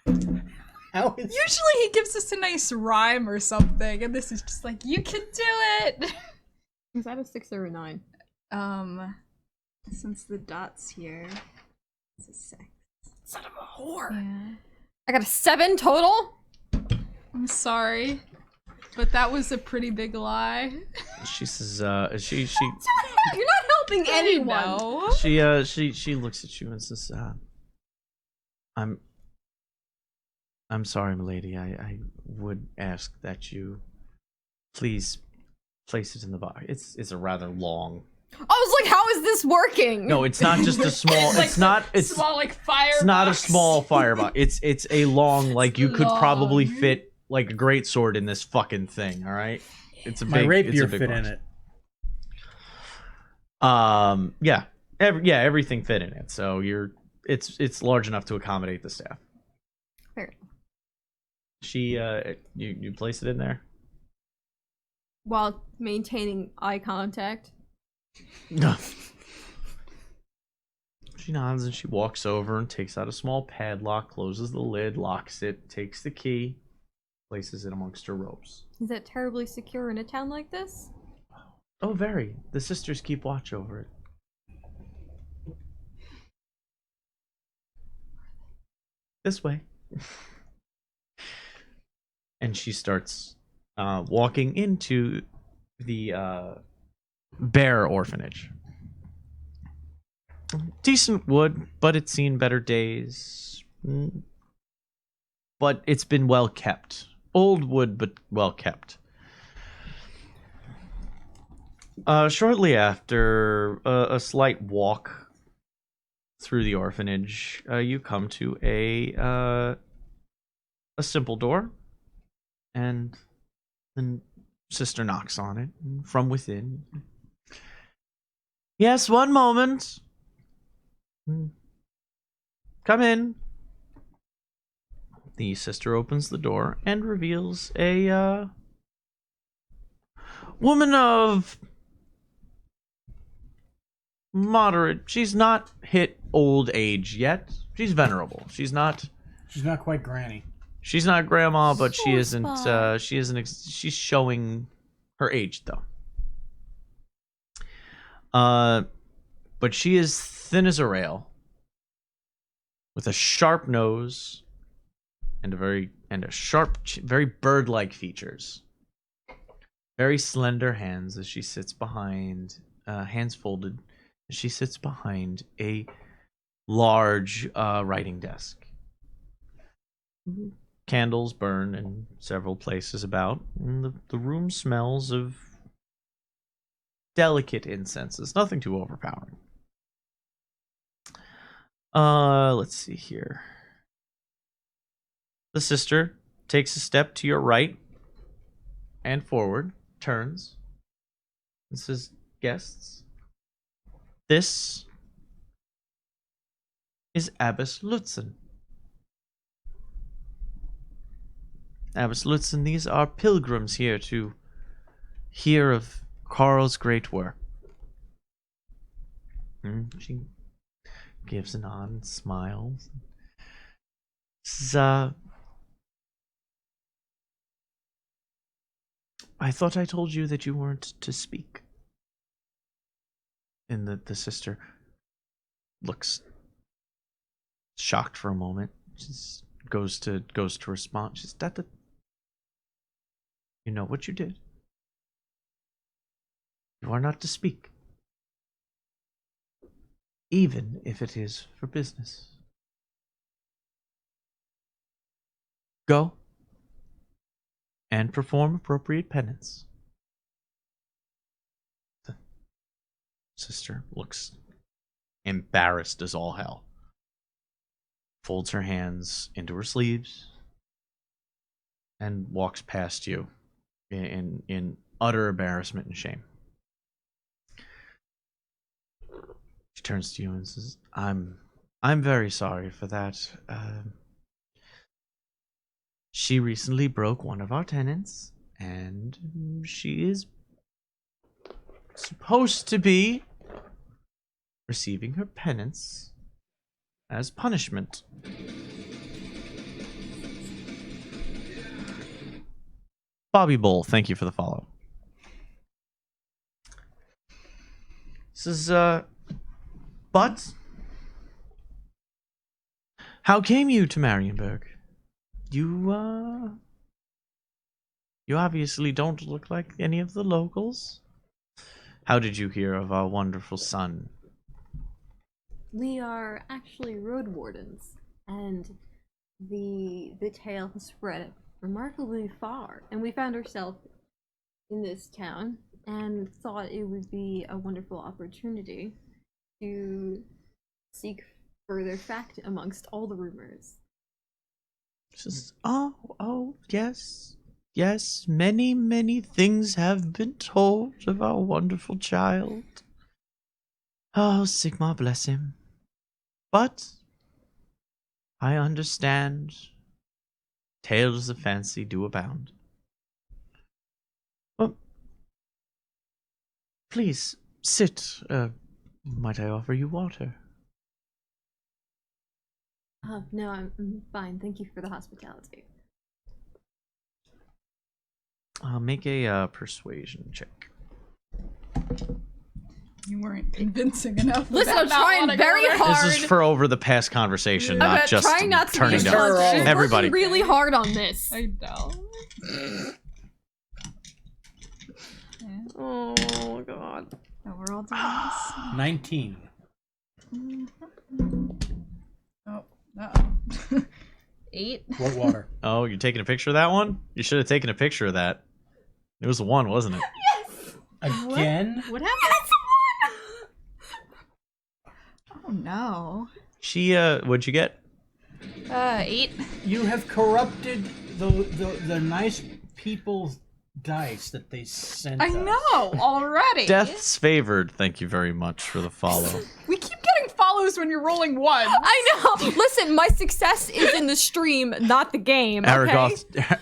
Usually he gives us a nice rhyme or something, and this is just like, you can do it! Is that a 6 or a 9? Since the dot's here, it's a 6. Son of a whore. Yeah. I got a 7 total? I'm sorry, but that was a pretty big lie. She says, You're not helping anyone. No. she looks at you and says, I'm sorry, milady. I would ask that you please place it in the box. It's a rather long. I was like, how is this working? No, it's not just a small. It's not. It's small, like, fire. It's not a box. small firebox. It's a long. Like you could probably long. fit like a great sword in this fucking thing. All right. It's a My big. rapier it's a big fit box. in it. Yeah. Everything fit in it. So it's large enough to accommodate the staff. Fair. She you place it in there. While maintaining eye contact. She nods and she walks over and takes out a small padlock, closes the lid, locks it, takes the key, places it amongst her robes. Is that terribly secure in a town like this? Oh, very. The sisters keep watch over it. This way. And she starts walking into the bear orphanage. Decent wood, but it's seen better days. But it's been well kept. Old wood, but well kept. Shortly after a slight walk through the orphanage, you come to a simple door, and the sister knocks on it from within. Yes, one moment. Come in. The sister opens the door and reveals a woman of moderate. She's not hit old age yet. She's venerable. She's not quite granny. She's not grandma, but she Sore isn't. spot. She isn't. She's showing her age though. But she is thin as a rail, with a sharp nose, and a sharp, very bird-like features. Very slender hands as she sits behind, hands folded, as she sits behind a large writing desk. Candles burn in several places about, and the room smells of delicate incenses, nothing too overpowering. Let's see here. The sister takes a step to your right and forward, turns, and says, "Guests, this is Abbess Lutzen. Abbess Lutzen, these are pilgrims here to hear of Carl's great work." She gives a nod and smiles. I thought I told you that you weren't to speak. And the sister looks shocked for a moment. She goes to respond. She's that. You know what you did. You are not to speak, even if it is for business. Go and perform appropriate penance. The sister looks embarrassed as all hell. folds her hands into her sleeves, and walks past you in utter embarrassment and shame. She turns to you and says, I'm very sorry for that. She recently broke one of our tenants, and she is supposed to be receiving her penance as punishment. Bobby Bull, thank you for the follow. This is, but how came you to Marienburg? You obviously don't look like any of the locals. How did you hear of our wonderful son? We are actually road wardens, and the tale has spread remarkably far, and we found ourselves in this town and thought it would be a wonderful opportunity to seek further fact amongst all the rumors. Says, oh, yes. Yes, many, many things have been told of our wonderful child. Oh, Sigmar bless him. But I understand tales of fancy do abound. Well, please sit. Might I offer you water? No, I'm fine. Thank you for the hospitality. Make a persuasion check. You weren't convincing enough. Listen, I'm trying very hard. This is for over the past conversation, I'm not just trying not to turning be down. I'm Everybody. working really hard on this. I know. Yeah. Oh god. Oh, we're all doing this. 19. Oh, uh-oh. 8. What water? Oh, you're taking a picture of that one? You should have taken a picture of that. It was the one, wasn't it? Again? What happened? Oh no. She, what'd you get? 8. You have corrupted the nice people's dice that they sent I us. know, already. Death's favored. Thank you very much for the follow. We keep getting follows when you're rolling 1. I know. Listen, my success is in the stream, not the game. Okay?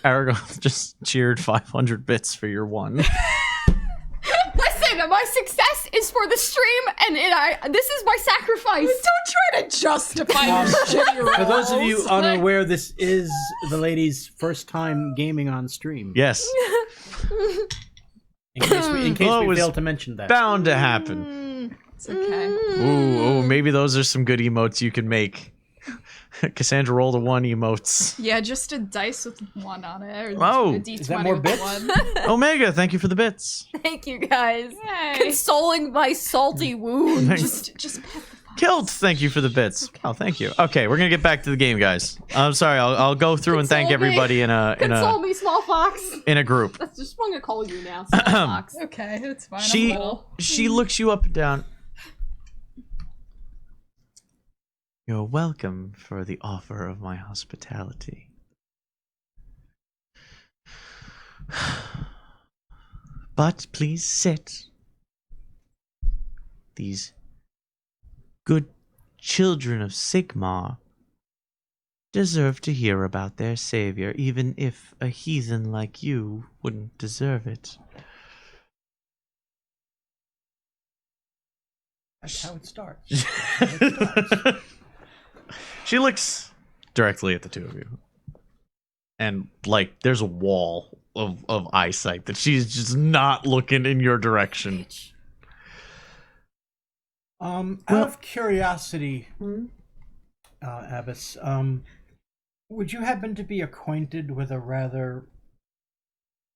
Aragoth just cheered 500 bits for your one. Listen, my success is for the stream, and this is my sacrifice. Don't try to justify your shitty rolls. For those of you unaware, this is the lady's first time gaming on stream. Yes. In case Oh, it we was failed to mention that. Bound to happen. It's okay. Ooh, maybe those are some good emotes you can make. Cassandra rolled a 1 emotes. Yeah, just a dice with 1 on it. Or Oh. a D20 Is that more with bits? 1. Omega, thank you for the bits. Thank you, guys. Yay. Consoling my salty wound. Just pet the fox. Kilt, thank you for the bits. Oh, thank you. Okay, we're gonna get back to the game, guys. I'm sorry. I'll go through and thank Console me. everybody Console me, small fox. in a group. That's just what I'm gonna call you now, small fox. Okay, it's fine. She I'm little. she looks you up and down. You're welcome for the offer of my hospitality. But please sit. These good children of Sigmar deserve to hear about their savior, even if a heathen like you wouldn't deserve it. That's how it starts. She looks directly at the two of you. And, like, there's a wall of eyesight that she's just not looking in your direction. Out of curiosity, Abbess, would you happen to be acquainted with a rather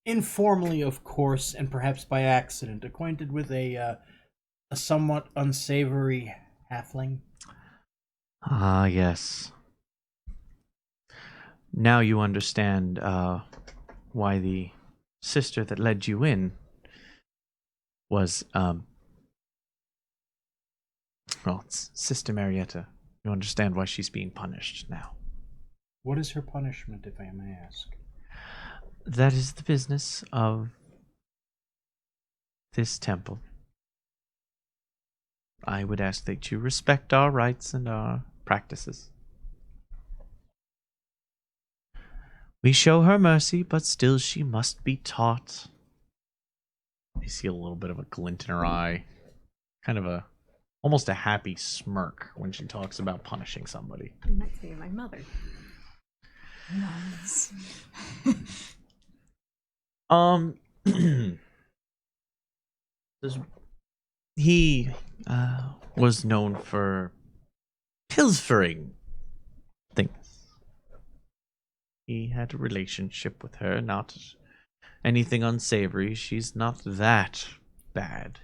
informally, of course, and perhaps by accident, acquainted with a somewhat unsavory halfling? Ah, yes. Now you understand why the sister that led you in was, well, it's Sister Marietta. You understand why she's being punished now. What is her punishment, if I may ask? That is the business of this temple. I would ask that you respect our rights and our practices. We show her mercy, but still she must be taught. You see a little bit of a glint in her eye. Kind of almost a happy smirk when she talks about punishing somebody. Reminds me of my mother. Nice. He was known for pilfering things. He had a relationship with her, not anything unsavory. She's not that bad.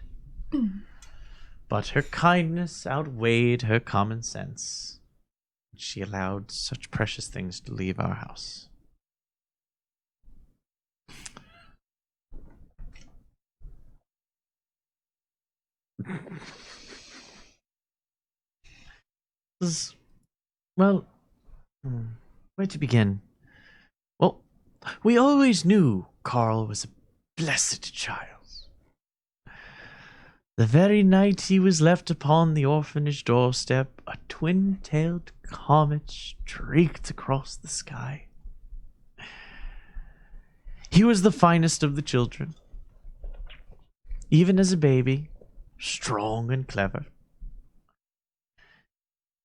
But her kindness outweighed her common sense. She allowed such precious things to leave our house. Well, where to begin? Well, we always knew Carl was a blessed child. The very night he was left upon the orphanage doorstep, a twin-tailed comet streaked across the sky. He was the finest of the children. Even as a baby, strong and clever.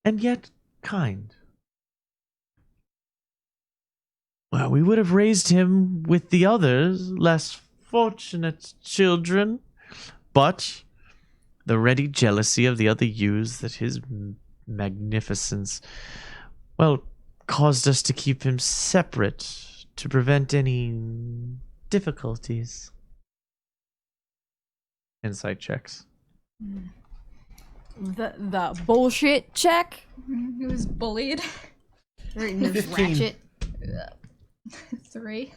And yet kind. Well, we would have raised him with the others, less fortunate children, but the ready jealousy of the other youths that his magnificence, well, caused us to keep him separate to prevent any difficulties. Insight checks. The bullshit check. He was bullied. Right, nurse 15. ratchet. 3.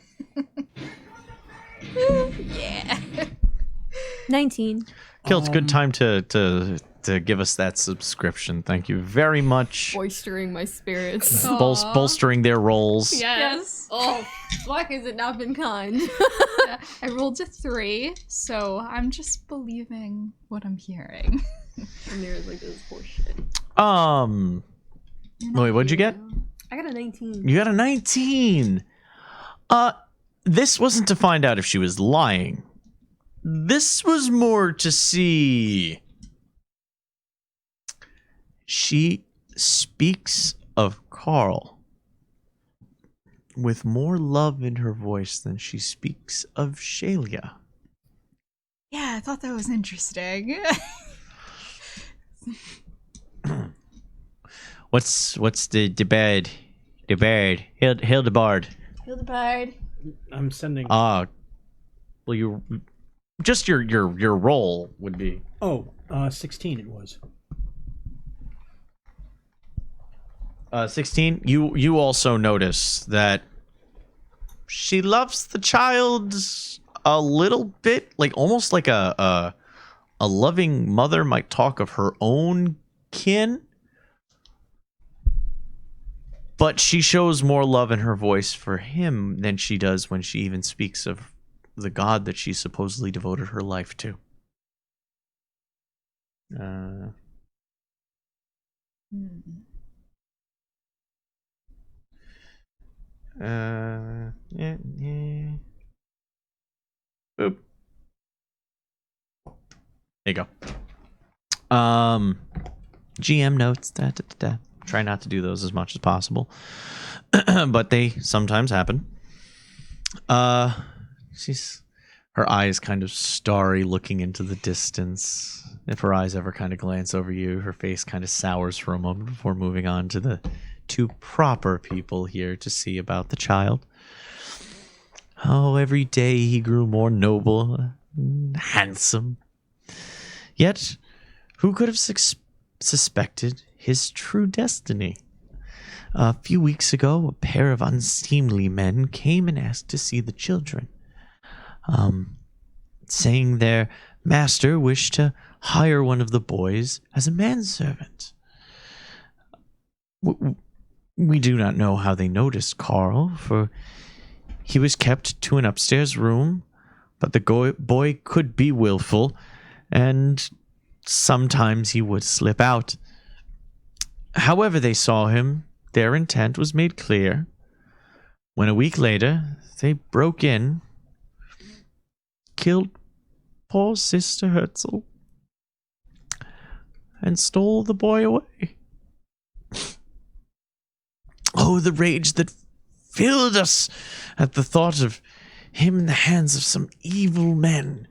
19. Kilt, good time to give us that subscription. Thank you very much. Boistering my spirits. Aw. Bolstering their roles. Yes. Oh, fuck, has it not been kind? Yeah, I rolled a 3, so I'm just believing what I'm hearing. And there's like this horseshit. Wait, what'd you get? I got a 19. You got a 19. This wasn't to find out if she was lying. This was more to see. She speaks of Carl with more love in her voice than she speaks of Shalia. Yeah, I thought that was interesting. What's the bird? The bird. Hildebard. Hildebard. I'm sending. Well, you just your role would be 16 it was. 16. You also notice that she loves the child a little bit, like almost like a loving mother might talk of her own kin. But she shows more love in her voice for him than she does when she even speaks of the god that she supposedly devoted her life to. Yeah. Boop. There you go. GM notes. Try not to do those as much as possible, but they sometimes happen. Her eyes kind of starry, looking into the distance. If her eyes ever kind of glance over you, her face kind of sours for a moment before moving on to the two proper people here to see about the child. Oh, every day he grew more noble, handsome. Yet, who could have suspected his true destiny? A few weeks ago, a pair of unseemly men came and asked to see the children, saying their master wished to hire one of the boys as a manservant. We do not know how they noticed Carl, for he was kept to an upstairs room, but the boy could be willful, and sometimes he would slip out. However they saw him, their intent was made clear. When a week later, they broke in, killed poor Sister Herzl, and stole the boy away. Oh, the rage that filled us at the thought of him in the hands of some evil men.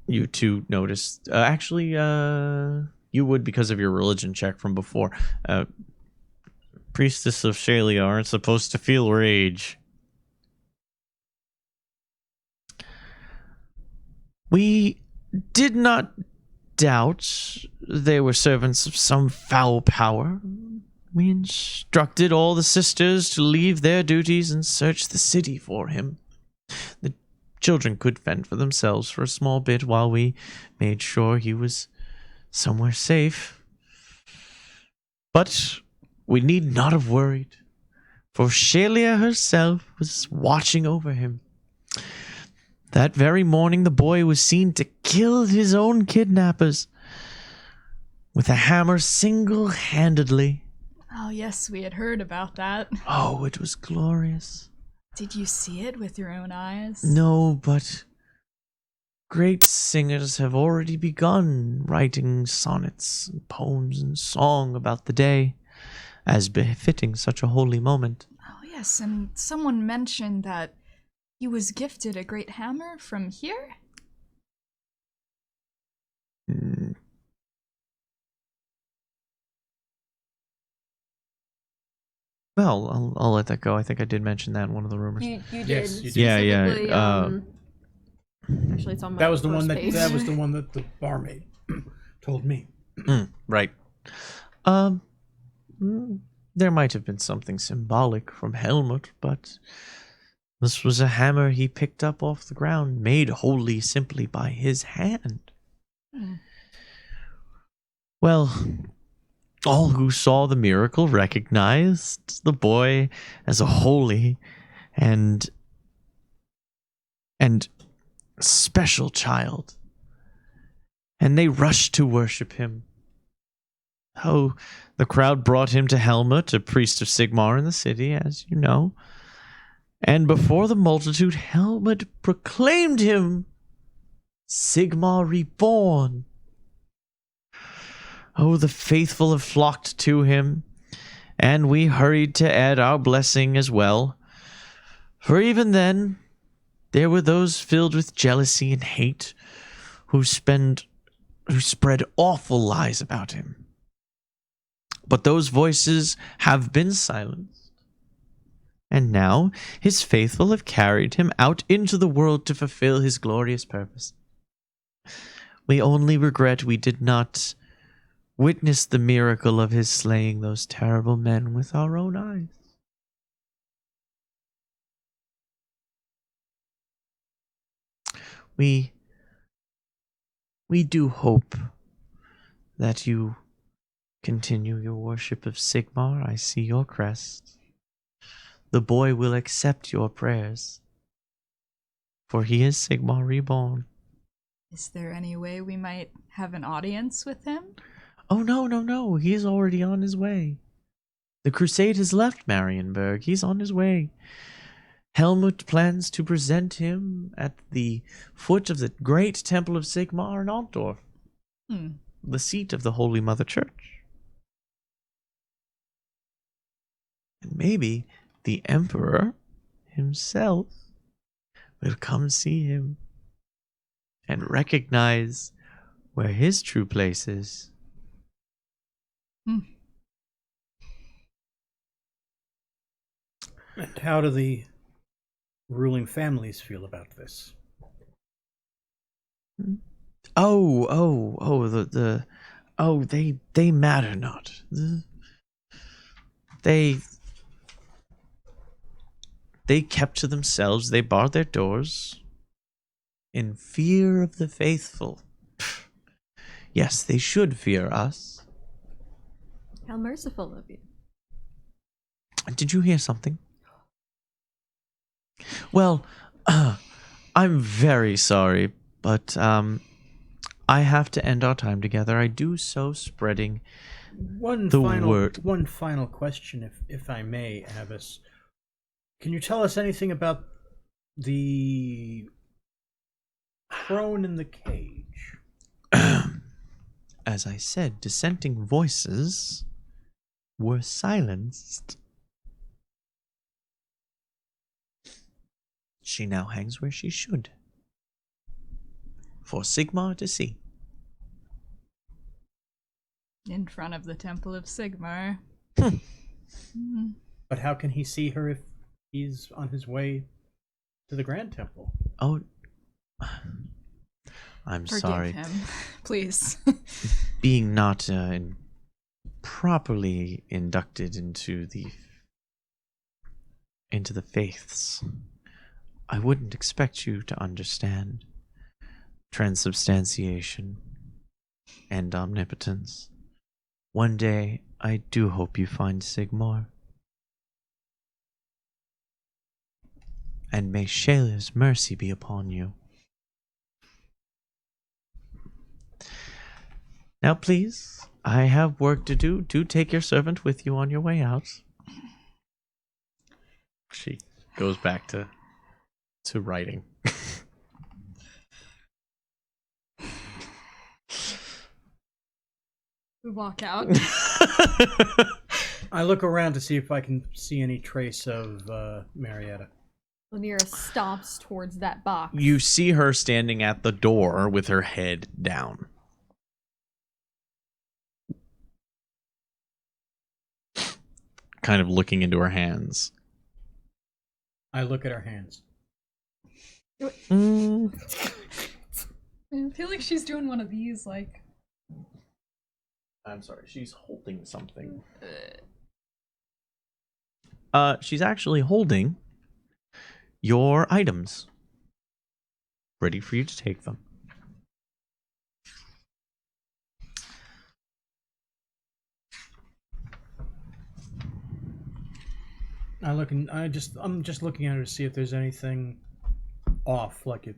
You two noticed. You would because of your religion check from before. Priestess of Shalia aren't supposed to feel rage. We did not doubt they were servants of some foul power. We instructed all the sisters to leave their duties and search the city for him. The children could fend for themselves for a small bit while we made sure he was somewhere safe. But we need not have worried, for Shalia herself was watching over him. That very morning, the boy was seen to kill his own kidnappers with a hammer single-handedly. Oh, yes, we had heard about that. Oh, it was glorious. Did you see it with your own eyes? No, but great singers have already begun writing sonnets and poems and song about the day, as befitting such a holy moment. Oh, yes, and someone mentioned that he was gifted a great hammer from here? Well, I'll let that go. I think I did mention that in one of the rumors. You did. Yes, you did. Yeah. Specifically, actually, it's on my That was the one first page. that was the one that the barmaid told me. Right. There might have been something symbolic from Helmut, but this was a hammer he picked up off the ground, made wholly simply by his hand. Well, all who saw the miracle recognized the boy as a holy and special child, and they rushed to worship him. Oh, the crowd brought him to Helmut, a priest of Sigmar in the city, as you know, and before the multitude, Helmut proclaimed him Sigmar reborn. Oh, the faithful have flocked to him, and we hurried to add our blessing as well. For even then, there were those filled with jealousy and hate who spread awful lies about him. But those voices have been silenced, and now his faithful have carried him out into the world to fulfill his glorious purpose. We only regret we did not witness the miracle of his slaying those terrible men with our own eyes. We do hope that you continue your worship of Sigmar. I see your crest. The boy will accept your prayers, for he is Sigmar reborn. Is there any way we might have an audience with him? Oh, no. He's already on his way. The crusade has left Marienburg. He's on his way. Helmut plans to present him at the foot of the great temple of Sigmar in Altdorf, the seat of the Holy Mother Church. And maybe the Emperor himself will come see him and recognize where his true place is. And how do the ruling families feel about this? They matter not. They kept to themselves. They barred their doors in fear of the faithful. Yes, they should fear us. How merciful of you. Did you hear something? Well, I'm very sorry, but I have to end our time together. I do so spreading One the word. final question, if I may, Abbas. Can you tell us anything about the crone in the cage? As I said, dissenting voices were silenced. She now hangs where she should. For Sigmar to see. In front of the Temple of Sigmar. But how can he see her if he's on his way to the Grand Temple? Oh, I'm Forgive sorry. him, please. Being not properly inducted into the faiths, I wouldn't expect you to understand transubstantiation and omnipotence. One day, I do hope you find Sigmar. And may Shayla's mercy be upon you. Now, please, I have work to do. Do take your servant with you on your way out. She goes back to writing. We walk out. I look around to see if I can see any trace of Marietta. Laniera stomps towards that box. You see her standing at the door with her head down. Kind of looking into her hands. I look at her hands. I feel like she's doing one of these, like... I'm sorry, she's holding something. She's actually holding your items. Ready for you to take them. I'm just looking at her to see if there's anything off, like if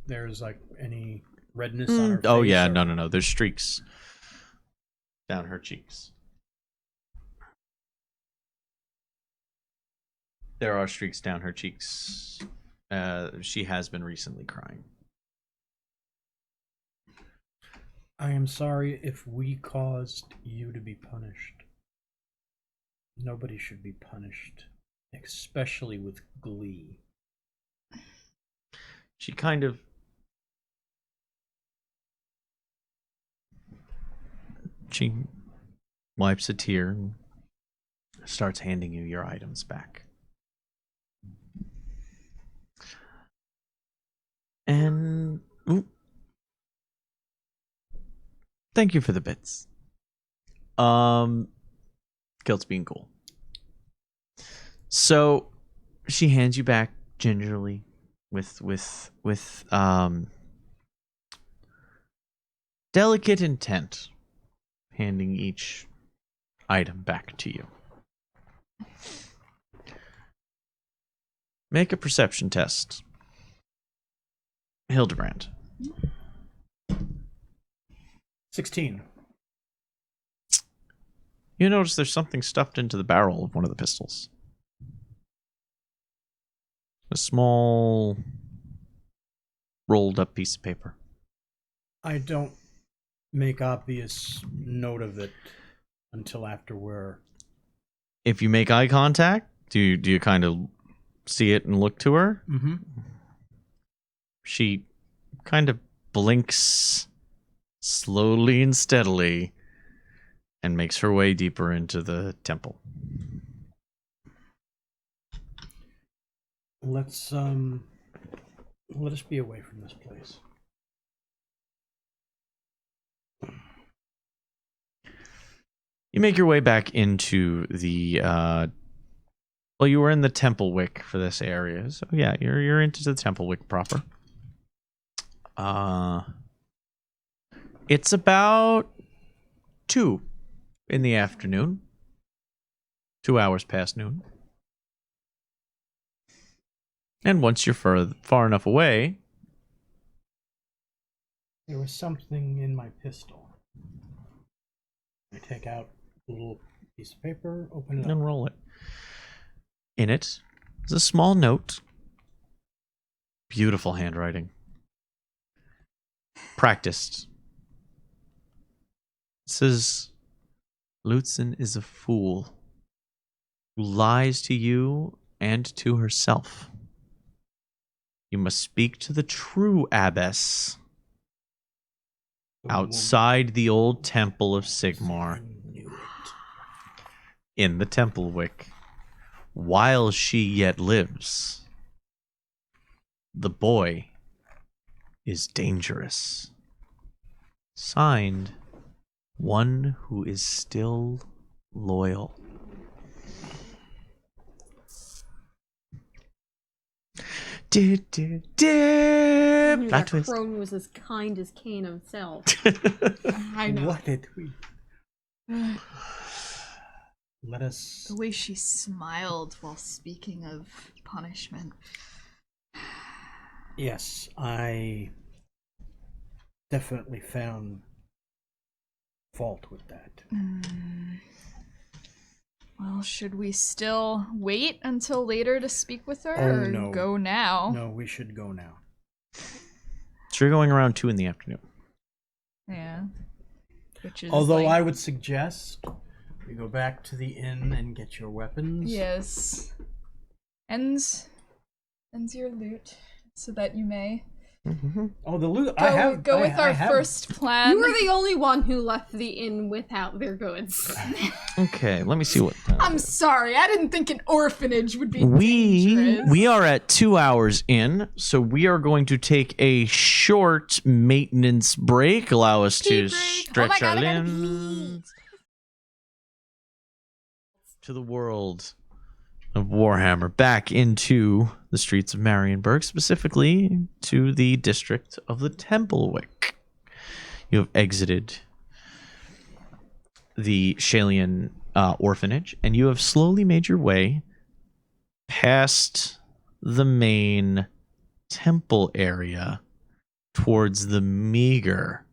there's like any redness on her face. Oh yeah, no. There's streaks down her cheeks. There are streaks down her cheeks. She has been recently crying. I am sorry if we caused you to be punished. Nobody should be punished, especially with glee. She kind of she wipes a tear and starts handing you your items back. And thank you for the bits. Kilt's being cool. So she hands you back gingerly with delicate intent, handing each item back to you. Make a perception test. Hildebrand. 16. You notice there's something stuffed into the barrel of one of the pistols. A small rolled up piece of paper. I don't make obvious note of it until after we're... If you make eye contact, do you kind of see it and look to her? Mm-hmm. She kind of blinks slowly and steadily and makes her way deeper into the temple. Let us be away from this place. You make your way back into the well, you were in the Temple Wick for this area, so yeah, you're into the Temple Wick proper. It's about 2 in the afternoon. 2 hours past noon. And once you're far enough away... There was something in my pistol. I take out a little piece of paper, open it up. And roll it. In it is a small note. Beautiful handwriting. Practiced. It says, Lutzen is a fool who lies to you and to herself. You must speak to the true abbess outside the old temple of Sigmar in the temple wick while she yet lives. The boy is dangerous. Signed, one who is still loyal. Plot That twist. crone was as kind as Cain himself. I know. What a tweet. Let us... The way she smiled while speaking of punishment. Yes, I definitely found fault with that. Well, should we still wait until later to speak with her, Oh, or no. go now? No, we should go now. So you're going around 2 in the afternoon. Yeah. Which is Although like, I would suggest you go back to the inn and get your weapons. yes. Ends your loot, so that you may Oh, the loot. go with our first plan. You were the only one who left the inn without their goods. Okay, let me see what. I'm sorry, I didn't think an orphanage would be dangerous. We are at 2 hours in, so we are going to take a short maintenance break. Allow us to stretch our limbs to the world of Warhammer, back into the streets of Marienburg, specifically to the district of the Templewick. You have exited the Shalian orphanage, and you have slowly made your way past the main temple area towards the meager,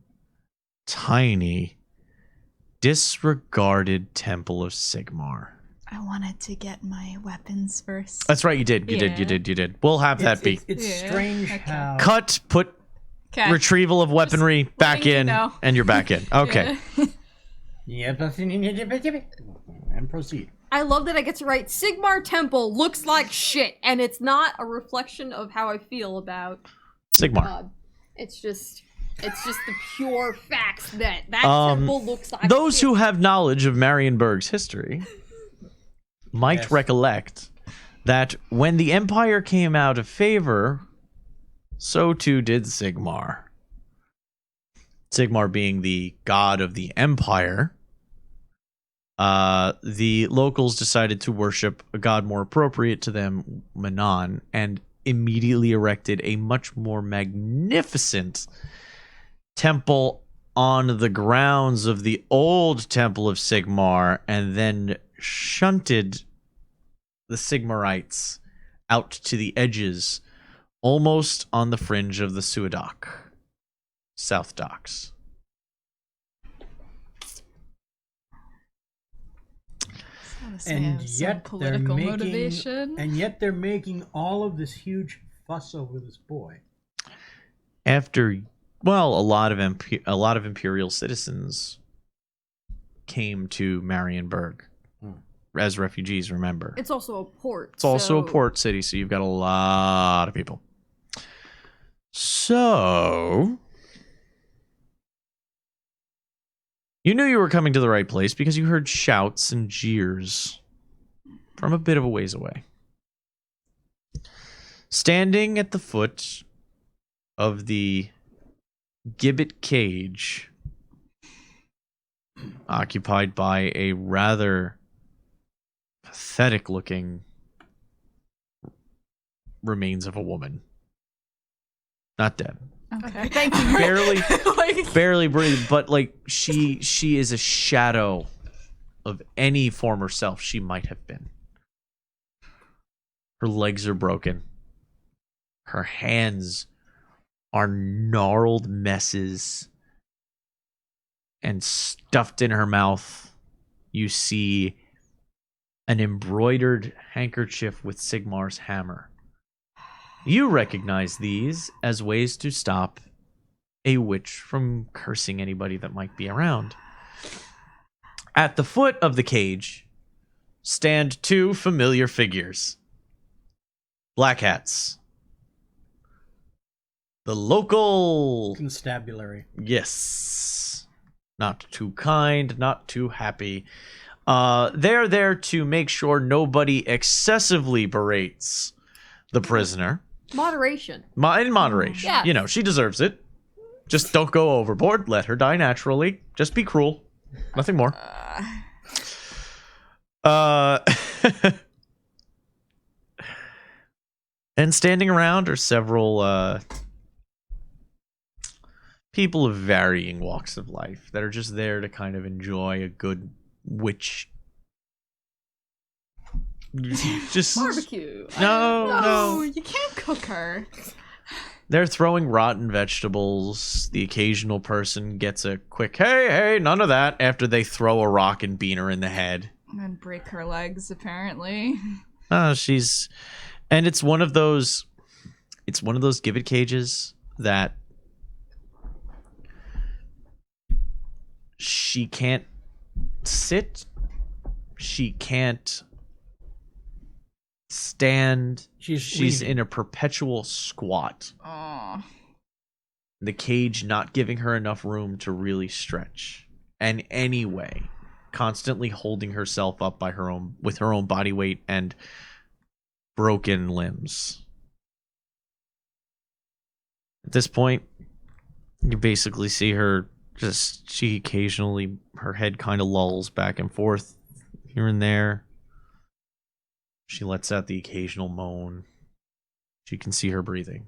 tiny, disregarded Temple of Sigmar. I wanted to get my weapons first. That's right, you did. You did. We'll have that be. It's Yeah, strange okay. how... Cut, put Okay. retrieval of weaponry back letting you in, know. and you're back in. Okay. And proceed. I love that I get to write Sigmar Temple looks like shit, and it's not a reflection of how I feel about Sigmar. God. It's just the pure facts that temple looks like Those shit. who have knowledge of Marienburg's history might Yes. recollect that when the Empire came out of favor, so too did Sigmar. Sigmar being the god of the Empire, the locals decided to worship a god more appropriate to them, Manon, and immediately erected a much more magnificent temple on the grounds of the old Temple of Sigmar, and then shunted the Sigmarites out to the edges, almost on the fringe of the Suadoc, South Docks. And yet political they're making, motivation. and yet they're making all of this huge fuss over this boy. After, well, a lot of imperial citizens came to Marienburg as refugees. Remember, It's also a port. it's also a so- port city, so you've got a lot of people. So you knew you were coming to the right place because you heard shouts and jeers from a bit of a ways away. Standing at the foot of the gibbet cage, occupied by a rather pathetic-looking remains of a woman. Not dead. Okay. Thank you. Barely Like, barely breathing, but like she is a shadow of any former self she might have been. Her legs are broken. Her hands are gnarled messes. And stuffed in her mouth, you see an embroidered handkerchief with Sigmar's hammer. You recognize these as ways to stop a witch from cursing anybody that might be around. At the foot of the cage stand two familiar figures. Black hats. The local... Constabulary. Yes. Not too kind, not too happy. They're there to make sure nobody excessively berates the prisoner. Moderation. In moderation. Yes. You know, she deserves it. Just don't go overboard. Let her die naturally. Just be cruel. Nothing more. And standing around are several people of varying walks of life that are just there to kind of enjoy a good witch. Just Barbecue. No. You can't cook her. They're throwing rotten vegetables. The occasional person gets a quick, hey, none of that, after they throw a rock and beat her in the head. And break her legs, apparently. And it's one of those give it cages that she can't sit, she can't stand. She's in a perpetual squat. Oh. The cage not giving her enough room to really stretch. And anyway, constantly holding herself up by with her own body weight and broken limbs. At this point, you basically see her she occasionally, her head kind of lulls back and forth here and there. She lets out the occasional moan. She can see her breathing.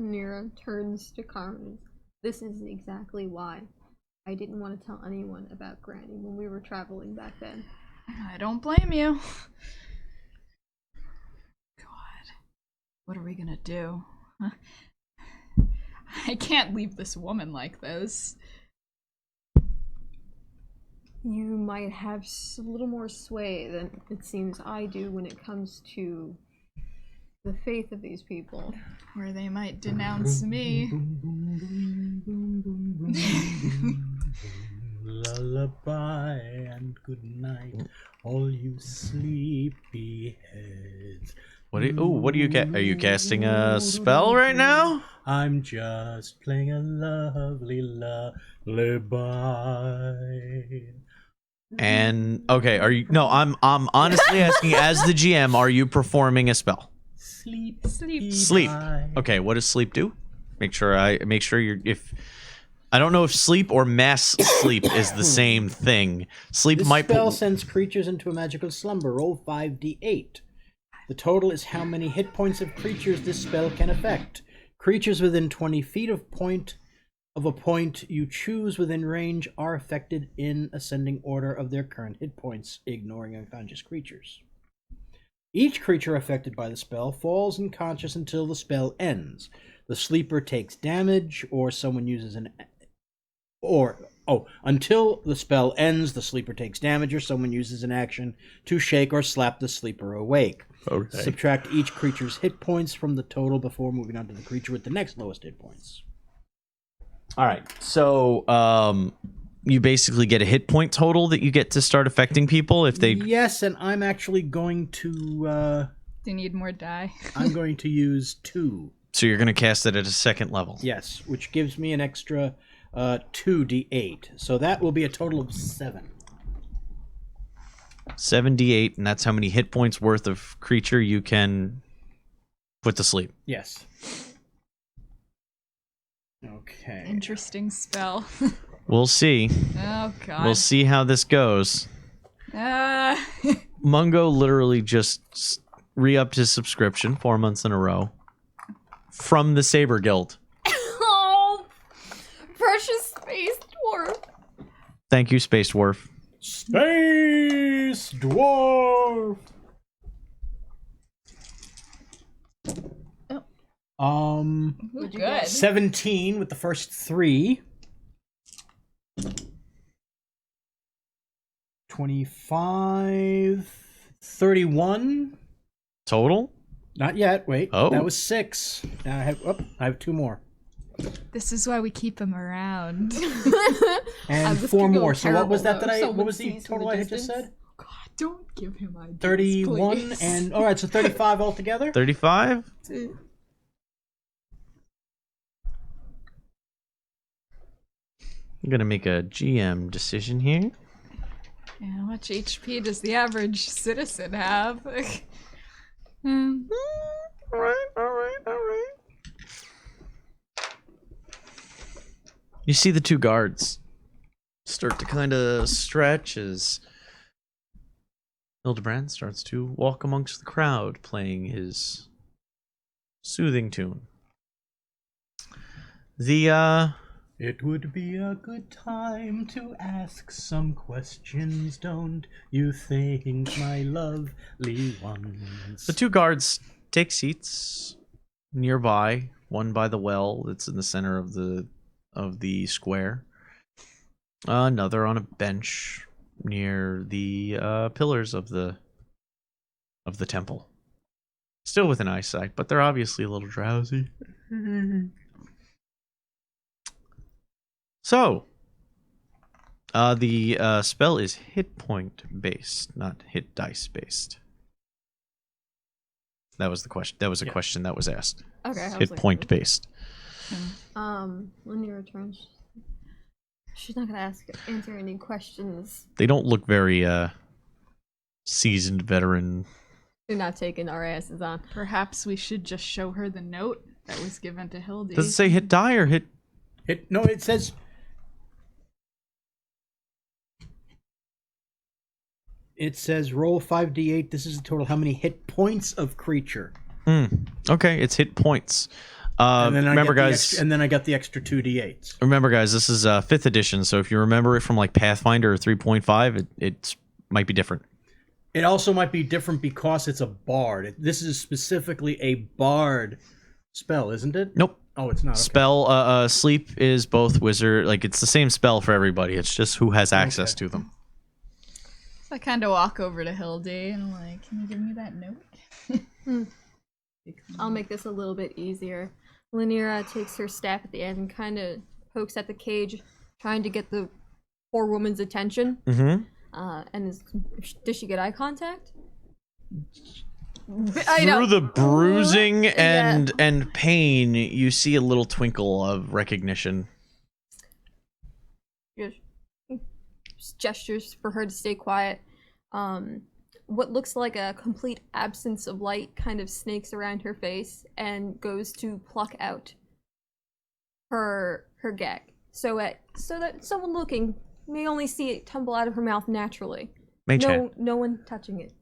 Nira turns to Carmen. This is exactly why I didn't want to tell anyone about Granny when we were traveling back then. I don't blame you. God. What are we gonna do? Huh? I can't leave this woman like this. You might have a little more sway than it seems I do when it comes to the faith of these people. Or they might denounce me. Lullaby and good night, all you sleepy heads. What are you casting a spell right now? I'm just playing a lovely lullaby. And okay, I'm honestly asking as the GM, are you performing a spell? Sleep. Okay, what does sleep do? Make sure you're I don't know if sleep or mass sleep is the same thing. Sleep This might spell sends creatures into a magical slumber. Roll 5d8. The total is how many hit points of creatures this spell can affect. Creatures within 20 feet of a point you choose within range are affected in ascending order of their current hit points, ignoring unconscious creatures. Each creature affected by the spell falls unconscious until the spell ends. The sleeper takes damage, until the spell ends, the sleeper takes damage, or someone uses an action to shake or slap the sleeper awake. Okay. Subtract each creature's hit points from the total before moving on to the creature with the next lowest hit points. All right. So, you basically get a hit point total that you get to start affecting people if they... Yes, and I'm actually going to... They need more die. I'm going to use 2. So you're going to cast it at a second level. Yes, which gives me an extra 2d8. So that will be a total of 7. 7d8, and that's how many hit points worth of creature you can put to sleep. Yes. Okay. Interesting spell. We'll see. Oh, God. We'll see how this goes. Mungo literally just re-upped his subscription 4 months in a row from the Saber Guild. Oh, precious space Thank you, Space Dwarf. Space Dwarf. What'd you Good. get? 17 with the first 3. 25, 31. Total? Not yet. Wait. Oh. That was 6. Now I have 2 more. This is why we keep him around. And this 4 could go more. So what was that? terrible, though. What was the Someone sees from total a I had just distance. said? God, don't give him ideas. 31 please. and all right. So 35 altogether. 35? I'm gonna make a GM decision here. Yeah, how much HP does the average citizen have? All right. You see the 2 guards start to kind of stretch as Hildebrand starts to walk amongst the crowd, playing his soothing tune. It would be a good time to ask some questions, don't you think, my lovely ones? The 2 guards take seats nearby, one by the well that's in the center of the square, another on a bench near the pillars of the temple. Still within eyesight, but they're obviously a little drowsy. So, the spell is hit point based, not hit dice based. That was the question. That was a question that was asked. Okay. I was Hit like, point based. When you return, she's not gonna answer any questions. They don't look very seasoned veteran. They're not taking our asses on. Perhaps we should just show her the note that was given to Hildy. Does it say hit die or hit? No, it says. It says roll 5d8. This is the total. How many hit points of creature? Okay, it's hit points. And then Remember, guys. and then I got the extra 2d8s. Remember, guys. This is 5th edition, so if you remember it from like Pathfinder or 3.5, it might be different. It also might be different because it's a bard. This is specifically a bard spell, isn't it? Nope. Oh, it's not. Okay. Spell sleep is both wizard. Like it's the same spell for everybody. It's just who has access to them. So I kind of walk over to Hildy and I'm like, "Can you give me that note?" I'll make this a little bit easier. Lynira takes her staff at the end and kind of pokes at the cage, trying to get the poor woman's attention. Mm-hmm. Does she get eye contact? Through the bruising and pain, you see a little twinkle of recognition. Just gestures for her to stay quiet. What looks like a complete absence of light kind of snakes around her face and goes to pluck out her gag, so that someone looking may only see it tumble out of her mouth naturally. Mage hand. No one touching it.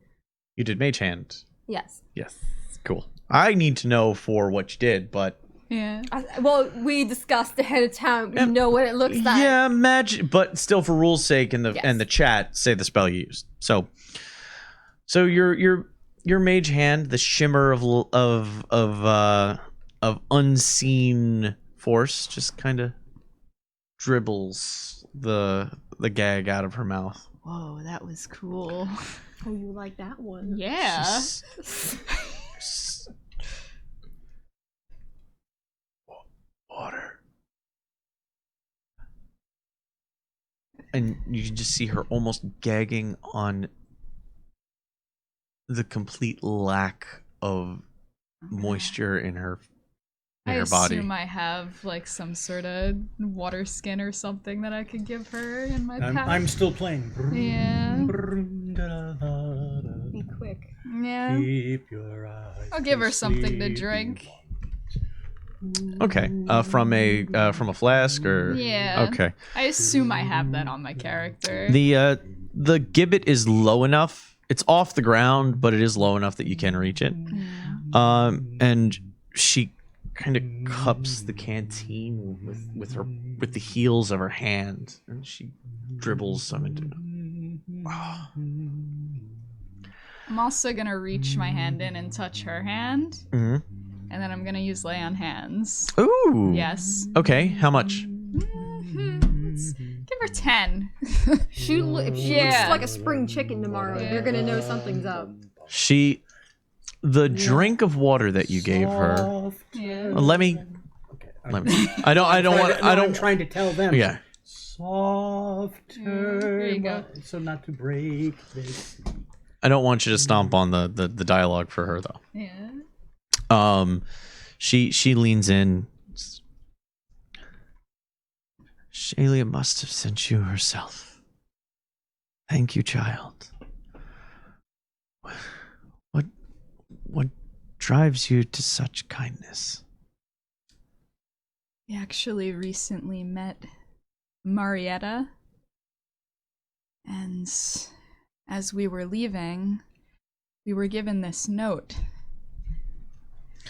You did mage hand. Yes. Yes. Cool. I need to know for what you did, but Yeah. Well, we discussed ahead of time. We know what it looks like. yeah, magic. But still, for rules' sake, in the Yes. and the chat, say the spell you used. So your mage hand, the shimmer of unseen force, just kind of dribbles the gag out of her mouth. Whoa, that was cool. Oh, you like that one? Yeah. Water. And you can just see her almost gagging on the complete lack of moisture in her I body. assume I have like some sort of water skin or something that I could give her in my pack. I'm still playing. Yeah. Be quick. Yeah. Keep your eyes I'll give her to something to sleep. drink. Okay. From a flask or Yeah. Okay. I assume I have that on my character. The gibbet is low enough. It's off the ground, but it is low enough that you can reach it. Yeah. And she kind of cups the canteen with the heels of her hand, and she dribbles some into it. I'm also gonna reach my hand in and touch her hand, Mm-hmm. and then I'm gonna use lay on hands. Ooh. Yes. Okay. How much? Give her 10. If she looks Yeah. like a spring chicken tomorrow, Yeah. you're gonna know something's up. The drink of water that you gave her. Yeah. Let me. I don't. I'm trying to tell them. Yeah. Softer. There you go. So not to break this. I don't want you to stomp on the dialogue for her though. Yeah. She leans in. Shalia must have sent you herself. Thank you, child. What drives you to such kindness? We actually recently met Marietta, and as we were leaving, we were given this note.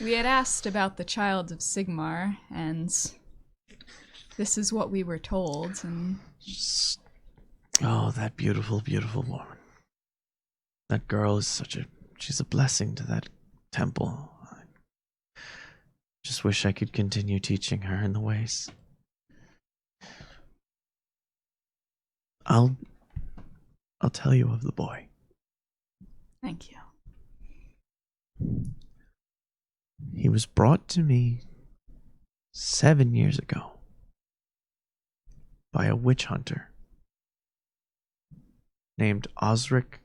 We had asked about the child of Sigmar, and this is what we were told, and... Oh, that beautiful, beautiful woman. That girl is she's a blessing to that temple. I just wish I could continue teaching her in the ways. I'll tell you of the boy. Thank you. He was brought to me 7 years ago by a witch hunter named Osric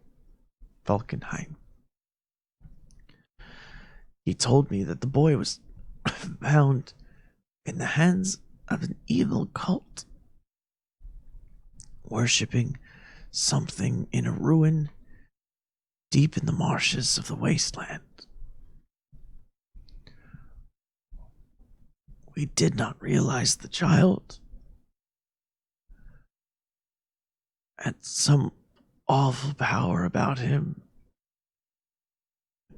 Falkenheim. He told me that the boy was found in the hands of an evil cult, worshipping something in a ruin deep in the marshes of the wasteland. We did not realize the child had some awful power about him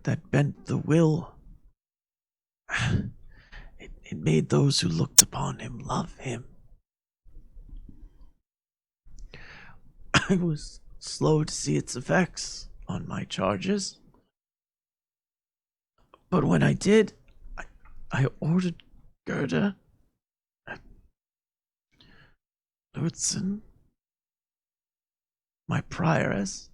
that bent the will. It made those who looked upon him love him. I was slow to see its effects on my charges, but when I did, I ordered Gerda Lutzen, my prioress,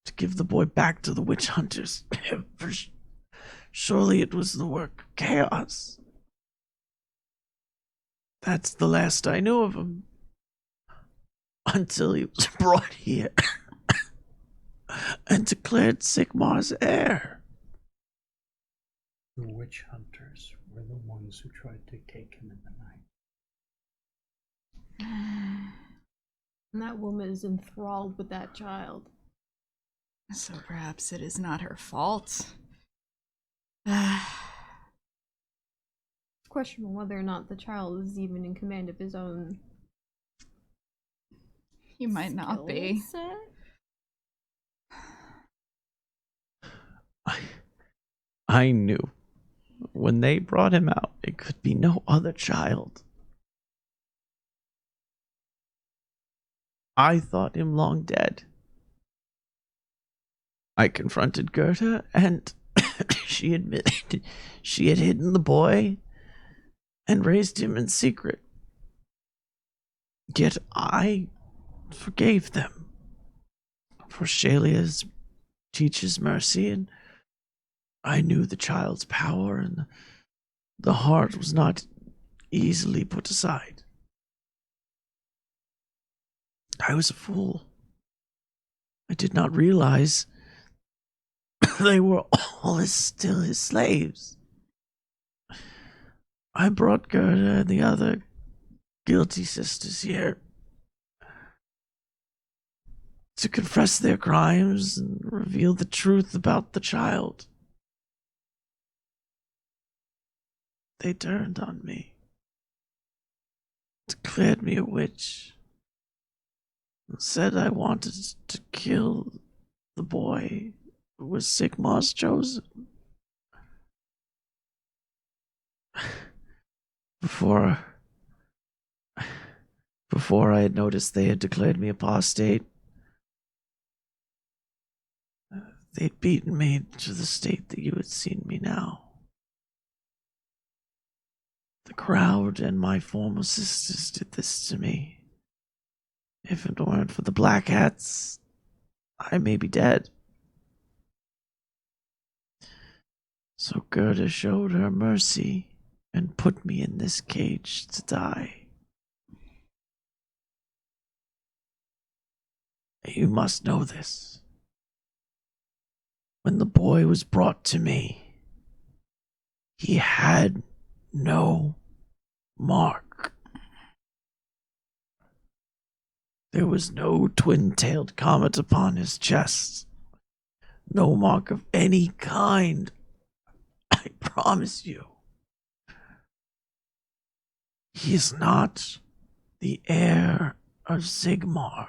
to give the boy back to the witch hunters. For surely it was the work of chaos. That's the last I knew of him. Until he was brought here and declared Sigmar's heir. The witch hunters were the ones who tried to take him in the night. And that woman is enthralled with that child. So perhaps it is not her fault. It's questionable whether or not the child is even in command of his own. You might not be. Set? I knew when they brought him out, it could be no other child. I thought him long dead. I confronted Gerda, and she admitted she had hidden the boy and raised him in secret. Yet I forgave them, for Shalia teaches mercy, and I knew the child's power, and the heart was not easily put aside. I was a fool. I did not realize they were all still his slaves. I brought Gerda and the other guilty sisters here to confess their crimes and reveal the truth about the child. They turned on me, declared me a witch, and said I wanted to kill the boy who was Sigmar's chosen. Before I had noticed they had declared me apostate, they'd beaten me to the state that you had seen me now. The crowd and my former sisters did this to me. If it weren't for the black hats, I may be dead. So Gerda showed her mercy and put me in this cage to die. You must know this. When the boy was brought to me, he had no mark. There was no twin-tailed comet upon his chest. No mark of any kind. I promise you. He is not the heir of Sigmar.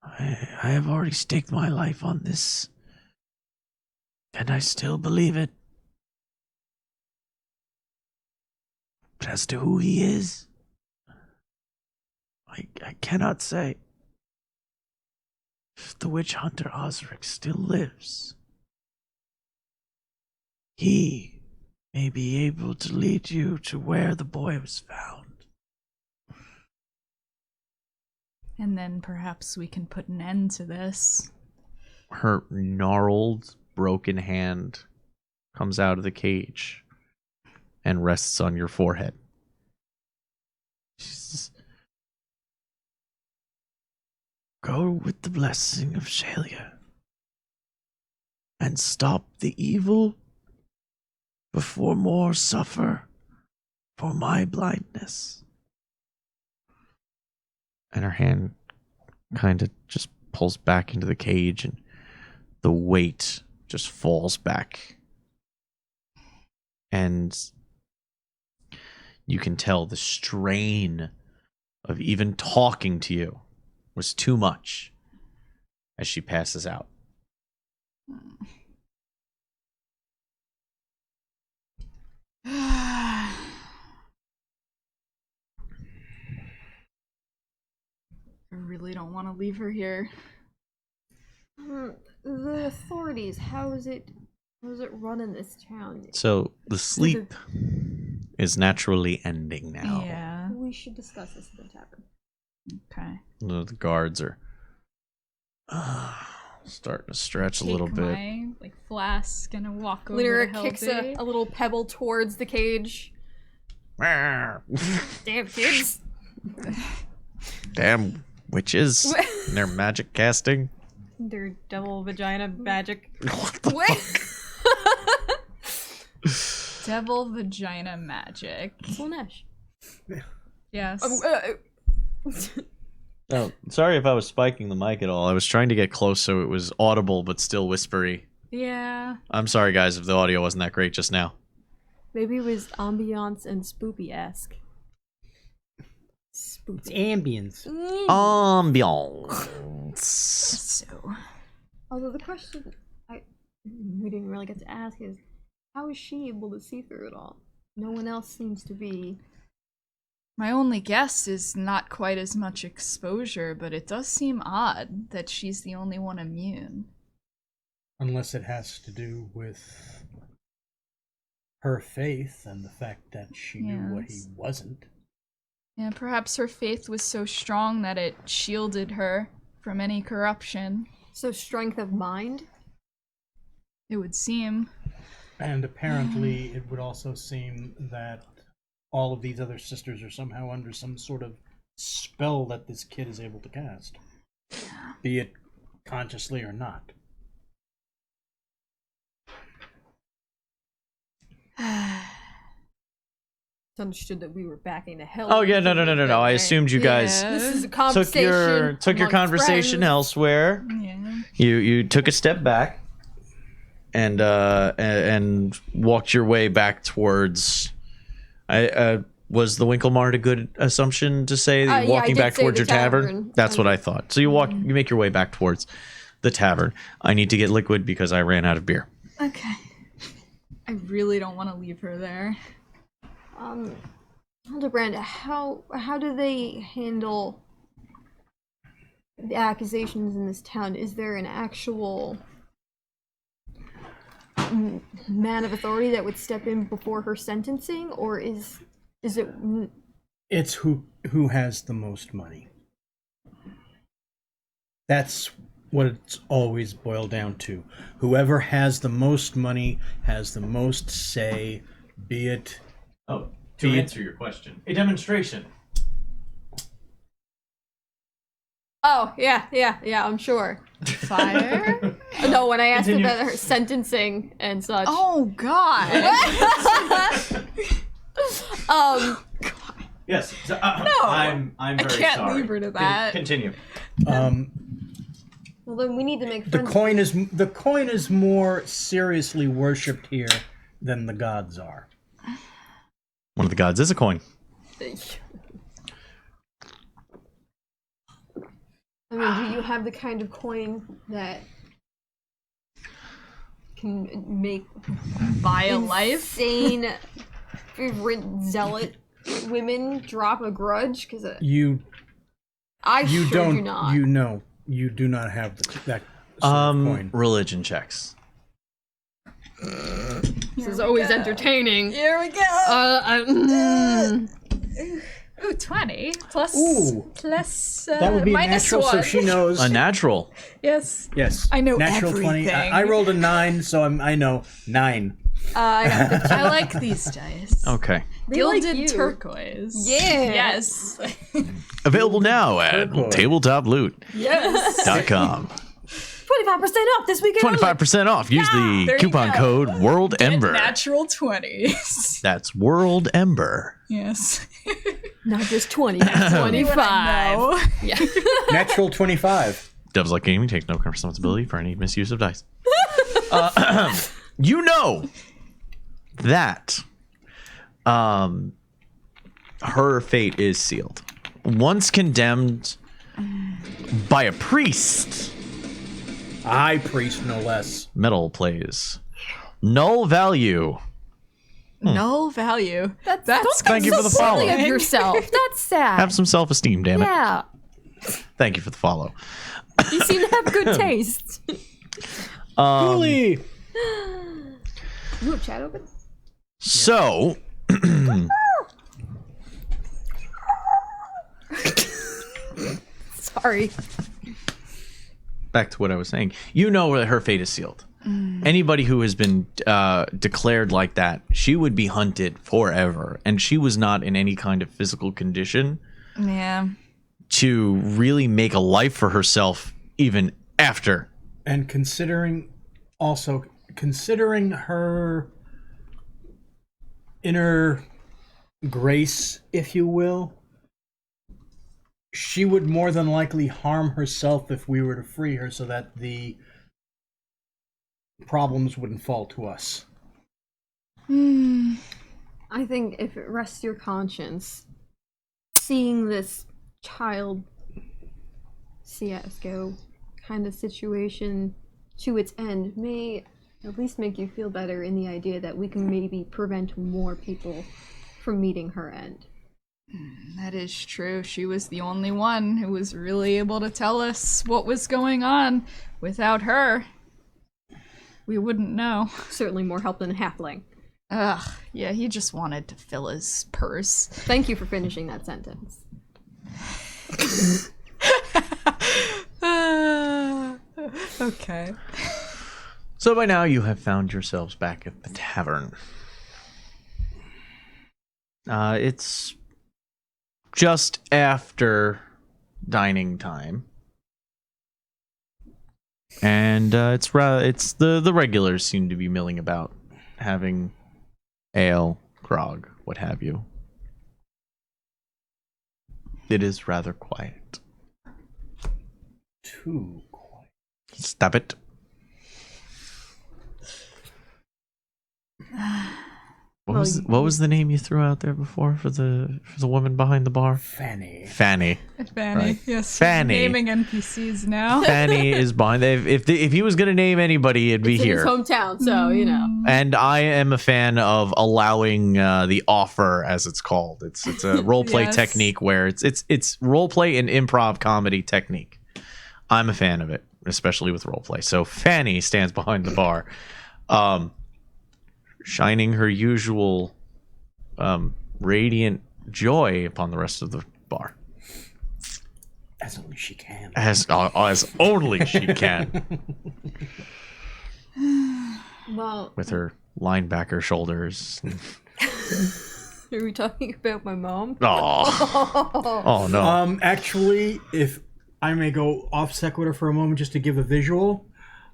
I have already staked my life on this, and I still believe it. But as to who he is, I cannot say. If the witch hunter Osric still lives, he may be able to lead you to where the boy was found. And then perhaps we can put an end to this. Her gnarled, broken hand comes out of the cage and rests on your forehead. She says, go with the blessing of Shalia and stop the evil before more suffer for my blindness. And her hand kind of just pulls back into the cage and the weight just falls back. And you can tell the strain of even talking to you was too much as she passes out. I really don't want to leave her here. The authorities, how is it run in this town? So the sleep is naturally ending now. Yeah. We should discuss this in the tavern. Okay. The guards are starting to stretch a little bit. My flask and walk over Lyra to kicks Heldy. a little pebble towards the cage. Damn kids. Damn witches and their magic casting. Their double vagina magic. What the fuck? Devil vagina magic. Slanesh. Yes. Oh, sorry if I was spiking the mic at all. I was trying to get close so it was audible but still whispery. Yeah. I'm sorry, guys, if the audio wasn't that great just now. Maybe it was ambiance and spoopy-esque. It's Spoopy. ambience. Ambiance. So. Although the question we didn't really get to ask is, how is she able to see through it all? No one else seems to be. My only guess is not quite as much exposure, but it does seem odd that she's the only one immune. Unless it has to do with her faith and the fact that she knew what he Yes. wasn't. Yeah, perhaps her faith was so strong that it shielded her from any corruption. So strength of mind? It would seem. And apparently it would also seem that all of these other sisters are somehow under some sort of spell that this kid is able to cast. Be it consciously or not. It's understood that we were backing the hell. Oh yeah, no. I assumed you guys This is a took conversation. your amongst conversation friends. elsewhere. Yeah. You took a step back and walked your way back towards. Was the Winklemart a good assumption to say that you're Yeah, I walking did back say towards the your tavern? tavern. That's what I thought. So you make your way back towards the tavern. I need to get liquid because I ran out of beer. Okay. I really don't want to leave her there. Hildebrand, how do they handle the accusations in this town? Is there an actual man of authority that would step in before her sentencing, or is it? It's who has the most money. That's what it's always boiled down to. Whoever has the most money has the most say, be it... Oh, to answer your question. A demonstration. Oh, yeah, I'm sure. Fire? No, when I asked Continue. about her sentencing and such. Oh, God. Yes. So, No. I'm I very can't sorry. leave her to that. Continue. Well, then we need to make The friends. coin is more seriously worshipped here than the gods are. One of the gods is a coin. I mean, do you have the kind of coin that can make Buy a life? insane favorite zealot women drop a grudge? Because I You sure don't. do not. You do not have that sort of coin. Religion checks. This is always entertaining. Here we go. Ooh, 20 plus Ooh. plus That would be minus natural, so 1. she knows. A natural. Yes. Yes. I know natural everything. 20. I rolled a 9, so I know 9. I got 15. I like these dice. Okay. They like Gilded you. turquoise. Yeah. Yes. Available now at Turquoise. tabletoploot.com. Yes. 25% off this weekend. 25% off. Use the there you coupon go. code WorldEmber. Natural 20s. That's World Ember. Yes. Not just 20, that's 25. No. Yeah. Natural 25. Devs Like Gaming takes no responsibility for any misuse of dice. You know that her fate is sealed. Once condemned by a priest, I priest no less. metal plays. Null value. Null value. That's Thank you for the follow. of yourself. That's sad. Have some self-esteem, damn it. Yeah. Thank you for the follow. You seem to have good taste. Holy. You have chat open? So, Sorry. back to what I was saying. You know that her fate is sealed. Anybody who has been declared like that, she would be hunted forever. And she was not in any kind of physical condition Yeah. to really make a life for herself even after. And considering her inner grace, if you will, she would more than likely harm herself if we were to free her so that the problems wouldn't fall to us. I think if it rests your conscience, seeing this child fiasco kind of situation to its end may at least make you feel better in the idea that we can maybe prevent more people from meeting her end. That is true. She was the only one who was really able to tell us what was going on. Without her, we wouldn't know. Certainly more help than a halfling. Ugh, yeah, he just wanted to fill his purse. Thank you for finishing that sentence. Okay. So by now you have found yourselves back at the tavern. It's just after dining time. And it's the regulars seem to be milling about, having ale, grog, what have you. It is rather quiet. Too quiet. Stop it. Well, what was the name you threw out there before for the woman behind the bar? Fanny. Fanny. Fanny. Right. Yes. Fanny. Naming NPCs now. Fanny is behind. If he was gonna name anybody, it'd be It's in here. his hometown, so you know. And I am a fan of allowing the offer, as it's called. It's a role play Yes. technique where it's role play and improv comedy technique. I'm a fan of it, especially with role play. So Fanny stands behind the bar, shining her usual radiant joy upon the rest of the bar, As only she can. as only she can, Well, with her linebacker shoulders. are we talking about my mom? Oh no. Actually, if I may go off sequitur for a moment just to give a visual,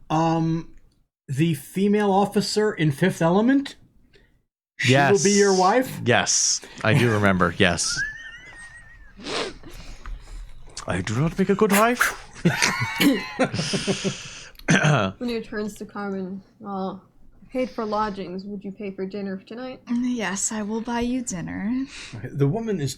the female officer in Fifth Element, she will be your wife? Yes, I do remember. Yes. I do not make a good wife. When it turns to Carmen, well, I paid for lodgings. Would you pay for dinner tonight? Yes, I will buy you dinner. The woman is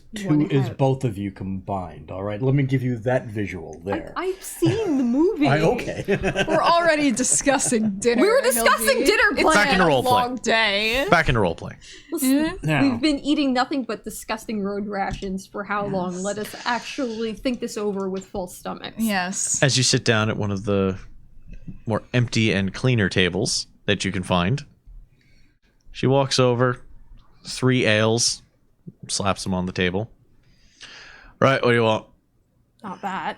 both of you combined, all right? Let me give you that visual there. I've seen the movie. Okay. We're already discussing dinner. We were discussing dinner plans. Back into role play. Long day. Back into role play. Listen, Now. we've been eating nothing but disgusting road rations for how long? Let us actually think this over with full stomachs. Yes. As you sit down at one of the more empty and cleaner tables that you can find, she walks over, 3 ales, slaps them on the table. Right, what do you want? Not bad.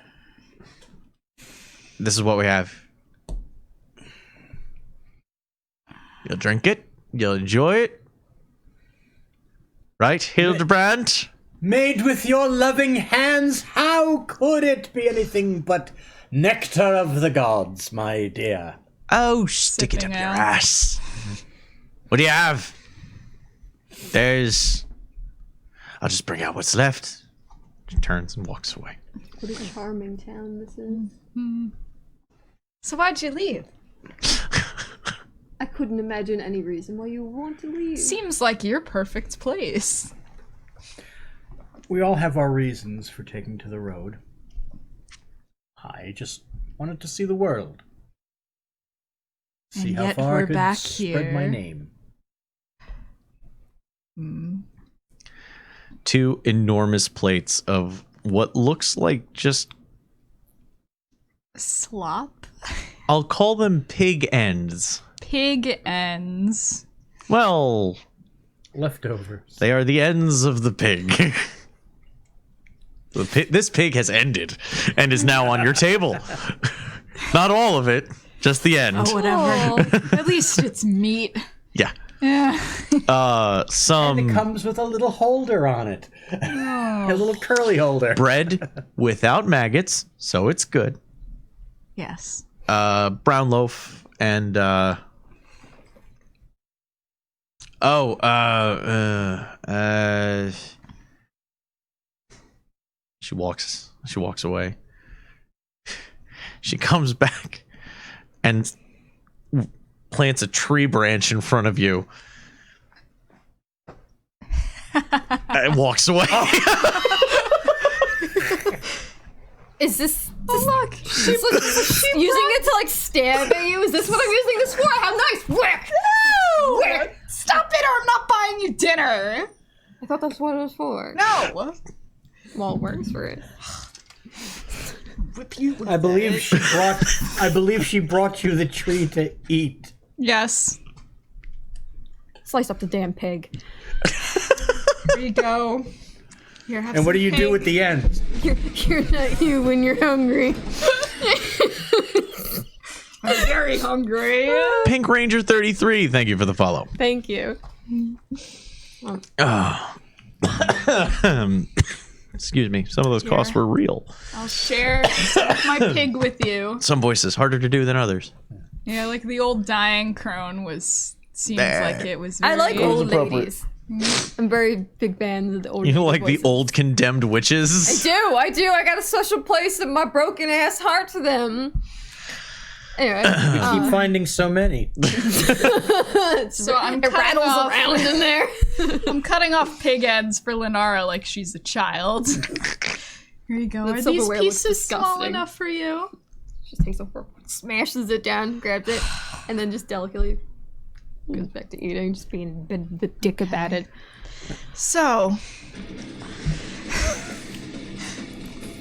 This is what we have. You'll drink it. You'll enjoy it. Right, Hildebrand? Made with your loving hands, how could it be anything but nectar of the gods, my dear? Oh, stick it up Sipping your out. ass. What do you have? I'll just bring out what's left. She turns and walks away. What a charming town this is. So why'd you leave? I couldn't imagine any reason why you would want to leave. Seems like your perfect place. We all have our reasons for taking to the road. I just wanted to see the world. See And how yet far I we're could back spread my here. name. 2 enormous plates of what looks like just, Slop? I'll call them pig ends. Pig ends. Well, Leftovers. they are the ends of the pig. This pig has ended and is now on your table. Not all of it, just the end. Oh, whatever. At least it's meat. Yeah. Yeah. Some And it comes with a little holder on it. A little curly holder. bread without maggots, so it's good. Yes. Brown loaf and she walks away. She comes back and plants a tree branch in front of you and walks away. Is this Look, using it to like stab at you? Is this what I'm using this for? How nice! Wick! no! Wick! Stop it, or I'm not buying you dinner. I thought that's what it was for. No. Well, it works for it. Whip you. I believe she brought you the tree to eat. Yes. Slice up the damn pig. Here you go. Here, have And what some do you do pig. at the end? You're not you when you're hungry. I'm very hungry. Pink Ranger 33, thank you for the follow. Thank you. Excuse me, some of those costs were real. I'll share some of my pig with you. Some voices harder to do than others. Yeah, like the old dying crone seems like it was very... I like old appropriate. ladies. I'm very big fan of the old. You know, like voices. the old condemned witches? I do. I got a special place in my broken ass heart to them. Anyway, We keep finding so many. So it rattles around in there. I'm cutting off pig heads for Lenara like she's a child. Here you go. That Are these silverware looks pieces small disgusting. enough for you? She takes a fork, smashes it down, grabs it, and then just delicately goes back to eating, just being the dick about it. So.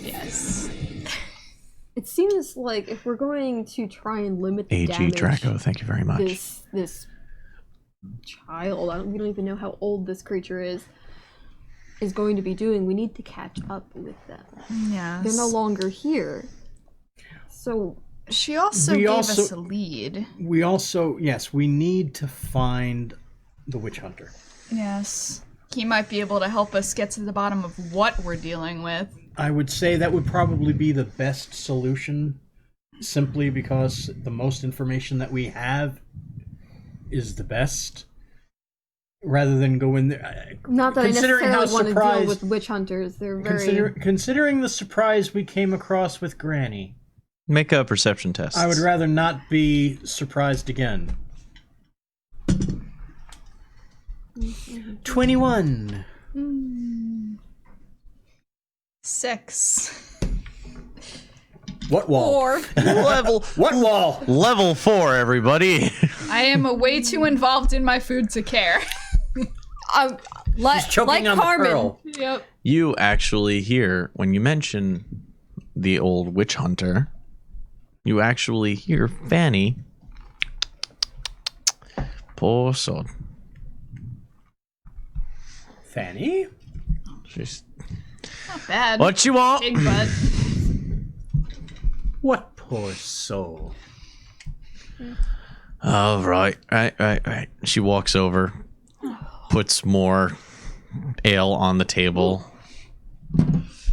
Yes. It seems like if we're going to try and limit the AG damage Draco, thank you very much. this child, we don't even know how old this creature is going to be doing, we need to catch up with them. Yes. They're no longer here. So She also We gave also- us a lead. We also, yes, we need to find the witch hunter. Yes. He might be able to help us get to the bottom of what we're dealing with. I would say that would probably be the best solution, simply because the most information that we have is the best. Rather than go in there. not that I Considering necessarily how want to deal surprised- with witch hunters. They're very Considering the surprise we came across with Granny, Make a perception test. I would rather not be surprised again. 21. 6. What wall? or level What wall? level 4, everybody. I am way too involved in my food to care. She's choking like on Carmen. the pearl. Yep. You actually hear, when you mention the old witch hunter, you actually hear Fanny. Poor soul. Fanny? She's, Not bad. what you want? Pig butt. What poor soul. Oh, right. She walks over, puts more ale on the table.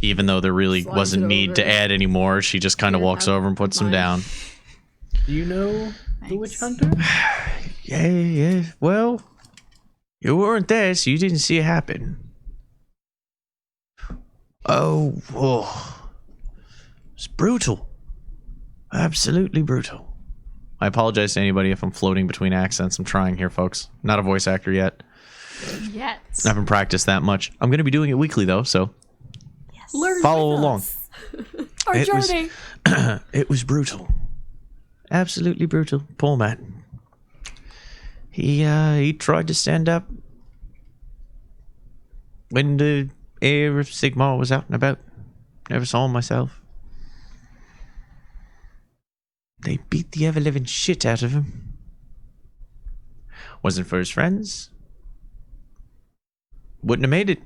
Even though there really Slides wasn't it need over. to add any more, she just kind of Here, walks have over and puts them mine. down. Do you know the witch Thanks. hunter? Yeah. Well, you weren't there, so you didn't see it happen. Oh. It's brutal. Absolutely brutal. I apologize to anybody if I'm floating between accents. I'm trying here, folks. Not a voice actor yet. Yet. I haven't practiced that much. I'm going to be doing it weekly, though, so learn follow with along. us. Our It was- journey. It was brutal. Absolutely brutal. Poor man. He tried to stand up when the air of Sigmar was out and about. Never saw him myself. They beat the ever-living shit out of him. Wasn't for his friends. Wouldn't have made it.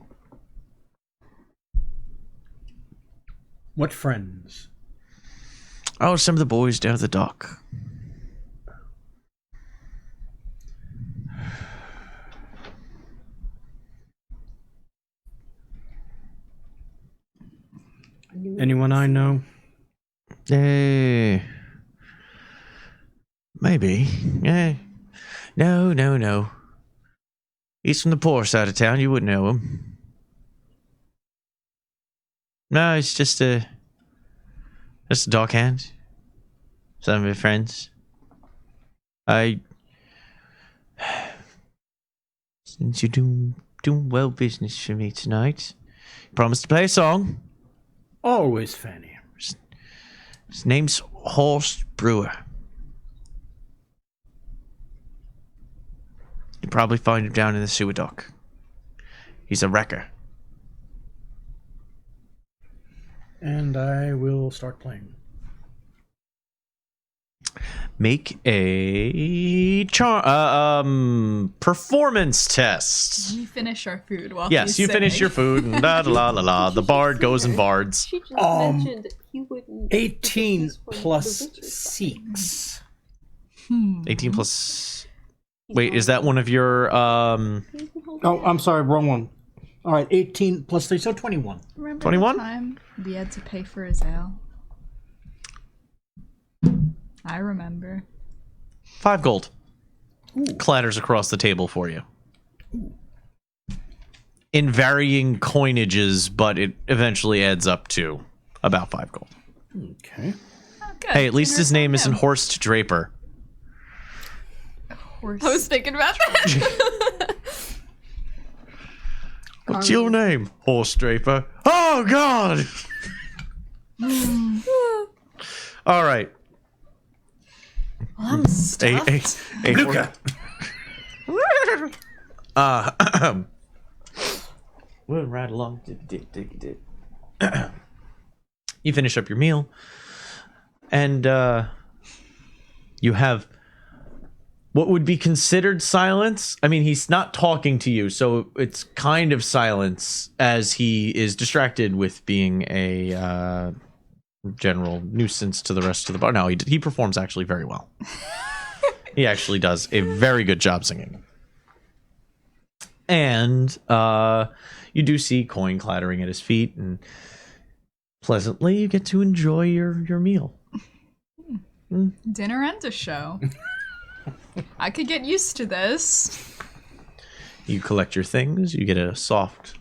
What friends? Oh, some of the boys down at the dock. Anyone I know? Maybe. No. He's from the poor side of town. You wouldn't know him. No, it's just a dock hand. Some of his friends. Since you're doing well business for me tonight, promise to play a song. Always Fanny. His name's Horst Brewer. You'll probably find him down in the sewer dock. He's a wrecker. And I will start playing. Make a performance test. We finish our food while Yes, he's you finish singing. your food and la. The bard goes and bards. She just mentioned he wouldn't. 18 this was plus the witcher's side. 6. 18 plus. Wait, is that one of your Oh, I'm sorry, wrong one. All right, 18 plus 3, so 21. Remember 21? the time we had to pay for his ale? I remember. 5 gold? Clatters across the table for you. In varying coinages, but it eventually adds up to about 5 gold. Okay. Good. Hey, at least Dinner his name for isn't him. Horst Draper. Horse. I was thinking about that. What's your name? Horst Draper. Oh, God! All right. Well, I'm stuffed. Luca. We'll ride along. You finish up your meal, and you have what would be considered silence. I mean, he's not talking to you, so it's kind of silence as he is distracted with being a general nuisance to the rest of the bar. No, he performs actually very well. He actually does a very good job singing. And you do see coin clattering at his feet, and pleasantly you get to enjoy your meal. Dinner and a show. I could get used to this. You collect your things, you get a soft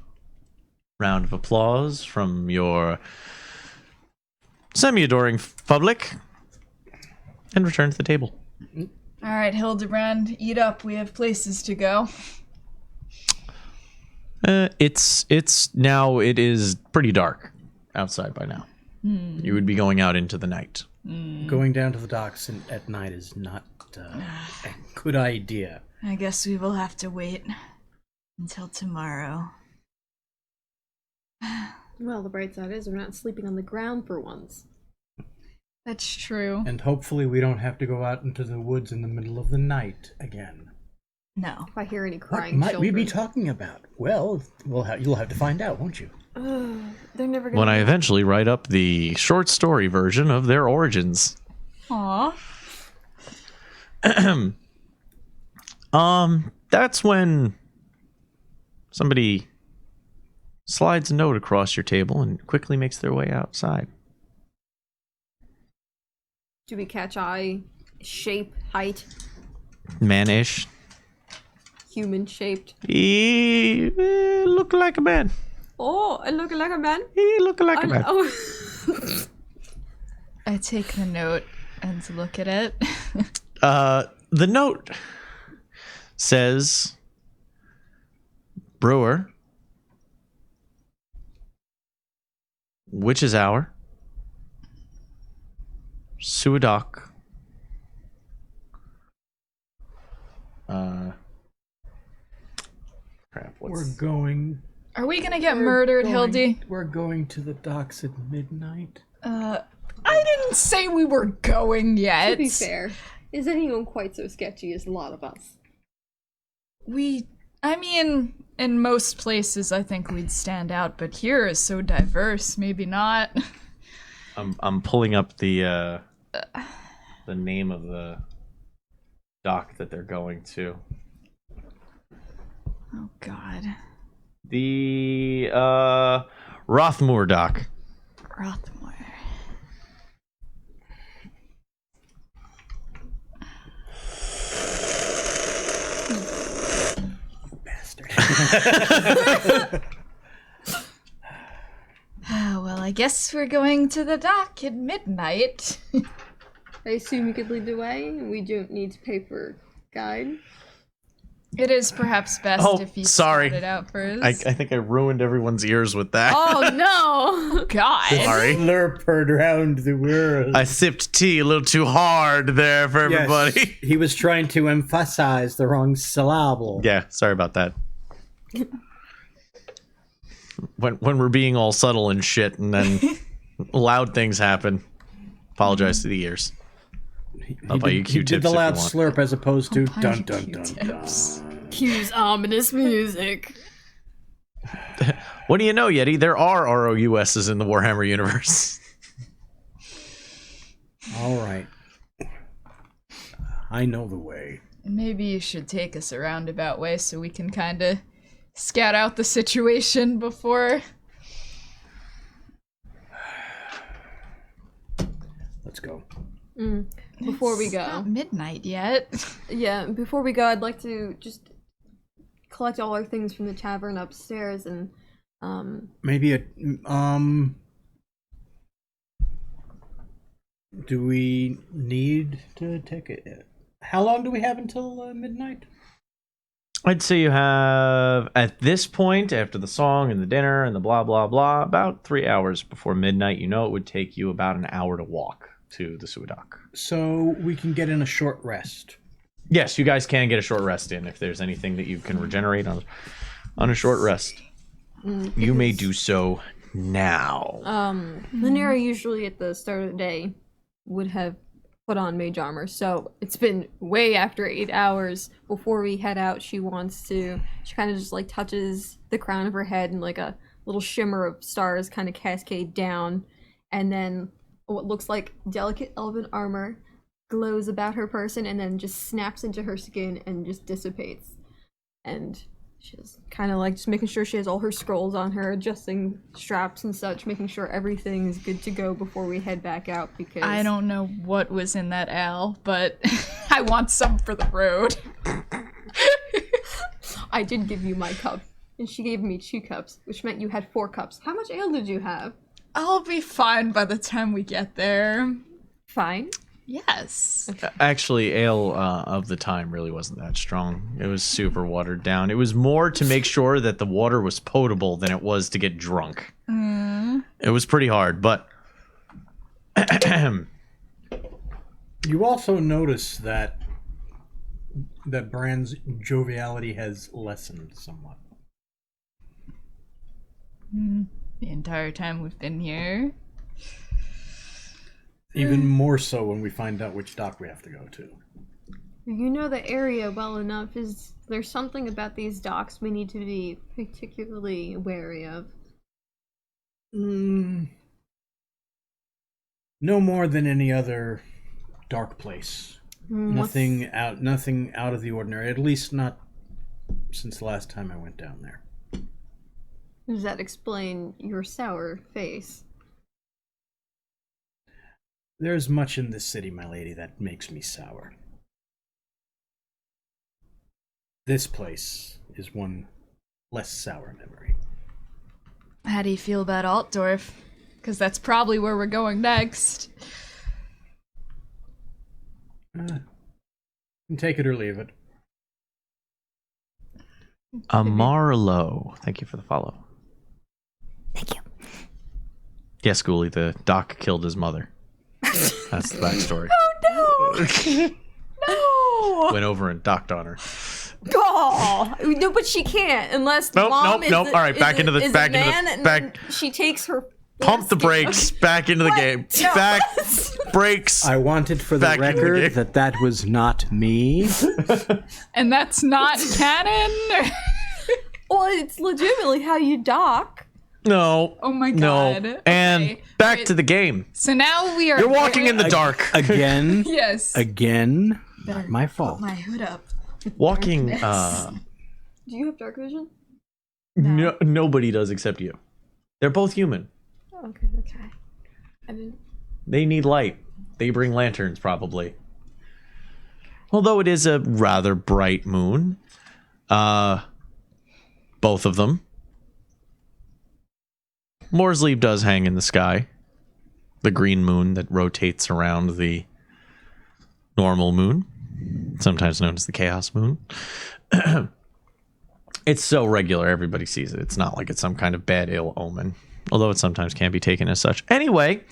round of applause from your semi-adoring public, and return to the table. All right, Hildebrand, eat up. We have places to go. It's now, it is pretty dark outside by now. You would be going out into the night. Going down to the docks at night is not a good idea. I guess we will have to wait until tomorrow. Well, the bright side is we're not sleeping on the ground for once. That's true. And hopefully we don't have to go out into the woods in the middle of the night again. No. If I hear any What crying might children. we be talking about? Well, you'll have to find out, won't you? They're never gonna. When I eventually write up the short story version of their origins. Aw. That's when somebody slides a note across your table and quickly makes their way outside. Do we catch eye, shape, height, Man-ish. human shaped? He look like a man. Oh, I look like a man. He look like a man. Oh. I take the note and look at it. The note says, Brewer, Witch's Hour, Suadoc, crap, We're going. Are we gonna get murdered, Hildy? We're going to the docks at midnight. I didn't say we were going yet. To be fair, is anyone quite so sketchy as a lot of us? I mean, in most places I think we'd stand out, but here is so diverse, maybe not. I'm pulling up the name of the dock that they're going to. Oh god. The Rothmoor dock. Rothmore. Bastard. Well, I guess we're going to the dock at midnight. I assume you could lead the way, and we don't need to pay for guide. It is perhaps best Oh, if you sorry. sort it out first. I think I ruined everyone's ears with that. Oh no! God. Sorry. Slurped around the world. I sipped tea a little too hard there for Yes, everybody. he was trying to emphasize the wrong syllable. Yeah, sorry about that. When we're being all subtle and shit, and then loud things happen. Apologize to the ears. I'll buy you He Q-tips did the if loud you want. slurp as opposed to I'll buy dun you dun dun dun. Q-tips. Cues ominous music. What do you know, Yeti? There are ROUSs in the Warhammer universe. All right. I know the way. Maybe you should take us a roundabout way so we can kind of scout out the situation before. Let's go. Before we It's go. not midnight yet. Yeah, before we go, I'd like to just collect all our things from the tavern upstairs and Maybe a Do we need to take it? How long do we have until midnight? I'd say you have, at this point, after the song and the dinner and the blah, blah, blah, about 3 hours before midnight. You know it would take you about an hour to walk to the Suadak. So we can get in a short rest. Yes, you guys can get a short rest in if there's anything that you can regenerate on a short rest. You may do so now. Lanera usually at the start of the day would have put on mage armor, so it's been way after 8 hours. Before we head out, she kind of just like touches the crown of her head and like a little shimmer of stars kind of cascade down, and then what looks like delicate elven armor glows about her person and then just snaps into her skin and just dissipates. And she's kind of like just making sure she has all her scrolls on her, adjusting straps and such, making sure everything is good to go before we head back out, because I don't know what was in that ale, but I want some for the road. I did give you my cup, and she gave me 2 cups, which meant you had 4 cups. How much ale did you have? I'll be fine by the time we get there. Fine. Yes. Actually, ale of the time really wasn't that strong. It was super watered down. It was more to make sure that the water was potable than it was to get drunk. It was pretty hard, but... You also notice that Bran's joviality has lessened somewhat. The entire time we've been here. Even more so when we find out which dock we have to go to. You know the area well enough. Is there something about these docks we need to be particularly wary of? No more than any other dark place. Nothing out of the ordinary. At least not since the last time I went down there. Does that explain your sour face? There's much in this city, my lady, that makes me sour. This place is one less sour memory. How do you feel about Altdorf? Because that's probably where we're going next. Take it or leave it. Amarlo, thank you for the follow. Thank you. Yes, Ghoulie, the doc killed his mother. That's the backstory. Oh no! Went over and docked on her. Oh no, but she can't unless mom is All right, back into the back. She takes her. Pump the brakes. Back into the game. No. Back brakes. I wanted for the Back into the record game. that was not me. And that's not canon? Well, it's legitimately how you dock. No. Oh my No. god. And Okay. back Alright, to the game. So now we are. You're walking in the dark. Again. Yes. Again. Not my fault. My hood up. Walking. Do you have dark vision? No, nobody does except you. They're both human. Oh, okay. I didn't. They need light. They bring lanterns, probably. Although it is a rather bright moon. Both of them. Moore's does hang in the sky. The green moon that rotates around the normal moon. Sometimes known as the chaos moon. It's so regular, everybody sees it. It's not like it's some kind of bad ill omen. Although it sometimes can be taken as such. Anyway,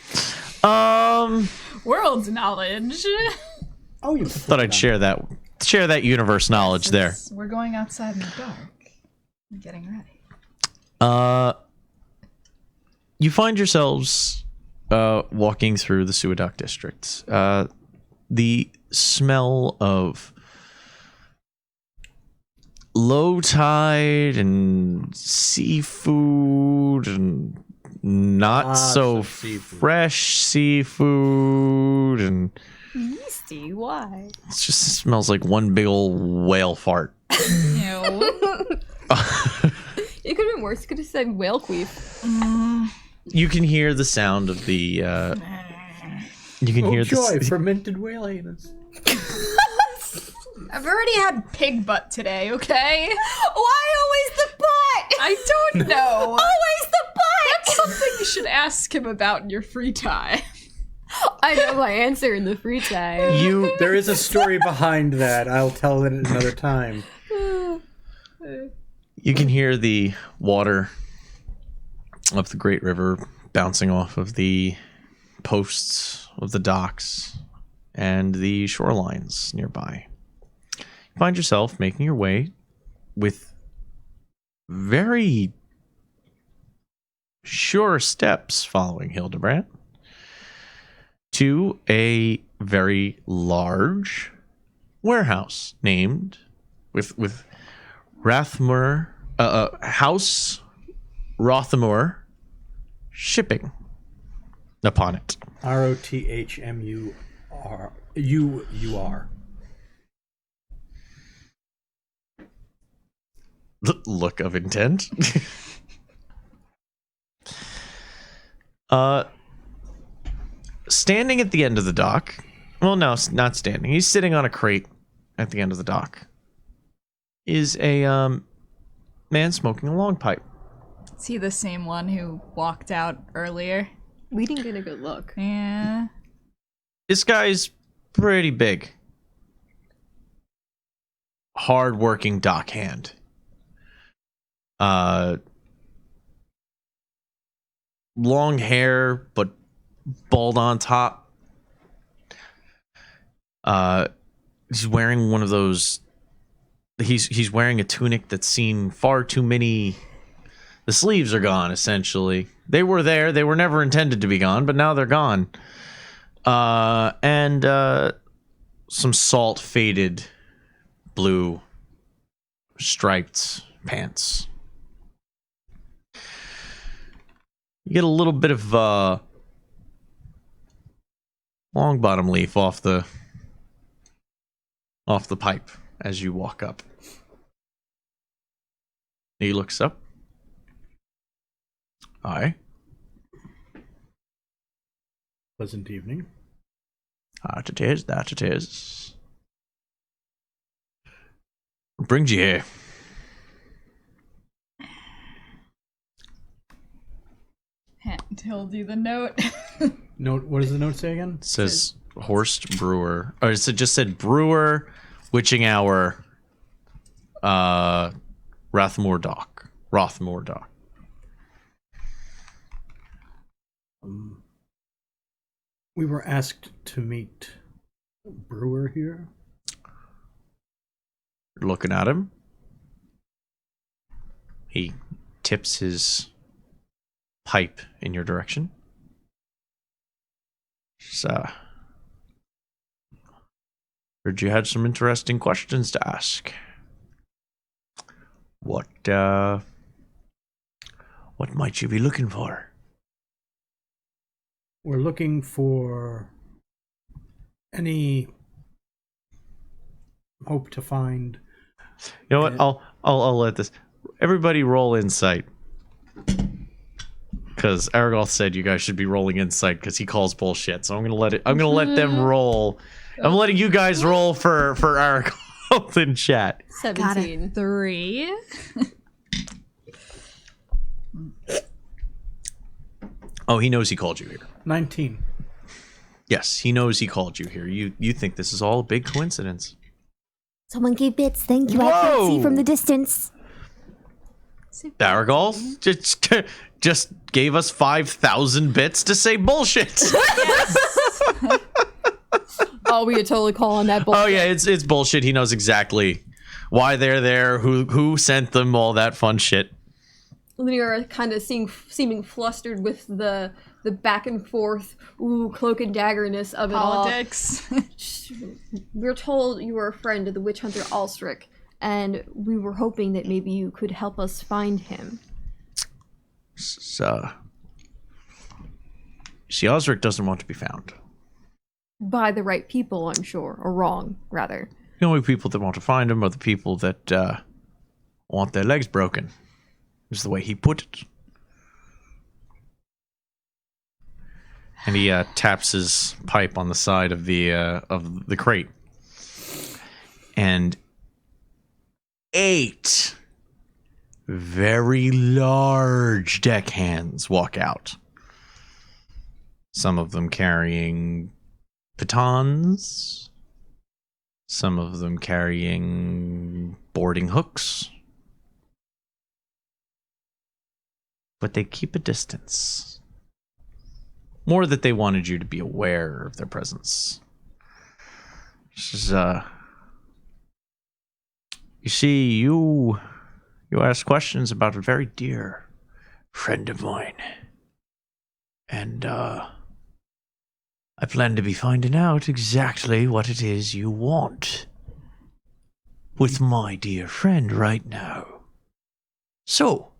World knowledge. Oh, you thought I'd share that universe knowledge there. We're going outside in the dark. I'm getting ready. You find yourselves walking through the Suadak district. The smell of low tide and seafood and not Lots so of seafood. fresh seafood, and Yeasty, why? it just smells like one big old whale fart. Ew. It could have been worse. It could have said whale queef. You can hear the sound of the you can hear joy, the fermented whale anus. I've already had pig butt today, okay? Why always the butt? I don't know. Always the butt. That's something you should ask him about in your free time. I know my answer in the free time. There is a story behind that. I'll tell it another time. You can hear the water of the Great River bouncing off of the posts of the docks and the shorelines nearby. You find yourself making your way with very sure steps following Hildebrand to a very large warehouse named with Rathmur House Rothamur Shipping upon it. ROTHMUR. Look of intent. Standing at the end of the dock. Well, no, not standing. He's sitting on a crate at the end of the dock. Is a man smoking a long pipe. Is he the same one who walked out earlier? We didn't get a good look. Yeah. This guy's pretty big. Hard-working dockhand. Long hair, but bald on top. He's wearing one of those. He's wearing a tunic that's seen far too many. The sleeves are gone, essentially. They were there. They were never intended to be gone, but now they're gone. And some salt-faded blue striped pants. You get a little bit of long bottom leaf off the pipe as you walk up. He looks up. Aye. Pleasant evening. That it is, that it is. What brings you here? He'll do the note. Note. What does the note say again? It says Horst Brewer. Or it just said Brewer, Witching Hour, Rothmore Dock. We were asked to meet Brewer here. Looking at him. He tips his pipe in your direction. So, heard you had some interesting questions to ask. What might you be looking for? We're looking for any hope to find. You know what? I'll let this. Everybody roll insight. Because Aragorn said you guys should be rolling insight because he calls bullshit. So I'm gonna let them roll. I'm letting you guys roll for Aragorn in chat. 17. 3. Oh, he knows he called you here. 19. Yes, he knows he called you here. You think this is all a big coincidence. Someone gave bits. Thank you. I can't see from the distance. Aragorn just gave us 5,000 bits to say bullshit. Oh, we could totally call on that bullshit. Oh yeah, it's bullshit. He knows exactly why they're there, who sent them, all that fun shit. Linear kind of seeming flustered with the back and forth, cloak and daggerness of it Politics. all. We're told you were a friend of the witch hunter Alstric, and we were hoping that maybe you could help us find him. So, see, Osric doesn't want to be found. By the right people, I'm sure. Or wrong, rather. The only people that want to find him are the people that want their legs broken, is the way he put it. And he taps his pipe on the side of the crate. And 8 very large deckhands walk out. Some of them carrying batons. Some of them carrying boarding hooks. But they keep a distance. More that they wanted you to be aware of their presence. This is, you see, you asked questions about a very dear friend of mine. And, I plan to be finding out exactly what it is you want with my dear friend right now. So,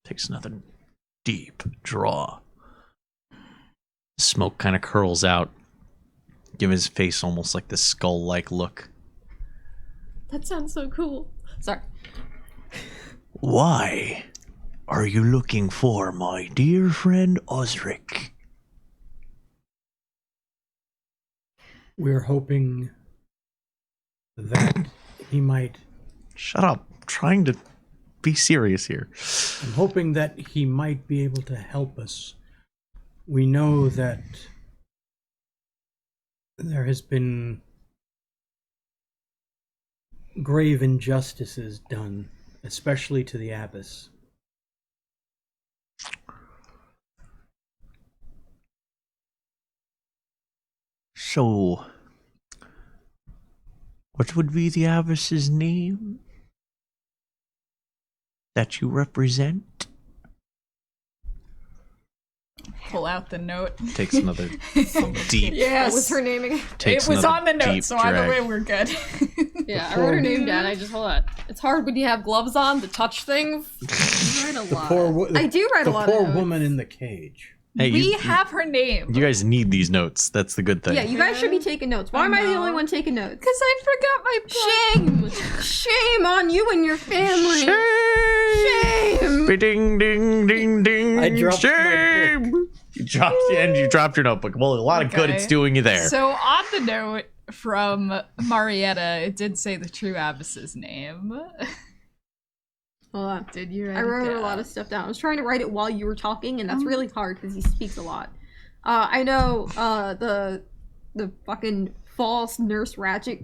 takes another deep draw. Smoke kind of curls out, giving his face almost like this skull-like look. That sounds so cool. Sorry. Why are you looking for my dear friend Osric? We're hoping that he might... Shut up. I'm trying to be serious here. I'm hoping that he might be able to help us. We know that there has been grave injustices done, especially to the abbess. So, what would be the abbess's name that you represent? Pull out the note. Takes another deep. Yes. What was her name again? Takes It was another on the note, deep so either drag. way we're good. Yeah, I wrote her name down. I just hold on. It's hard when you have gloves on to touch things. You write a lot. I do write a lot. The poor of notes. woman in the cage. Hey, We have her name. you guys need these notes. That's the good thing. Yeah, you guys should be taking notes. Why am I the only one taking notes? Because I forgot my book. Shame! Shame on you and your family! Shame! Ding, ding, ding, ding. I dropped my Shame. You dropped your notebook. Well, a lot of good Okay. it's doing you there. So on the note from Marietta, it did say the true abbess's name. Hold on. Did you write I wrote it a lot down? of stuff down. I was trying to write it while you were talking, and that's really hard because he speaks a lot. I know the fucking false Nurse Ratchet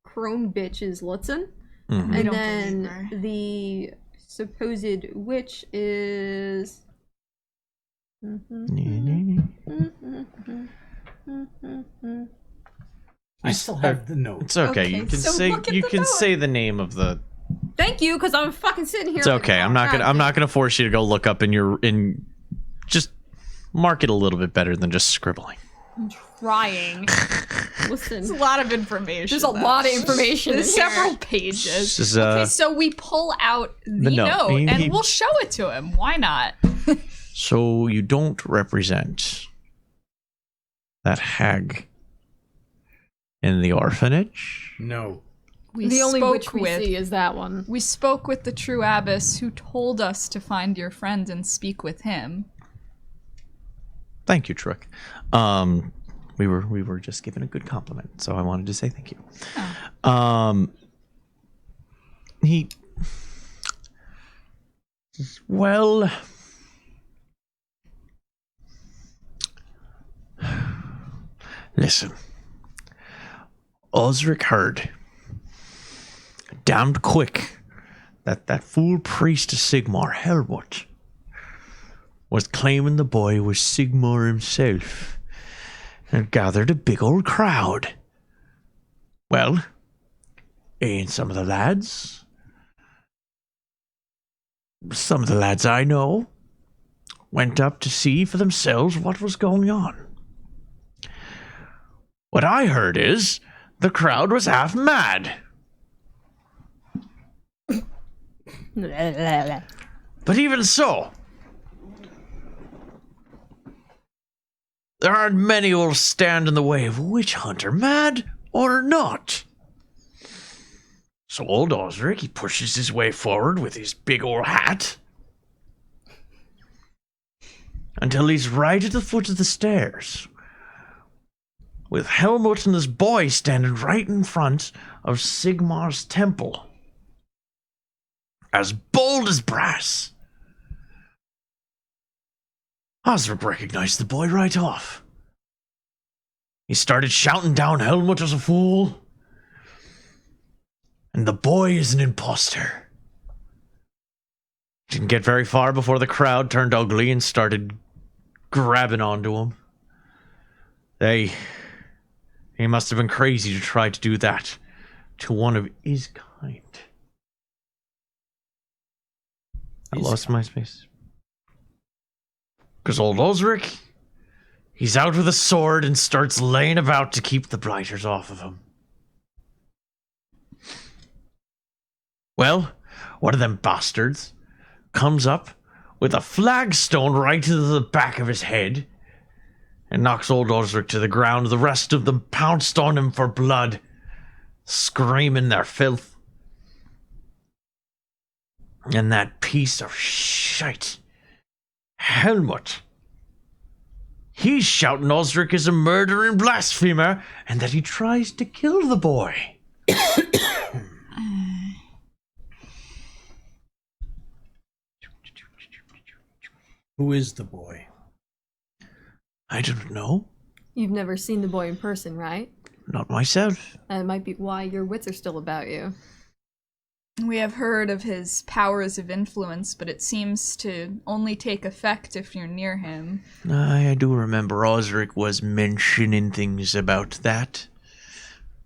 crone bitch is Lutzen. Mhm. I And don't then believe her. the supposed witch is. I still have the note. It's okay. You Okay, can so say look at you the can note. say the name of the. Thank you, because I'm fucking sitting here. It's okay. I'm not gonna force you to go look up in. Just mark it a little bit better than just scribbling. Trying. It's a Listen, lot of information. there's a though. lot of information. There's in here. several pages. This is, Okay, so we pull out the note. note He- and we'll show it to him. Why not? So you don't represent that hag in the orphanage? No. The only witch we see is that one. We spoke with the true abbess who told us to find your friend and speak with him. Thank you, Trook. We were just given a good compliment, so I wanted to say thank you. He well, listen. Osric heard damned quick that fool priest of Sigmar, Helmut, was claiming the boy was Sigmar himself and gathered a big old crowd. Well, ain't some of the lads I know went up to see for themselves what was going on. What I heard is the crowd was half mad. But even so, there aren't many who will stand in the way of a witch hunter, mad or not. So old Osric, he pushes his way forward with his big old hat until he's right at the foot of the stairs, with Helmut and his boy standing right in front of Sigmar's temple, as bold as brass. Osric recognized the boy right off. He started shouting down Helmut as a fool. And the boy is an imposter. Didn't get very far before the crowd turned ugly and started grabbing onto him. He must have been crazy to try to do that to one of his kind. I lost my space. Because old Osric, he's out with a sword and starts laying about to keep the blighters off of him. Well, one of them bastards comes up with a flagstone right to the back of his head and knocks old Osric to the ground. The rest of them pounced on him for blood, screaming their filth. And that piece of shite, Helmut, he's shouting Osric is a murdering blasphemer and that he tries to kill the boy. Who is the boy? I don't know. You've never seen the boy in person, right? Not myself. That might be why your wits are still about you. We have heard of his powers of influence, but it seems to only take effect if you're near him. I do remember Osric was mentioning things about that.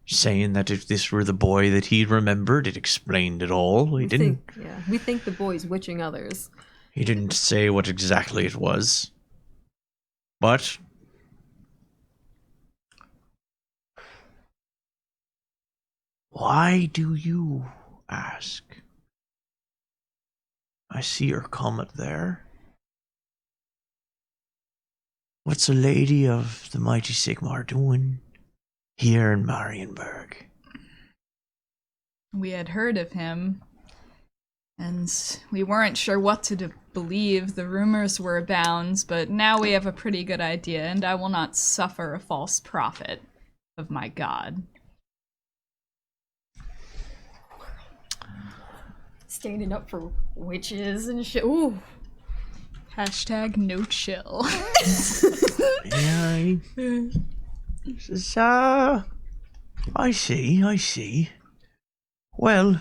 Saying that if this were the boy that he remembered, it explained it all. We think the boy's witching others. He didn't say what exactly it was. But why do you ask? I see your comet there. What's a lady of the mighty Sigmar doing here in Marienburg? We had heard of him, and we weren't sure what to believe. The rumors were abound, but now we have a pretty good idea, and I will not suffer a false prophet of my god. Standing up for witches and shit. Ooh. Hashtag no chill. Yeah, I see. Well,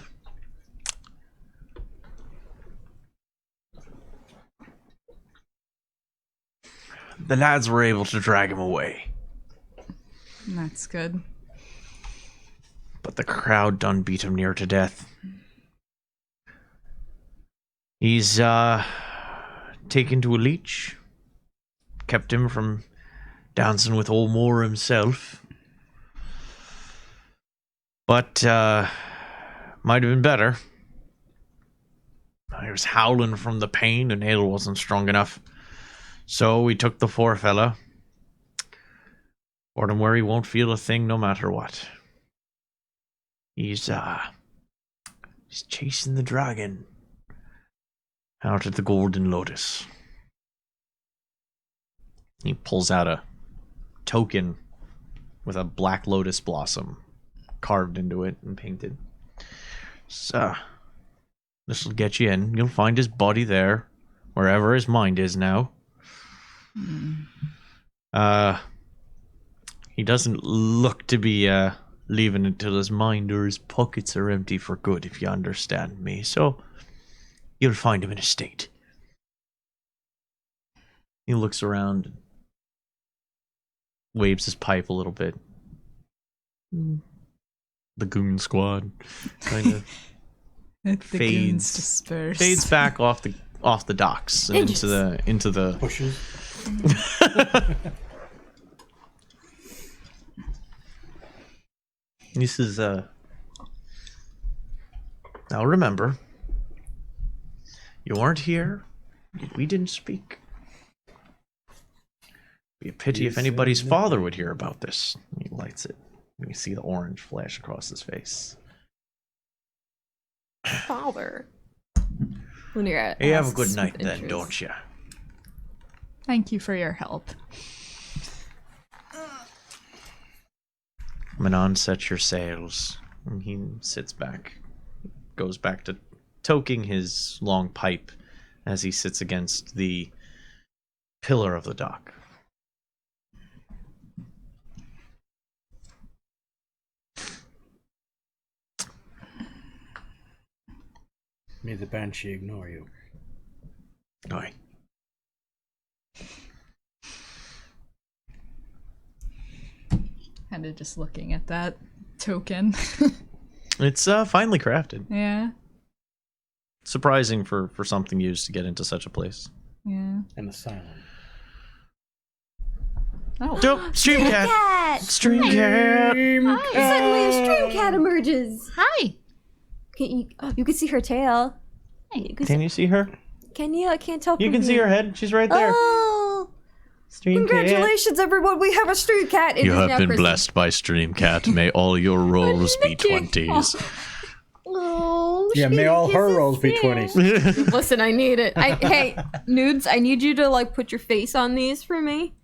the lads were able to drag him away. That's good. But the crowd done beat him near to death. He's, taken to a leech. Kept him from dancing with old Moore himself. But, might have been better. He was howling from the pain and Hale wasn't strong enough. So we took the poor fella. Brought him where he won't feel a thing no matter what. He's chasing the dragon out at the Golden Lotus. He pulls out a token with a black lotus blossom carved into it and painted. So, this will get you in. You'll find his body there, wherever his mind is now. He doesn't look to be leaving until his mind or his pockets are empty for good, if you understand me. So, you'll find him in a state. He looks around, waves his pipe a little bit. The goon squad kind of fades back off the docks and into the Pushes. This is now remember, you weren't here. We didn't speak. Be a pity if anybody's father would hear about this. He lights it. You can see the orange flash across his face. Father. Hey, have a good night then, don't you? Thank you for your help. Manon sets your sails. And he sits back. Goes back to toking his long pipe as he sits against the pillar of the dock. May the banshee ignore you. Aye. Kind of just looking at that token. It's finely crafted. Yeah. Surprising for something used to get into such a place. Yeah. An asylum. Oh. Dope. Stream cat. Cat! Stream cat. Suddenly a stream cat emerges. Hi. You can see her tail. Can you see her? Can you? I can't tell. You from can see here. her head. She's right there. Oh! Stream cat. Congratulations, everyone! We have a stream cat. It You is have now been Christmas. blessed by Stream Cat. May all your rolls be 20s. Oh, Yeah, may all her kisses rolls be there. 20s. Listen, I need it. Hey, nudes, I need you to like put your face on these for me.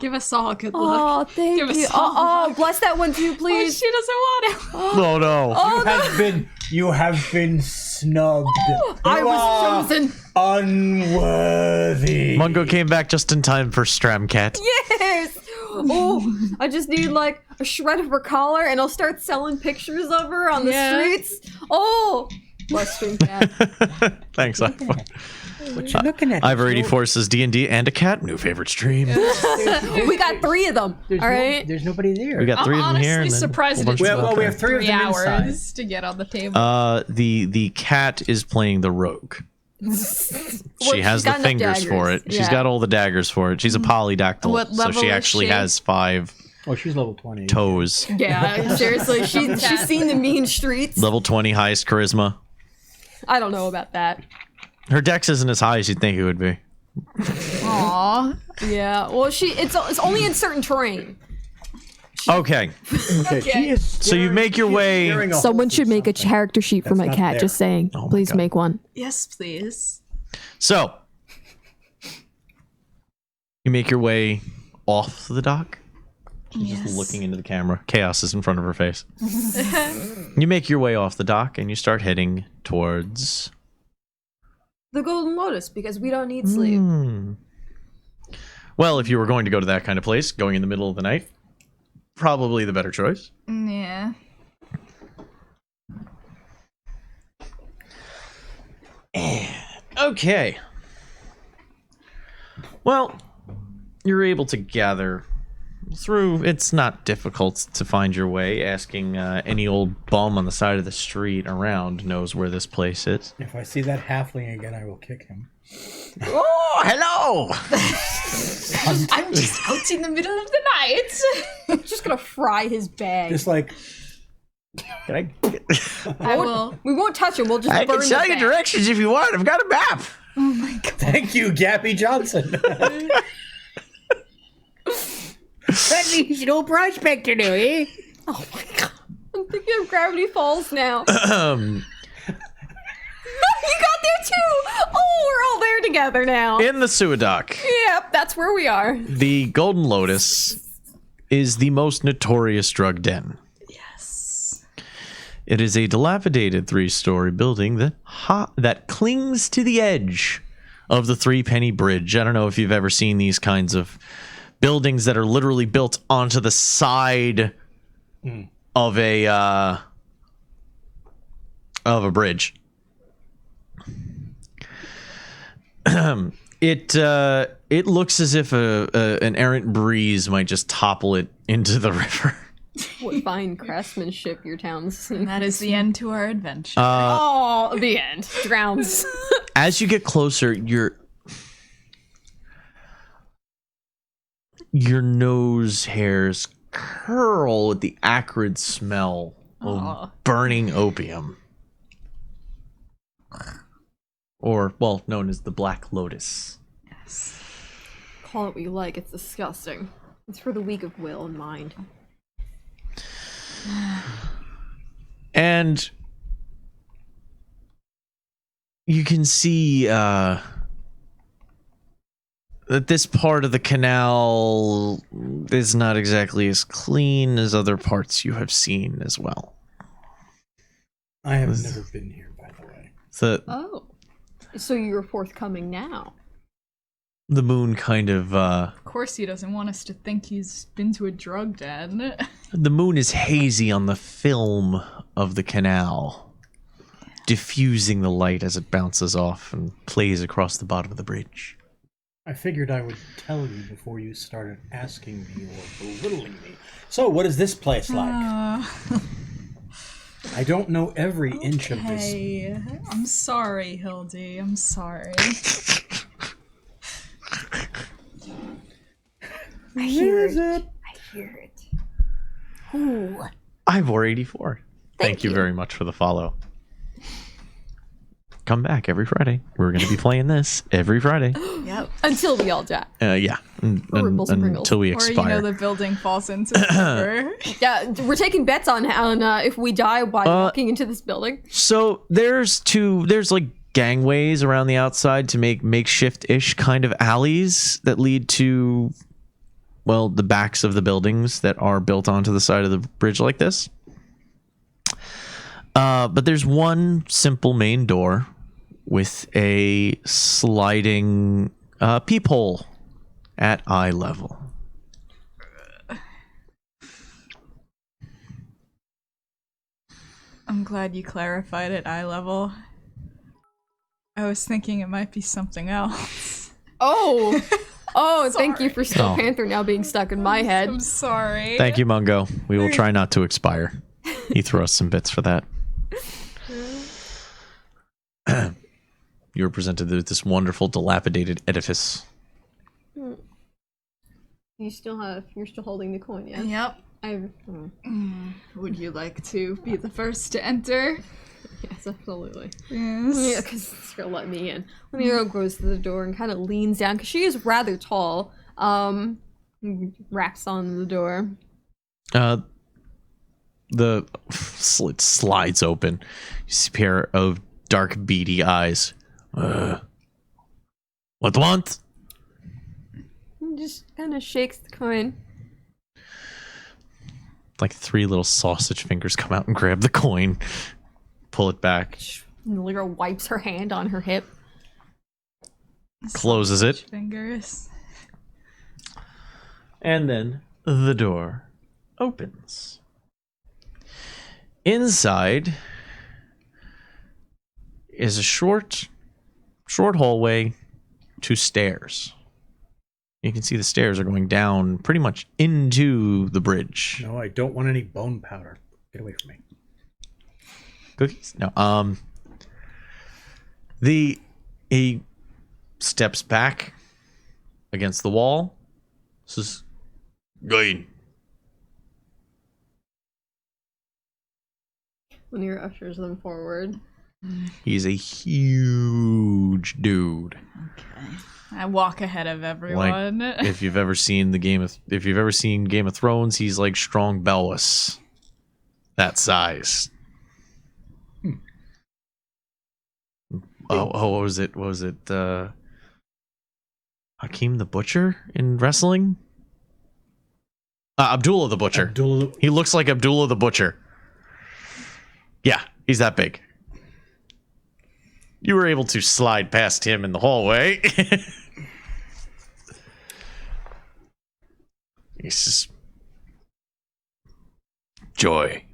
Give us all a good look. Oh, thank Give us you. all Oh, bless that one too, Oh, please. she doesn't want it. Oh no. You have been snubbed. I You are was chosen. unworthy. Mungo came back just in time for Stram Cat. Yes. Oh, I just need like a shred of her collar, and I'll start selling pictures of her on the streets. Oh, bless stream cat. Thanks, iPhone. What you looking at? I've Forces D&D and a cat. New favorite stream. We got 3 of them. All right. There's nobody there. We got 3 of them here. honestly And then surprised a it bunch didn't of Well, stuff we there. have 3 of 3 them inside. hours to get on the table. The cat is playing the rogue. She has she's the got enough fingers for daggers. it. She's Yeah. got all the daggers for it. She's a polydactyl, What so level she is actually she? has 5 Oh, she's level 20. toes. Yeah, seriously, she's seen the mean streets. Level 20 highest charisma. I don't know about that. Her dex isn't as high as you'd think it would be. Aw. Yeah, well, it's only in certain terrain. Okay, Okay, she is so you make your way. Someone should make a character sheet for That's my not cat. there. Just saying, Oh my please God. make one. Yes, please. So you make your way off the dock. She's just looking into the camera. Chaos is in front of her face. You make your way off the dock and you start heading towards. The Golden Lotus, because we don't need sleep. Well, if you were going to go to that kind of place, going in the middle of the night, probably the better choice. Yeah. Okay. Well, you're able to gather through. It's not difficult to find your way. Asking any old bum on the side of the street around knows where this place is. If I see that halfling again, I will kick him. Oh, hello! I'm just out in the middle of the night. I'm just gonna fry his bag. Just like, Can I? I will. We won't touch him. We'll just I burn can tell the you bag. directions if you want. I've got a map. thank you, Gappy Johnson. That needs no prospector, do eh? Oh my god! I'm thinking of Gravity Falls now. You got there too. Oh, we're all there together now. In the sewer dock, Yep, that's where we are. the Golden Lotus is the most notorious drug den. Yes. It is a dilapidated 3-story building that clings to the edge of the Threepenny Bridge. I don't know if you've ever seen these kinds of buildings that are literally built onto the side of a bridge. It looks as if an errant breeze might just topple it into the river. What fine craftsmanship your town's seen. And that is the end to our adventure. Oh, the end. Drowns. As you get closer, your nose hairs curl with the acrid smell of burning opium. Or, well, known as the Black Lotus. Call it what you like. It's disgusting. It's for the weak of will and mind. And you can see that this part of the canal is not exactly as clean as other parts you have seen as well. I have never been here, by the way. So Oh. So you're forthcoming now. The moon kind of, Of course he doesn't want us to think he's been to a drug den. the moon is hazy on the film of the canal, diffusing the light as it bounces off and plays across the bottom of the bridge. I figured I would tell you before you started asking me or belittling me. So, what is this place like? I don't know every inch of this. Hey, I'm sorry, Hildy. I'm sorry. I hear Is it? I hear it. Ooh. Ivor84. Thank you very much for the follow. Come back every Friday. We're going to be playing this every Friday. Yep. Until we all die. Yeah. Ripples and Pringles. Until we Or, expire. the building falls into the river. Yeah, we're taking bets on if we die by walking into this building. So there's like gangways around the outside to make makeshift-ish kind of alleys that lead to, well, the backs of the buildings that are built onto the side of the bridge like this. But there's one simple main door with a sliding peephole at eye level. I'm glad you clarified at eye level. I was thinking it might be something else. Oh! Oh, thank you for Steel Oh. Panther now being stuck in my head. I'm sorry. Thank you, Mungo. We will try not to expire. He threw us some bits for that. You were presented with this wonderful, dilapidated edifice. You're still holding the coin, yeah? Yep. Would you like to be the first to enter? Yes, absolutely. Yes. Yeah, because it's gonna let me in. Laniero goes to the door and kind of leans down because she is rather tall. Raps on the door. The slit slides open. You see a pair of dark, beady eyes. What want? And just kind of shakes the coin. Like 3 little sausage fingers come out and grab the coin, pull it back, And Lyra wipes her hand on her hip. closes it, Fingers. and then the door opens. Inside is a short hallway, 2 stairs. You can see the stairs are going down pretty much into the bridge. No, I don't want any bone powder. Get away from me. Cookies? No. He steps back against the wall. Says, "Go in." Laniero ushers them forward. He's a huge dude. Okay. I walk ahead of everyone. If you've ever seen Game of Thrones, he's like strong Belwas. That size. Oh, what was it? Hakeem the Butcher in wrestling? Abdullah the Butcher. He looks like Abdullah the Butcher. Yeah, he's that big. You were able to slide past him in the hallway. He says, "Joy."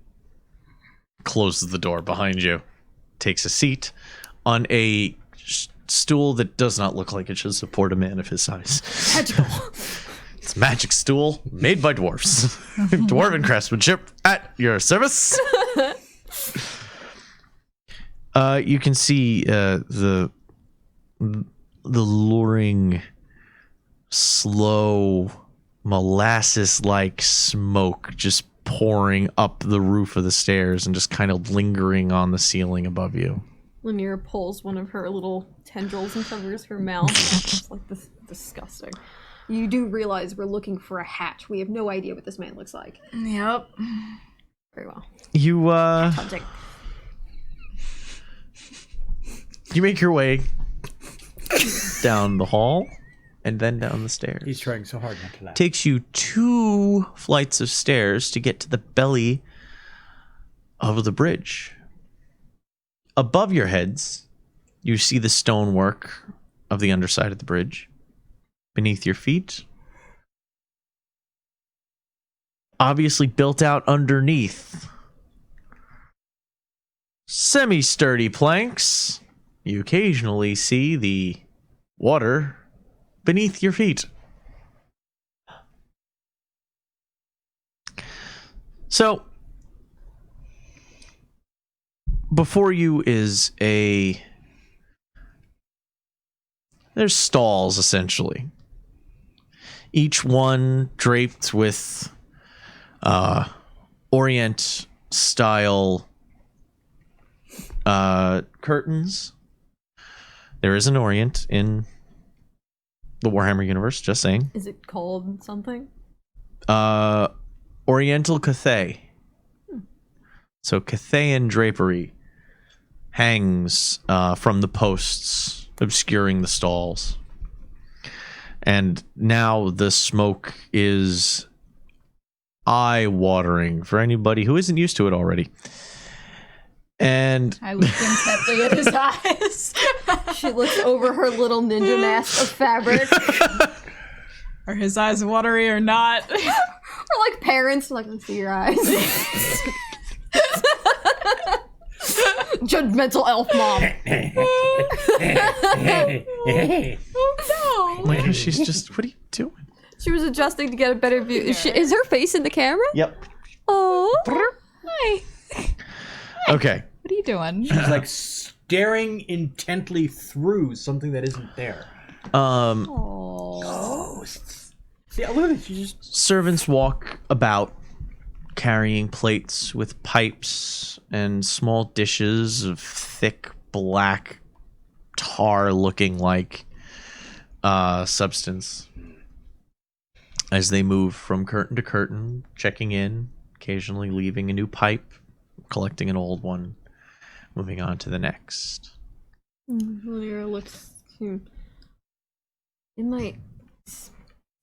Closes the door behind you. Takes a seat on a stool that does not look like it should support a man of his size. Magical. It's a magic stool made by dwarves. Dwarven craftsmanship at your service. You can see the luring, slow, molasses-like smoke just pouring up the roof of the stairs and just kind of lingering on the ceiling above you. Laniero pulls one of her little tendrils and covers her mouth. It's like this disgusting. You do realize we're looking for a hatch. We have no idea what this man looks like. Yep. Very well. You Hunting. you make your way down the hall and then down the stairs. He's trying so hard not to laugh. Takes you 2 flights of stairs to get to the belly of the bridge. Above your heads, you see the stonework of the underside of the bridge. beneath your feet. Obviously built out underneath semi-sturdy planks. You occasionally see the water beneath your feet. So, before you is there's stalls, essentially. Each one draped with Orient-style curtains. There is an Orient in the Warhammer universe, just saying. Is it called something? Oriental Cathay. So Cathayan drapery hangs from the posts, obscuring the stalls. And now the smoke is eye-watering for anybody who isn't used to it already. And I look intently at his eyes. She looks over her little ninja mask of fabric. Are his eyes watery or not? Or like parents, like, let's see your eyes. Judgmental elf mom. Oh no! Wait, she's just, what are you doing? She was adjusting to get a better view. Is her face in the camera? Yep. Oh. Hi. Okay. What are you doing? She's like staring intently through something that isn't there. Ghosts. See, look at it. She just... Servants walk about carrying plates with pipes and small dishes of thick black tar looking like substance as they move from curtain to curtain, checking in, occasionally leaving a new pipe, collecting an old one, moving on to the next. Lyra looks to... It might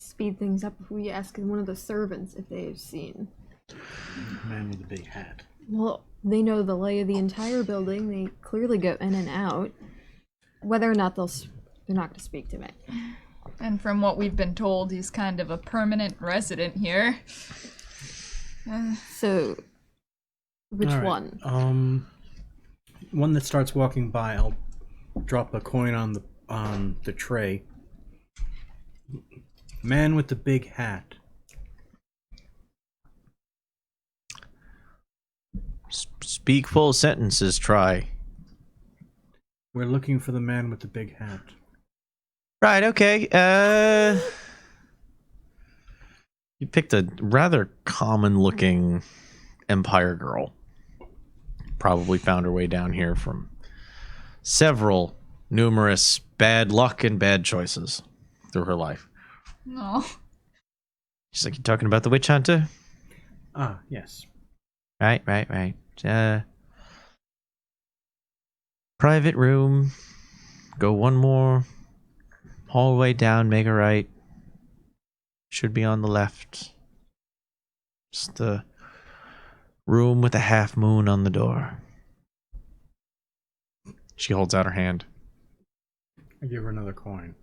speed things up if we ask one of the servants if they've seen. Man with the big hat. Well, they know the lay of the entire building. They clearly go in and out. Whether or not they're not going to speak to me. And from what we've been told, he's kind of a permanent resident here. So, which All right. one? One that starts walking by, I'll drop a coin on the tray. Man with the big hat. Speak full sentences, try. We're looking for the man with the big hat. Right, okay. You picked a rather common-looking Empire girl. Probably found her way down here from numerous bad luck and bad choices through her life. No. She's like, you talking about the witch hunter? Ah, yes. Right. Private room. Go one more hallway down, make a right. Should be on the left. Just the room with a half moon on the door. She holds out her hand. I give her another coin.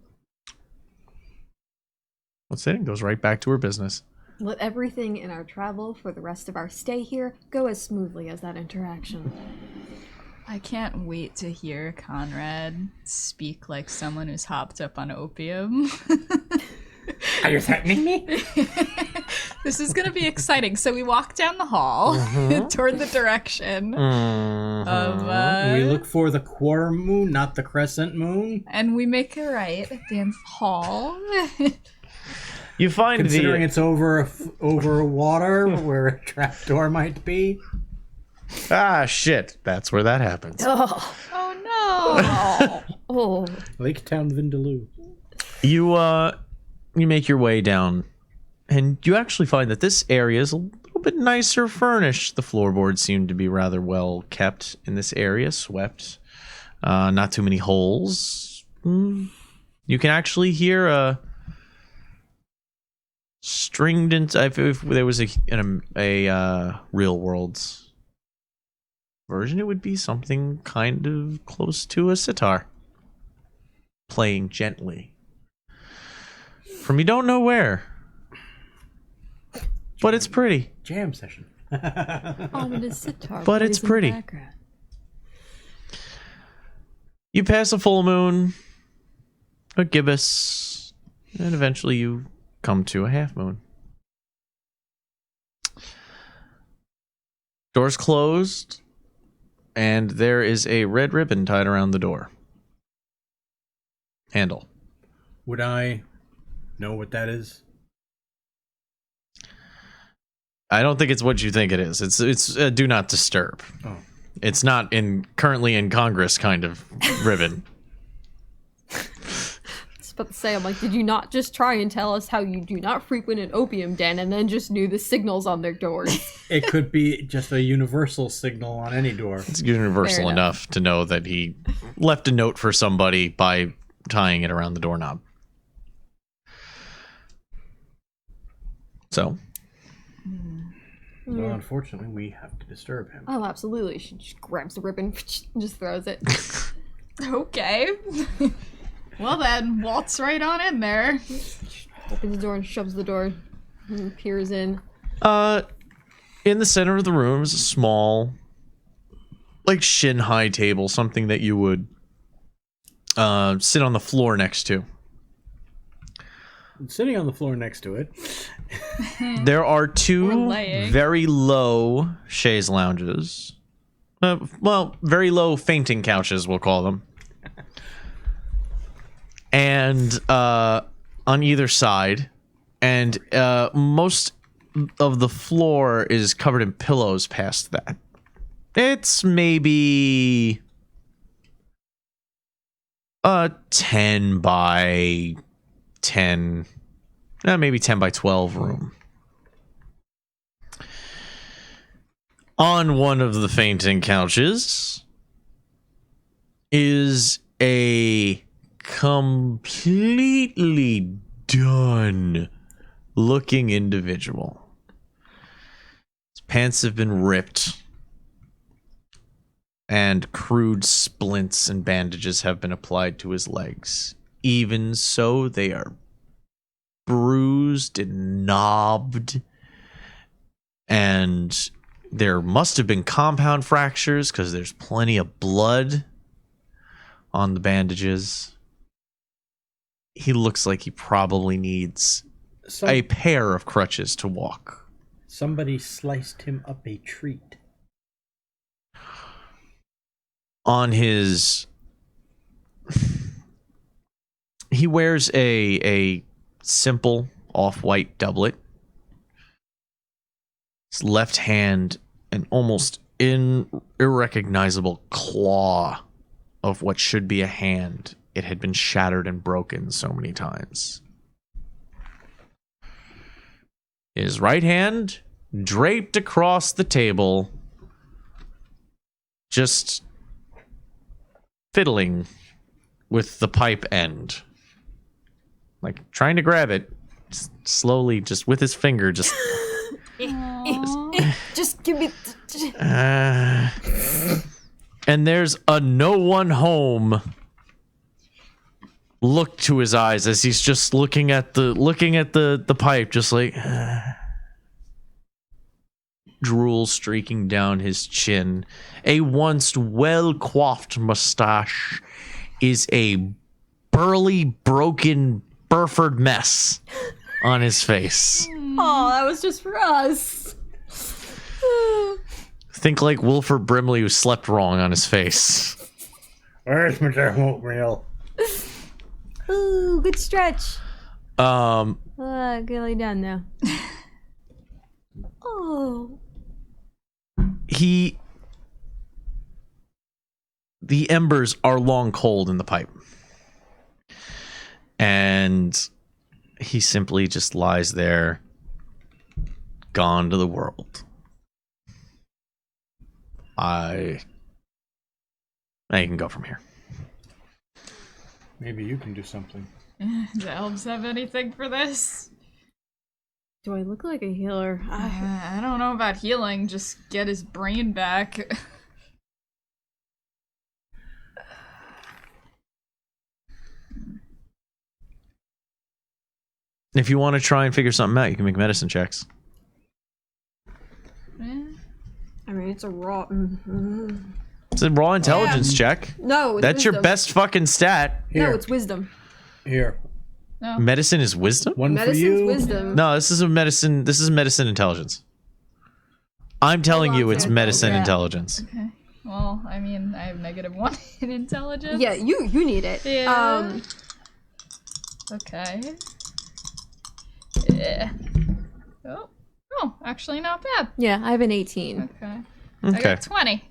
That's it. Goes right back to her business. Let everything in our travel for the rest of our stay here go as smoothly as that interaction. I can't wait to hear Conrad speak like someone who's hopped up on opium. Are you threatening me? This is going to be exciting. So we walk down the hall toward the direction of... We look for the quarter moon, not the crescent moon. And we make a right at the end of the hall. You find Considering it's over water where a trapdoor might be. Ah, shit. That's where that happens. Oh, Oh no! oh. Lake Town Vindaloo. You make your way down, and you actually find that this area is a little bit nicer furnished. The floorboards seem to be rather well kept in this area, swept. Not too many holes. You can actually hear a stringed if there was a real world's version, it would be something kind of close to a sitar playing gently. from you don't know where. But it's pretty. Jam session. Ominous sitar. But it's plays in the pretty. background. You pass a full moon, a gibbous, and eventually you come to a half moon. Door's closed, and there is a red ribbon tied around the door handle. Would I know what that is? I don't think it's what you think it is. It's a do not disturb. Oh. It's not currently in Congress kind of ribbon. I was about to say, I'm like, did you not just try and tell us how you do not frequent an opium den and then just knew the signals on their doors? It could be just a universal signal on any door. It's universal Fair enough to know that he left a note for somebody by tying it around the doorknob. So, Well, unfortunately, we have to disturb him. Oh, absolutely. She just grabs the ribbon and just throws it. Okay. Well then, waltz right on in there. Opens the door and shoves the door and peers in. in the center of the room is a small, like, shin-high table, something that you would sit on the floor next to. Sitting on the floor next to it. There are Or two laying. very low chaise lounges. Well, very low fainting couches, we'll call them. And on either side. And most of the floor is covered in pillows past that. It's maybe 10 by 10, maybe 10 by 12 room. On one of the fainting couches is a completely done looking individual. His pants have been ripped, and crude splints and bandages have been applied to his legs. Even so, they are bruised and knobbed, and there must have been compound fractures because there's plenty of blood on the bandages. He looks like he probably needs a pair of crutches to walk. Somebody sliced him up a treat. On his... He wears a simple off-white doublet. His left hand, an almost irrecognizable claw of what should be a hand. It had been shattered and broken so many times. His right hand draped across the table, just fiddling with the pipe end. Like, trying to grab it, just slowly, just with his finger, just... Just give me... And there's a no one home look to his eyes as he's just looking at the pipe, just like drool streaking down his chin. A once well coiffed mustache is a burly, broken Burford mess on his face. Oh, that was just for us. Think like Wilford Brimley who slept wrong on his face. Where's my oatmeal? Ooh, good stretch. Um, Good lay down now. Oh. the embers are long cold in the pipe. And he simply just lies there, gone to the world. I can go from here. Maybe you can do something. Do elves have anything for this? Do I look like a healer? I don't know about healing, just get his brain back. If you want to try and figure something out, you can make medicine checks. I mean, it's a raw. It's a raw intelligence check. No, it's That's wisdom. your best fucking stat. Here. No, it's wisdom. Here. No. Medicine is wisdom? One Medicine's for you. wisdom. No, this is a medicine. This is medicine intelligence. I'm telling you, it's medicine Yeah. intelligence. Okay. Well, I mean, I have -1 in intelligence. Yeah, you need it. Yeah. Okay. Yeah. Oh, actually not bad. Yeah, I have an 18. Okay. I Okay. got 20.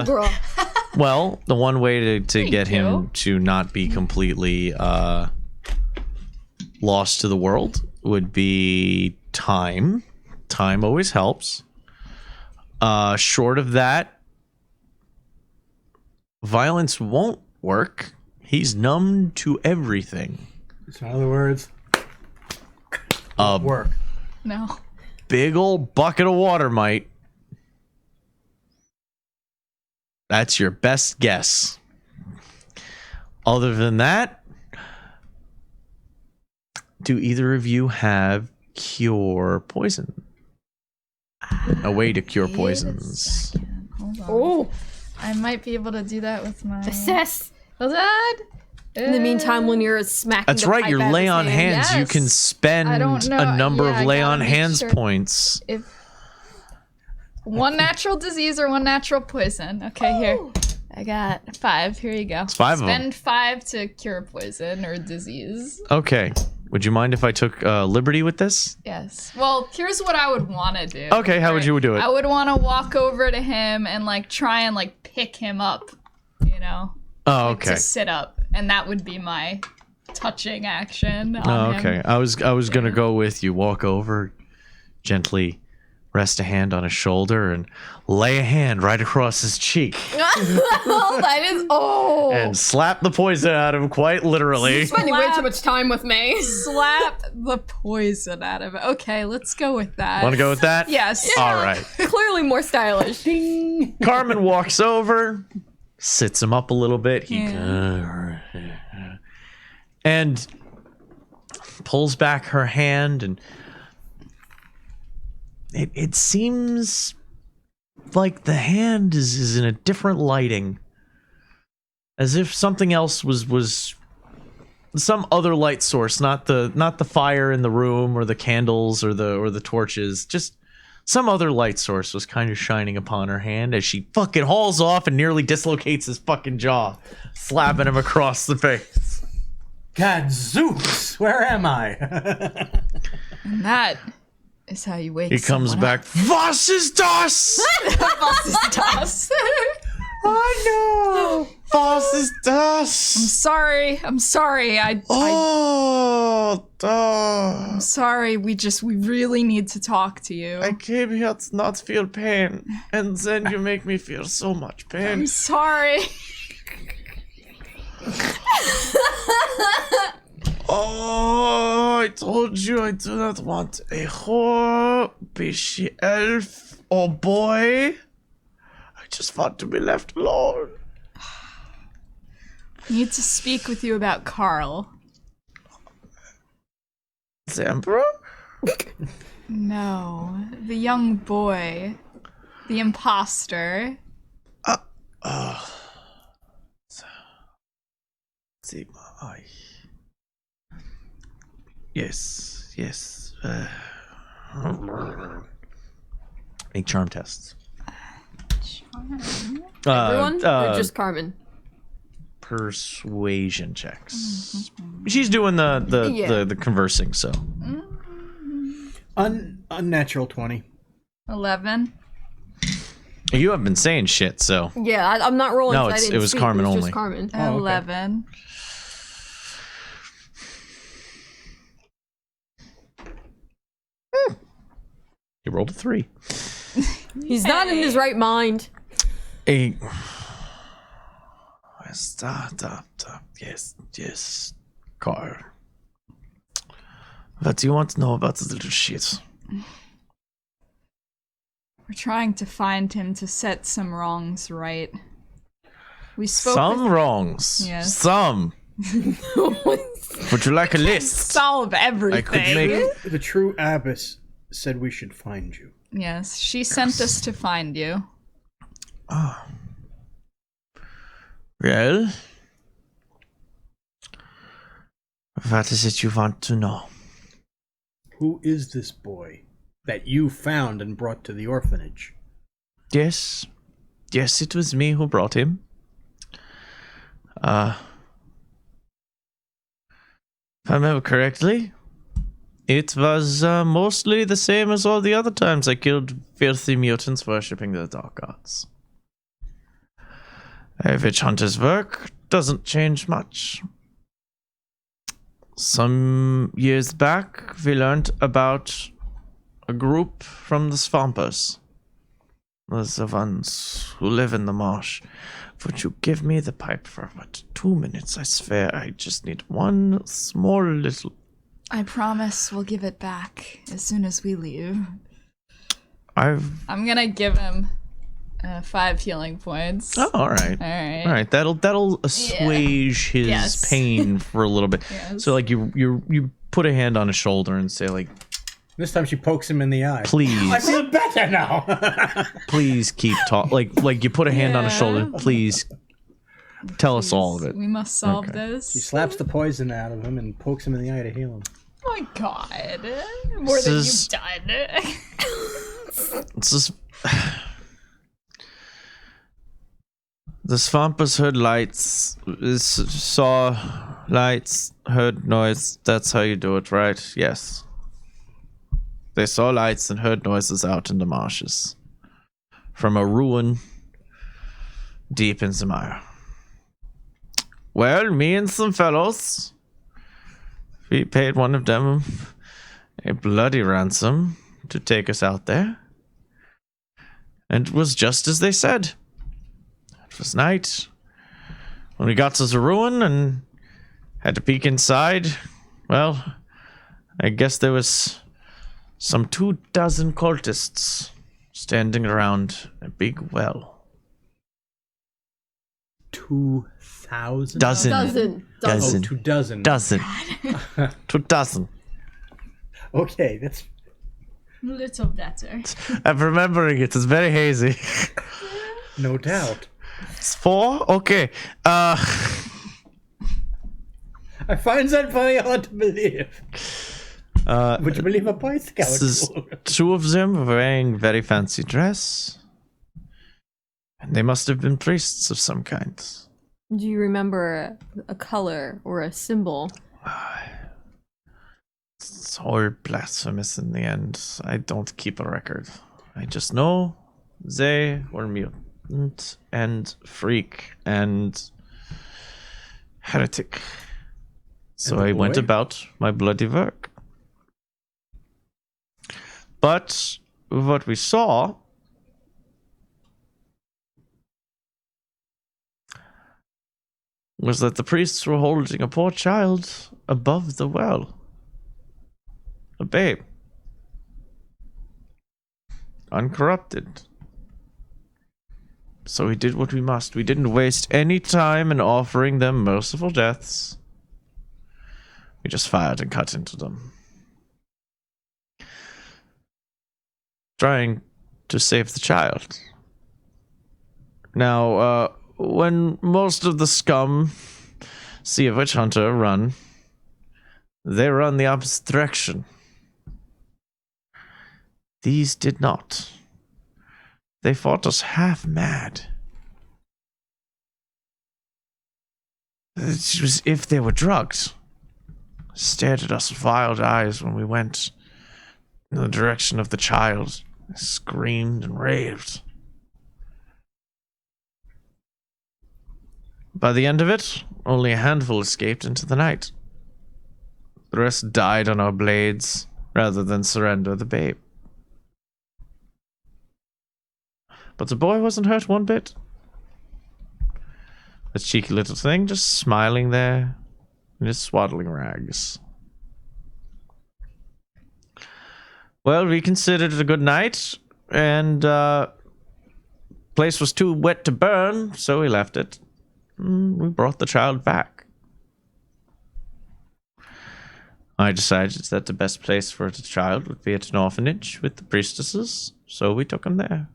Bro. Well, the one way to Thank get him you. to not be completely lost to the world would be time. Time always helps. Short of that, violence won't work. He's numb to everything. So in other words, A work. No. big old bucket of water might. That's your best guess. Other than that, do either of you have cure poison? A way to cure poisons. Hold on. Oh, I might be able to do that with my. assess. Hold on. In the meantime, when you're smacking That's the right, pipe your out of lay his on hand. hands. You Yes. can spend I don't know. a number Yeah, I of lay gotta on make hands sure. points. If one natural disease or one natural poison. Okay, here. I got 5. Here you go. It's 5 of them. Spend 5 to cure poison or disease. Okay. Would you mind if I took liberty with this? Yes. Well, here's what I would want to do. Okay, how would you do it? I would want to walk over to him and like try and like pick him up, you know, Oh, like, okay. to sit up, and that would be my touching action. On Oh, him. okay. I was gonna go with you. Walk over, gently rest a hand on his shoulder, and lay a hand right across his cheek, Oh, that is. Oh. and slap the poison out of him. Quite literally. Spending way too much time with me. Slap the poison out of it. Okay, let's go with that. Want to go with that? Yes. All right. Clearly more stylish. Ding. Carmen walks over, sits him up a little bit. He and pulls back her hand, and it seems like the hand is in a different lighting, as if something else was some other light source, not the fire in the room or the candles or the torches, just some other light source was kind of shining upon her hand as she fucking hauls off and nearly dislocates his fucking jaw, slapping him across the face. God, Zeus, where am I? And that is how you wake. He comes back. Was ist das? Das. Oh no! Was ist das? I'm sorry. Oh, I'm sorry. We really need to talk to you. I came here to not feel pain, and then you make me feel so much pain. I'm sorry. Oh, I told you I do not want a whore, bishy elf, or boy. I just want to be left alone. I need to speak with you about Carl. The Emperor? No, the young boy, the imposter. Sigma, yes. Make charm tests. Everyone? Or just Carmen? Persuasion checks. She's doing the conversing, so. Unnatural 20. 11. You haven't been saying shit, so. Yeah, I'm not rolling. No, 'cause I didn't it was speak, Carmen it was only. Just Carmen. Oh, okay. 11. He rolled a 3. He's not in his right mind. Stop. Yes. Carl. What do you want to know about the little shit? We're trying to find him to set some wrongs right. We spoke Some with... wrongs. Yes. Some. Would you like a list? Solve everything. I could make. The true abbess said we should find you. Yes, she sent us to find you. Oh. Well, what is it you want to know? Who is this boy that you found and brought to the orphanage? Yes, it was me who brought him. If I remember correctly, it was mostly the same as all the other times I killed filthy mutants worshipping the dark gods. A witch hunter's work doesn't change much. Some years back, we learned about a group from the Swampers. Those are the ones who live in the marsh. Would you give me the pipe for about 2 minutes? I swear, I just need one small little... I promise we'll give it back as soon as we leave. I'm gonna give him 5 healing points. Oh, all right. All right. That'll assuage his pain for a little bit. Yes. So, like, you put a hand on his shoulder and say, like, This time she pokes him in the eye. please, I feel better now. please keep talking. Like you put a hand on his shoulder. Please tell us all of it. We must solve Okay. this. She slaps the poison out of him and pokes him in the eye to heal him. Oh my god. More than you've This done. It's just... The Swampers heard lights, saw lights, heard noise. That's how you do it, right? Yes. They saw lights and heard noises out in the marshes. From a ruin deep in the mire. Well, me and some fellows, we paid one of them a bloody ransom to take us out there. And it was just as they said. It was night. When we got to the ruin and had to peek inside, well, I guess there was some 24 cultists standing around a big well. 2,000? Dozen. Oh, 2 dozen. Dozen. 2 dozen. Okay, that's... Little better. I'm remembering it. It's very hazy. No doubt. It's 4? Okay. I find that very hard to believe. Would you believe a Boy Scout? This is 2 of them were wearing very fancy dress. And they must have been priests of some kind. Do you remember a color or a symbol? It's all blasphemous in the end. I don't keep a record. I just know they were mutant and freak and heretic. So And the I went boy? about my bloody work. But what we saw was that the priests were holding a poor child above the well. A babe. Uncorrupted. So we did what we must. We didn't waste any time in offering them merciful deaths. We just fired and cut into them. Trying to save the child. Now, when most of the scum see a witch hunter run, they run the opposite direction. These did not. They fought us half mad. It was if they were drugged. Stared at us with wild eyes when we went in the direction of the child. They screamed and raved. By the end of it, only a handful escaped into the night. The rest died on our blades rather than surrender the babe. But the boy wasn't hurt one bit. The cheeky little thing just smiling there in his swaddling rags. Well, we considered it a good night, and place was too wet to burn, so we left it. We brought the child back. I decided that the best place for the child would be at an orphanage with the priestesses, so we took him there.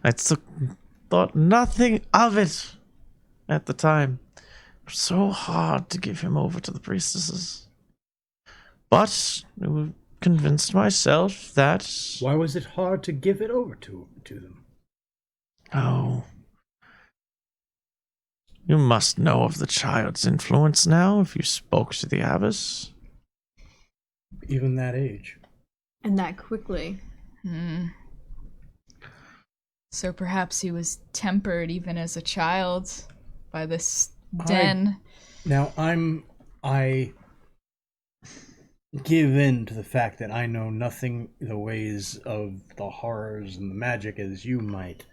I thought nothing of it at the time. It was so hard to give him over to the priestesses. But I convinced myself that... Why was it hard to give it over to them? Oh. You must know of the child's influence now if you spoke to the abbess. Even that age. And that quickly. So perhaps he was tempered even as a child by this den. I give in to the fact that I know nothing the ways of the horrors and the magic as you might.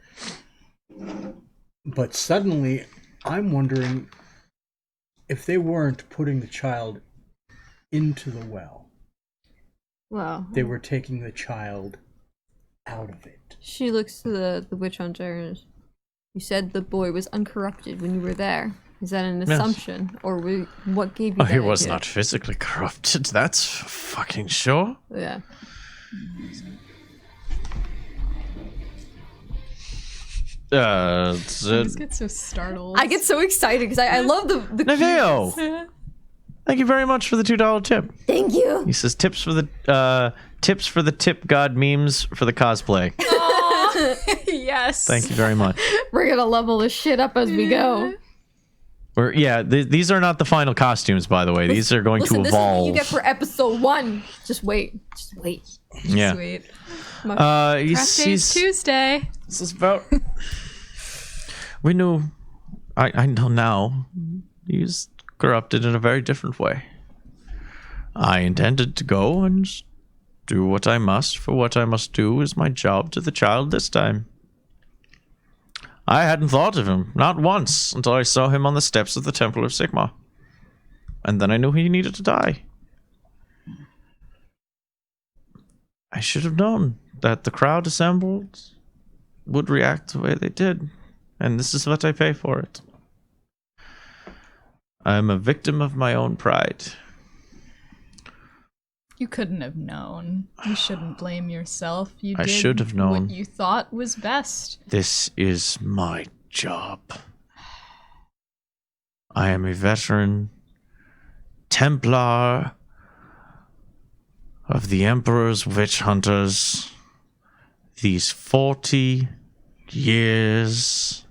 But suddenly, I'm wondering if they weren't putting the child into the well. Well, They were taking the child out of it. she looks to the witch hunter and you said the boy was uncorrupted when you were there. Is that an Yes. assumption? Or what gave you that He was idea? not physically corrupted, that's fucking sure. Yeah. I just get so startled. I get so excited because I love the Neveo, cuteness. thank you very much for the $2 tip. Thank you. He says tips for the tip god memes for the cosplay. Yes. Thank you very much. We're gonna level this shit up as we go. These are not the final costumes, by the way. These are going Listen, to this is what evolve. you get for episode 1. Just wait. Just wait. Yeah. Sweet. He's Tuesday. This is about. We knew. I know now. He's corrupted in a very different way. I intended to go and do what I must, for what I must do is my job to the child this time. I hadn't thought of him, not once, until I saw him on the steps of the Temple of Sigma. And then I knew he needed to die. I should have known that the crowd assembled would react the way they did, and this is what I pay for it. I am a victim of my own pride. You couldn't have known. You shouldn't blame yourself. You I did should have known. what you thought was best. This is my job. I am a veteran Templar of the Emperor's witch hunters. These 40 years.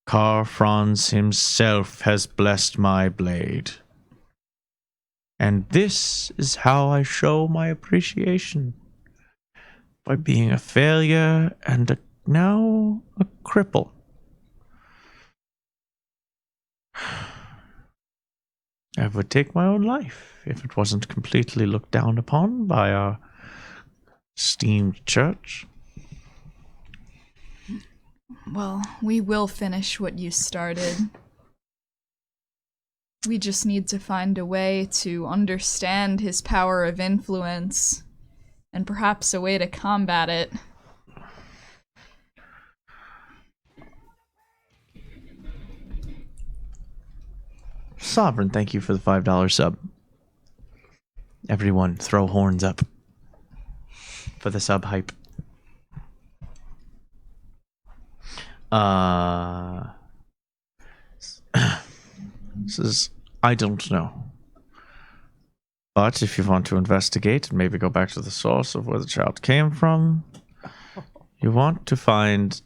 Karl Franz himself has blessed my blade. And this is how I show my appreciation. By being a failure and now a cripple. I would take my own life if it wasn't completely looked down upon by our esteemed church. Well, we will finish what you started. We just need to find a way to understand his power of influence, and perhaps a way to combat it. Sovereign, thank you for the $5 sub. Everyone, throw horns up for the sub hype. Says, I don't know. But if you want to investigate and maybe go back to the source of where the child came from, you want to find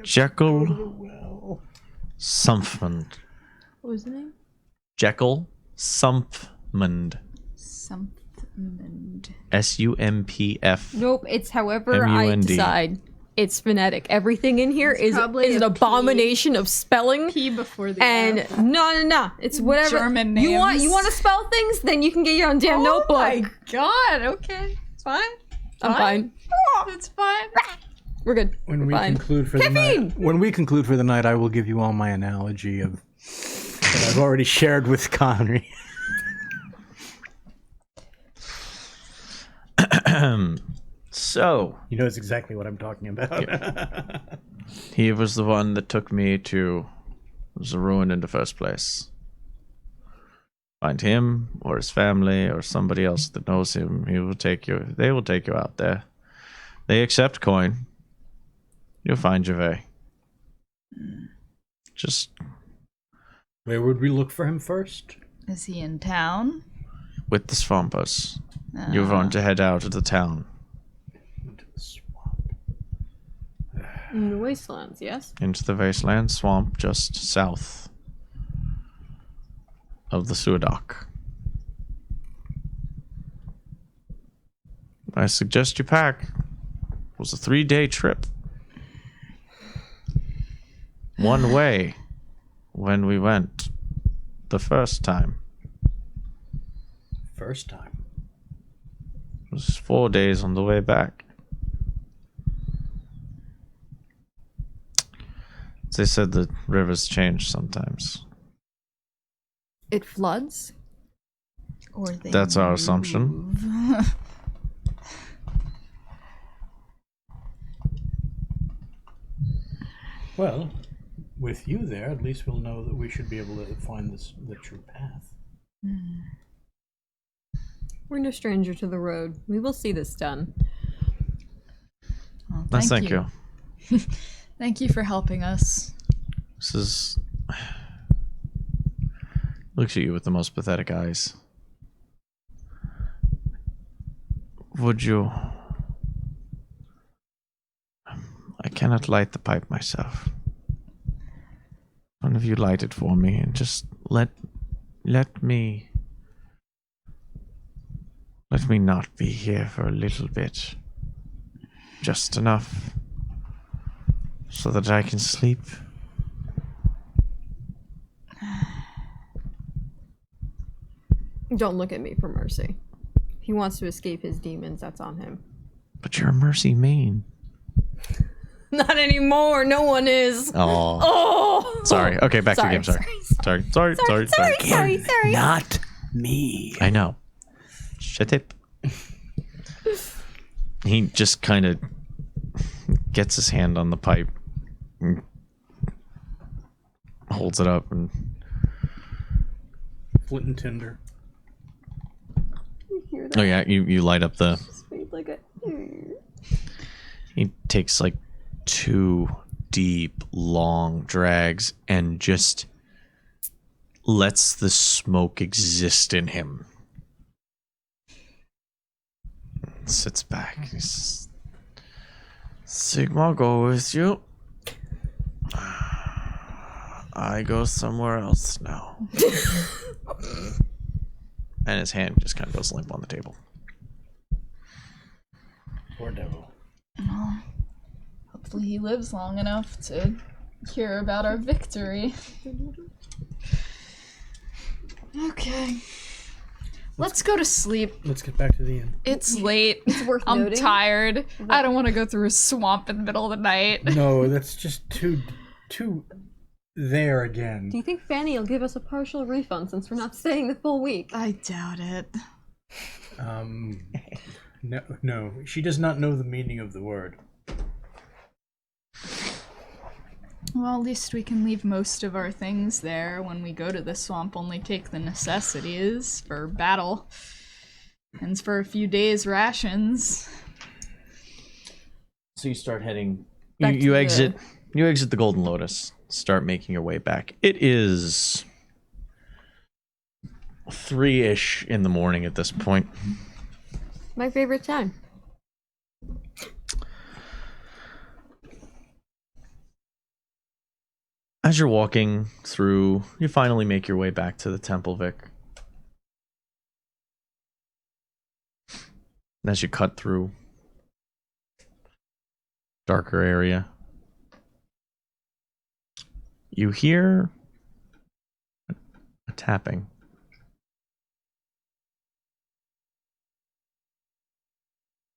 Jekyll Sumpfmund. What was the name? Jekyll Sumpfmund. Something. SUMPF. Nope, it's however I MUND. decide. It's phonetic. Everything in here is probably an a abomination of spelling. P before the And F. no, it's whatever. German You want names. to spell things? Then you can get your own damn notebook. Oh my god, okay. It's fine. I'm fine. It's fine. We're good. When We're we fine. conclude for the night, I will give you all my analogy of that I've already shared with Connery. So, He knows exactly what I'm talking about. he was the one that took me to the ruin in the first place. find him or his family or somebody else that knows him, they will take you out there. They accept coin. You'll find Gervais. Just Where would we look for him first? Is he in town? with the swampers. You're going to head out of the town Into the swamp. In the wastelands, yes? into the wasteland swamp just south of the sewer dock. I suggest you pack. It was a 3-day trip. One way when we went the first time. First time. It was 4 days on the way back. They said the rivers change sometimes. It floods? Or they That's our assumption. move. Well, with you there, at least we'll know that we should be able to find the true path. We're no stranger to the road. We will see this done. Well, Thank you. Thank you for helping us. This is... Looks at you with the most pathetic eyes. Would you... I cannot light the pipe myself. One of you light it for me and just let me not be here for a little bit. Just enough so that I can sleep. Don't look at me for mercy. If he wants to escape his demons, that's on him. But you're a mercy main. Not anymore. No one is. Oh. Oh. Sorry. Okay, back to the game. Sorry. Sorry. Not me. I know. Shut up. He just kind of gets his hand on the pipe and holds it up and Flint and tinder. You hear that? oh yeah, you light up the Just made like a. he takes like 2 deep long drags and just lets the smoke exist in him. Sits back. He says, Sigma, go with you. I go somewhere else now. And his hand just kind of goes limp on the table. Poor devil. Well, hopefully he lives long enough to hear about our victory. Okay. Let's go to sleep. Let's get back to the inn. It's late. It's worth I'm noting. tired. I don't want to go through a swamp in the middle of the night. No, that's just too there again. Do you think Fanny will give us a partial refund since we're not staying the full week? I doubt it. No, she does not know the meaning of the word. Well, at least we can leave most of our things there when we go to the swamp, only take the necessities for battle. And for a few days' rations. So you start heading. Back You to exit. You exit the Golden Lotus. Start making your way back. It is 3-ish in the morning at this point. My favorite time. As you're walking through, you finally make your way back to the Temple Vic. As you cut through darker area, you hear a tapping.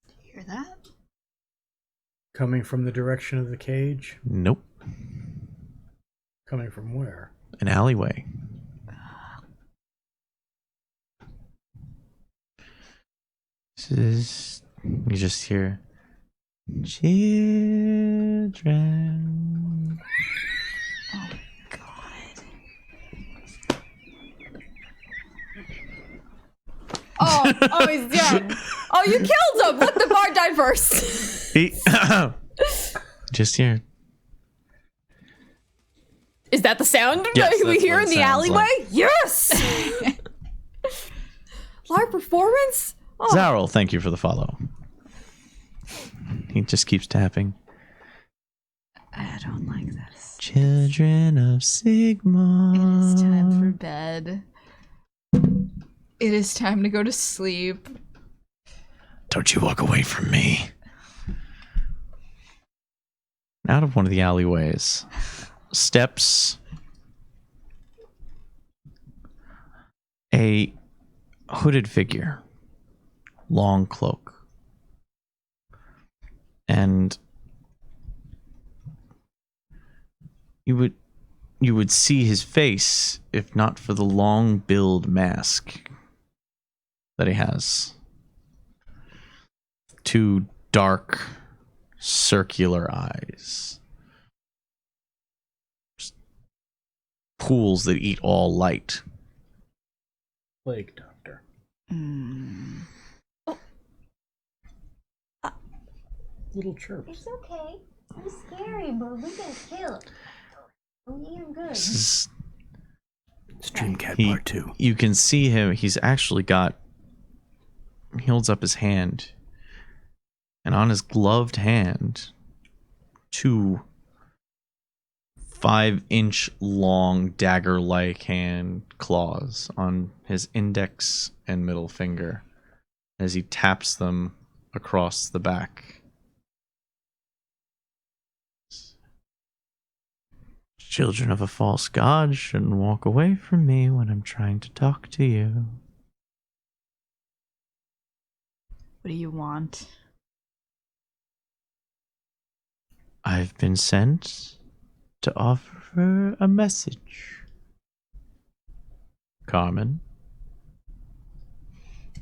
You hear that? Coming from the direction of the cage? Nope. Coming from where? An alleyway. You just hear children. Oh, God. Oh, he's dead. Oh, you killed him. Look, the bard died first. He just here. Is that the sound Yes, that we that's hear what in it the sounds alleyway? like. Yes. Live performance. Oh. Zarrel, thank you for the follow. He just keeps tapping. I don't like this. Children of Sigma. It is time for bed. It is time to go to sleep. Don't you walk away from me. Out of one of the alleyways steps a hooded figure, long cloak, and you would see his face if not for the long billed mask that he has. Two dark circular eyes. Just pools that eat all light. Plague Doctor. Little chirps. It's okay. It's scary, but we can kill it. You're good. This is, Streamcat he- Part 2. you can see him. He's actually got. He holds up his hand. And on his gloved hand, 2 5-inch long dagger-like hand claws on his index and middle finger as he taps them across the back. Children of a false god shouldn't walk away from me when I'm trying to talk to you. What do you want? I've been sent to offer a message. Carmen.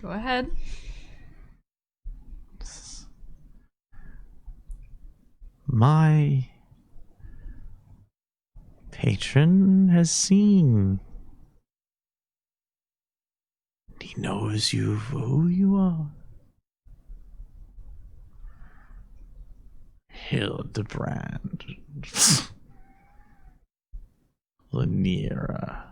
Go ahead. My patron has seen. He knows you for who you are. Hildebrand. Lanira.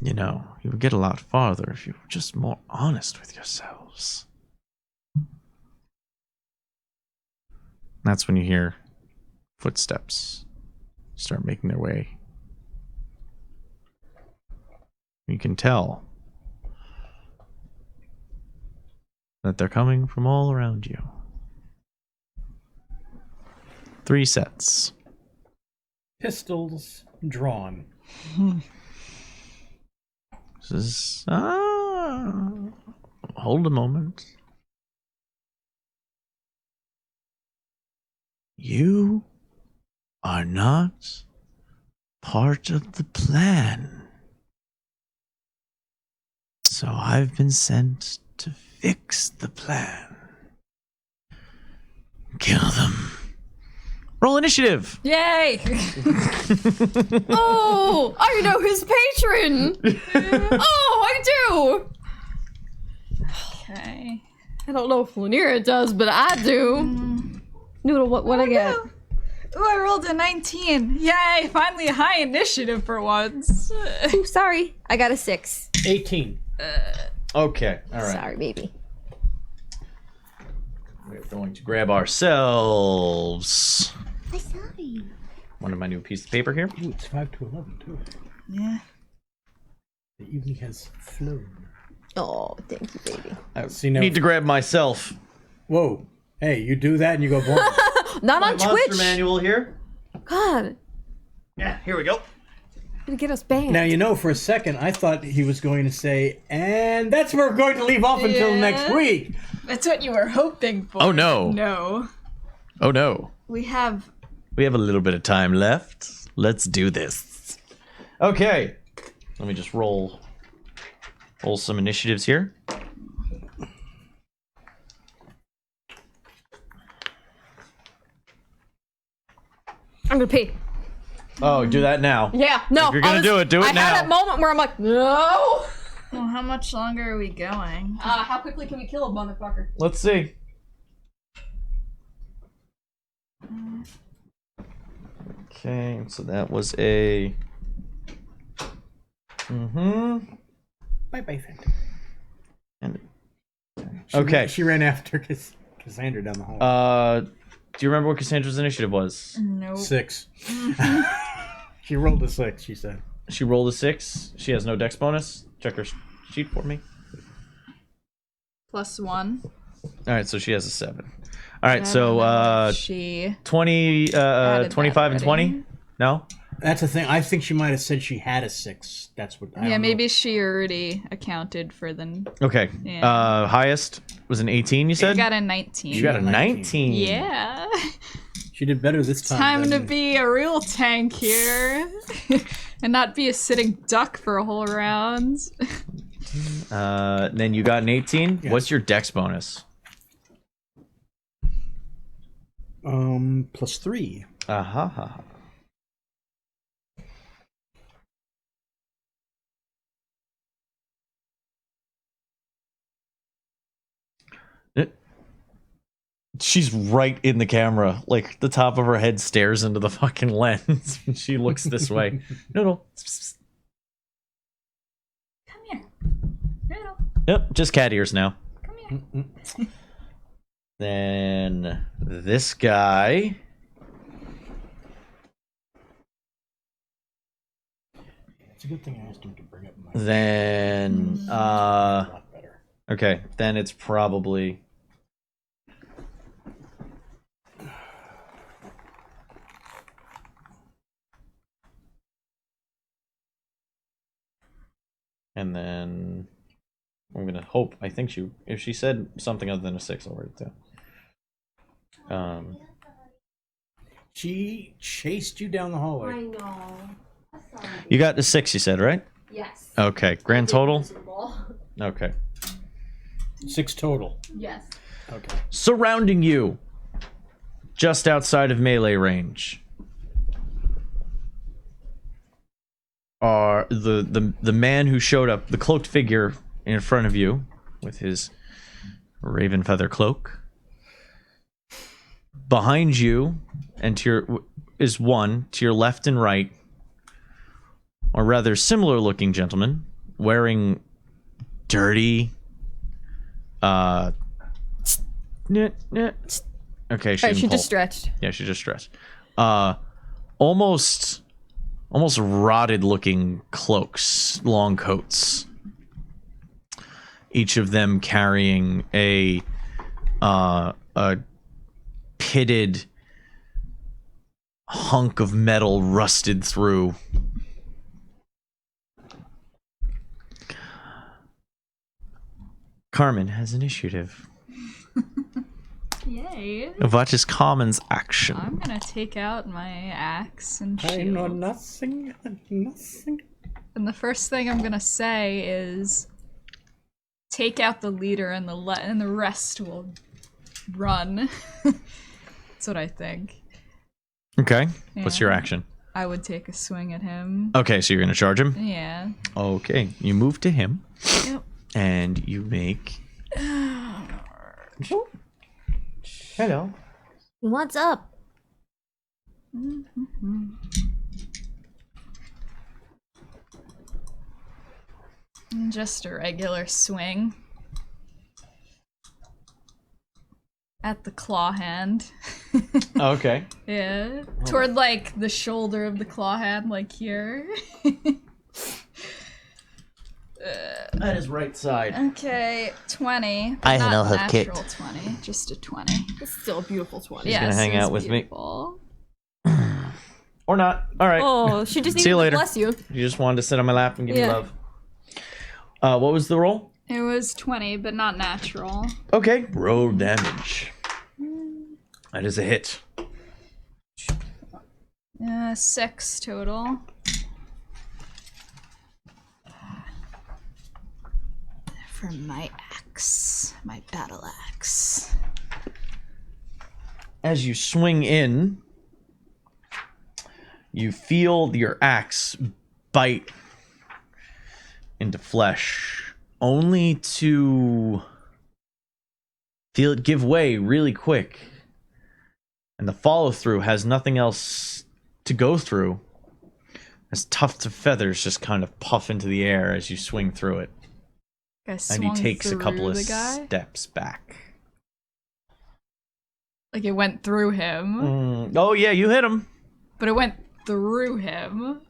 You know, you would get a lot farther if you were just more honest with yourselves. That's when you hear footsteps start making their way. You can tell that they're coming from all around you. 3 sets. Pistols drawn. This is... hold a moment. You are not part of the plan. So I've been sent to fix the plan. Kill them. Roll initiative. Yay! Oh, I know his patron. Oh, I do. Okay. I don't know if Lanira does, but I do. Noodle, what I get? Ooh, I rolled a 19. Yay! Finally a high initiative for once. Ooh, sorry. I got a 6. 18. Okay, all right. Sorry, baby. We're going to grab ourselves I'm sorry. one of my new pieces of paper here. Ooh, it's 5 to 11, too. Yeah. The evening has flown. Oh, thank you, baby. I See, now- need to grab myself. Whoa. Hey, you do that and you go Borne. Not on Twitch. manual here. God, Yeah, here we go. gonna get us banned. Now, you know, for a second, I thought he was going to say, and that's where we're going to leave off until Yeah. next week. That's what you were hoping for. Oh, no. No. Oh no. We have We have a little bit of time left. Let's do this. Okay. Let me just roll some initiatives here. I'm gonna pee. Oh, do that now. Yeah, no. If you're gonna do it I now. had that moment where I'm like, no. Well, how much longer are we going? How quickly can we kill a motherfucker? Let's see. Okay, so that was a. Bye-bye, Phantom. And Okay. She ran after Cassandra down the hall. Do you remember what Cassandra's initiative was? Nope. 6. She rolled a 6, she said. She rolled a 6. She has no dex bonus. Check her sheet for me. +1. All right, so she has a 7. All right, I so don't know what she 20, added 25 and that 20? already. No? That's the thing. I think she might have said she had a 6. That's what. I Yeah, don't know. maybe she already accounted for the. Okay. Yeah. Highest was an 18, you I said? got a 19. You got a 19. Yeah. She did better this time. Time to than- be a real tank here. And not be a sitting duck for a whole round. Then you got an 18. Yes. What's your dex bonus? +3. Aha. She's right in the camera. Like, the top of her head stares into the fucking lens when she looks this way. Noodle. Come here. Noodle. Yep, just cat ears now. Come here. Then this guy. It's a good thing I asked him to bring up my. Then, A lot better. okay, then it's probably. And then I'm gonna hope. I think if she said something other than a 6, I'll write it down. She chased you down the hallway. I know. You got the 6, you said, right? Yes. Okay. Grand total. Miserable. Okay. 6 total. Yes. Okay. Surrounding you, just outside of melee range, are the man who showed up, the cloaked figure in front of you with his raven feather cloak. Behind you and to your is one, to your left and right are rather similar looking gentlemen wearing dirty okay, she Alright, she didn't just pull. stretched. Yeah, she just stressed. Almost rotted looking cloaks, long coats. Each of them carrying a pitted hunk of metal rusted through. Carmen has initiative. Yay. What is Carmen's action? I'm gonna take out my axe and I know shield. nothing. Nothing. And the first thing I'm gonna say is take out the leader and the rest will run. That's what I think. Okay. What's your Yeah. action? I would take a swing at him. Okay, so you're gonna charge him? Yeah. Okay. You move to him. Yep. And you make. Hello. What's up? Just a regular swing. At the claw hand. Okay. Yeah. Toward like the shoulder of the claw hand, like here. That is right side. Okay, 20. I not know her natural kit. 20, just a 20. It's still a beautiful 20. Yeah, gonna hang out with me. beautiful. Or not. All right. Oh, she just See you needed to later. bless you. You just wanted to sit on my lap and give me Yeah. love. What was the roll? It was 20, but not natural. Okay. Roll damage. That is a hit. 6 total. For my axe, my battle axe. As you swing in, You feel your axe bite into flesh, only to feel it give way really quick. And the follow-through has nothing else to go through, as tufts of feathers just kind of puff into the air as you swing through it. And he takes a couple of steps back. Like it went through him. Oh yeah, you hit him. But it went through him.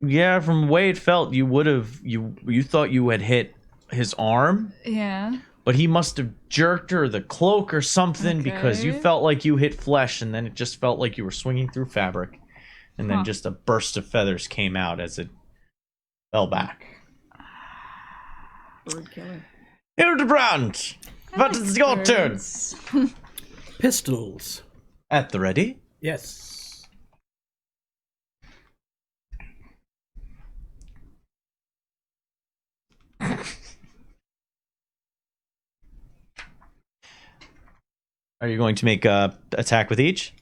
Yeah, from the way it felt, you would have you thought you had hit his arm. Yeah. But he must have jerked her the cloak or something, because you felt like you hit flesh, and then it just felt like you were swinging through fabric. And then just a burst of feathers came out as it fell back. Bird killer. Hildebrand, what is your turn? Pistols. At the ready. Yes. Are you going to make a attack with each?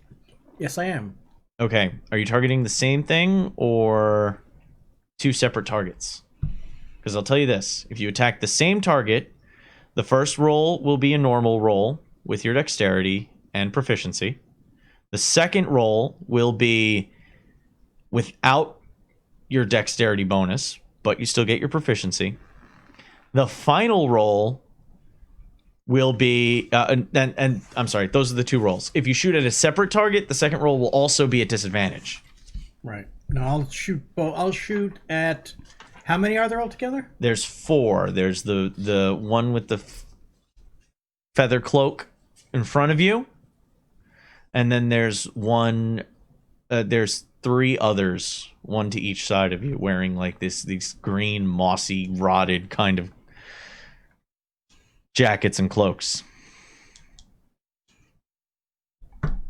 Yes, I am. Okay. Are you targeting the same thing or two separate targets? Because I'll tell you this. If you attack the same target, the first roll will be a normal roll with your dexterity and proficiency. The second roll will be without your dexterity bonus, but you still get your proficiency. The final roll will be, and I'm sorry, those are the two rolls. If you shoot at a separate target, the second roll will also be at disadvantage. Right. No, I'll shoot. Well, I'll shoot at. How many are there altogether? There's 4. There's the one with the feather cloak in front of you, and then there's one. There's 3 others, one to each side of you, wearing like these green, mossy, rotted kind of jackets and cloaks.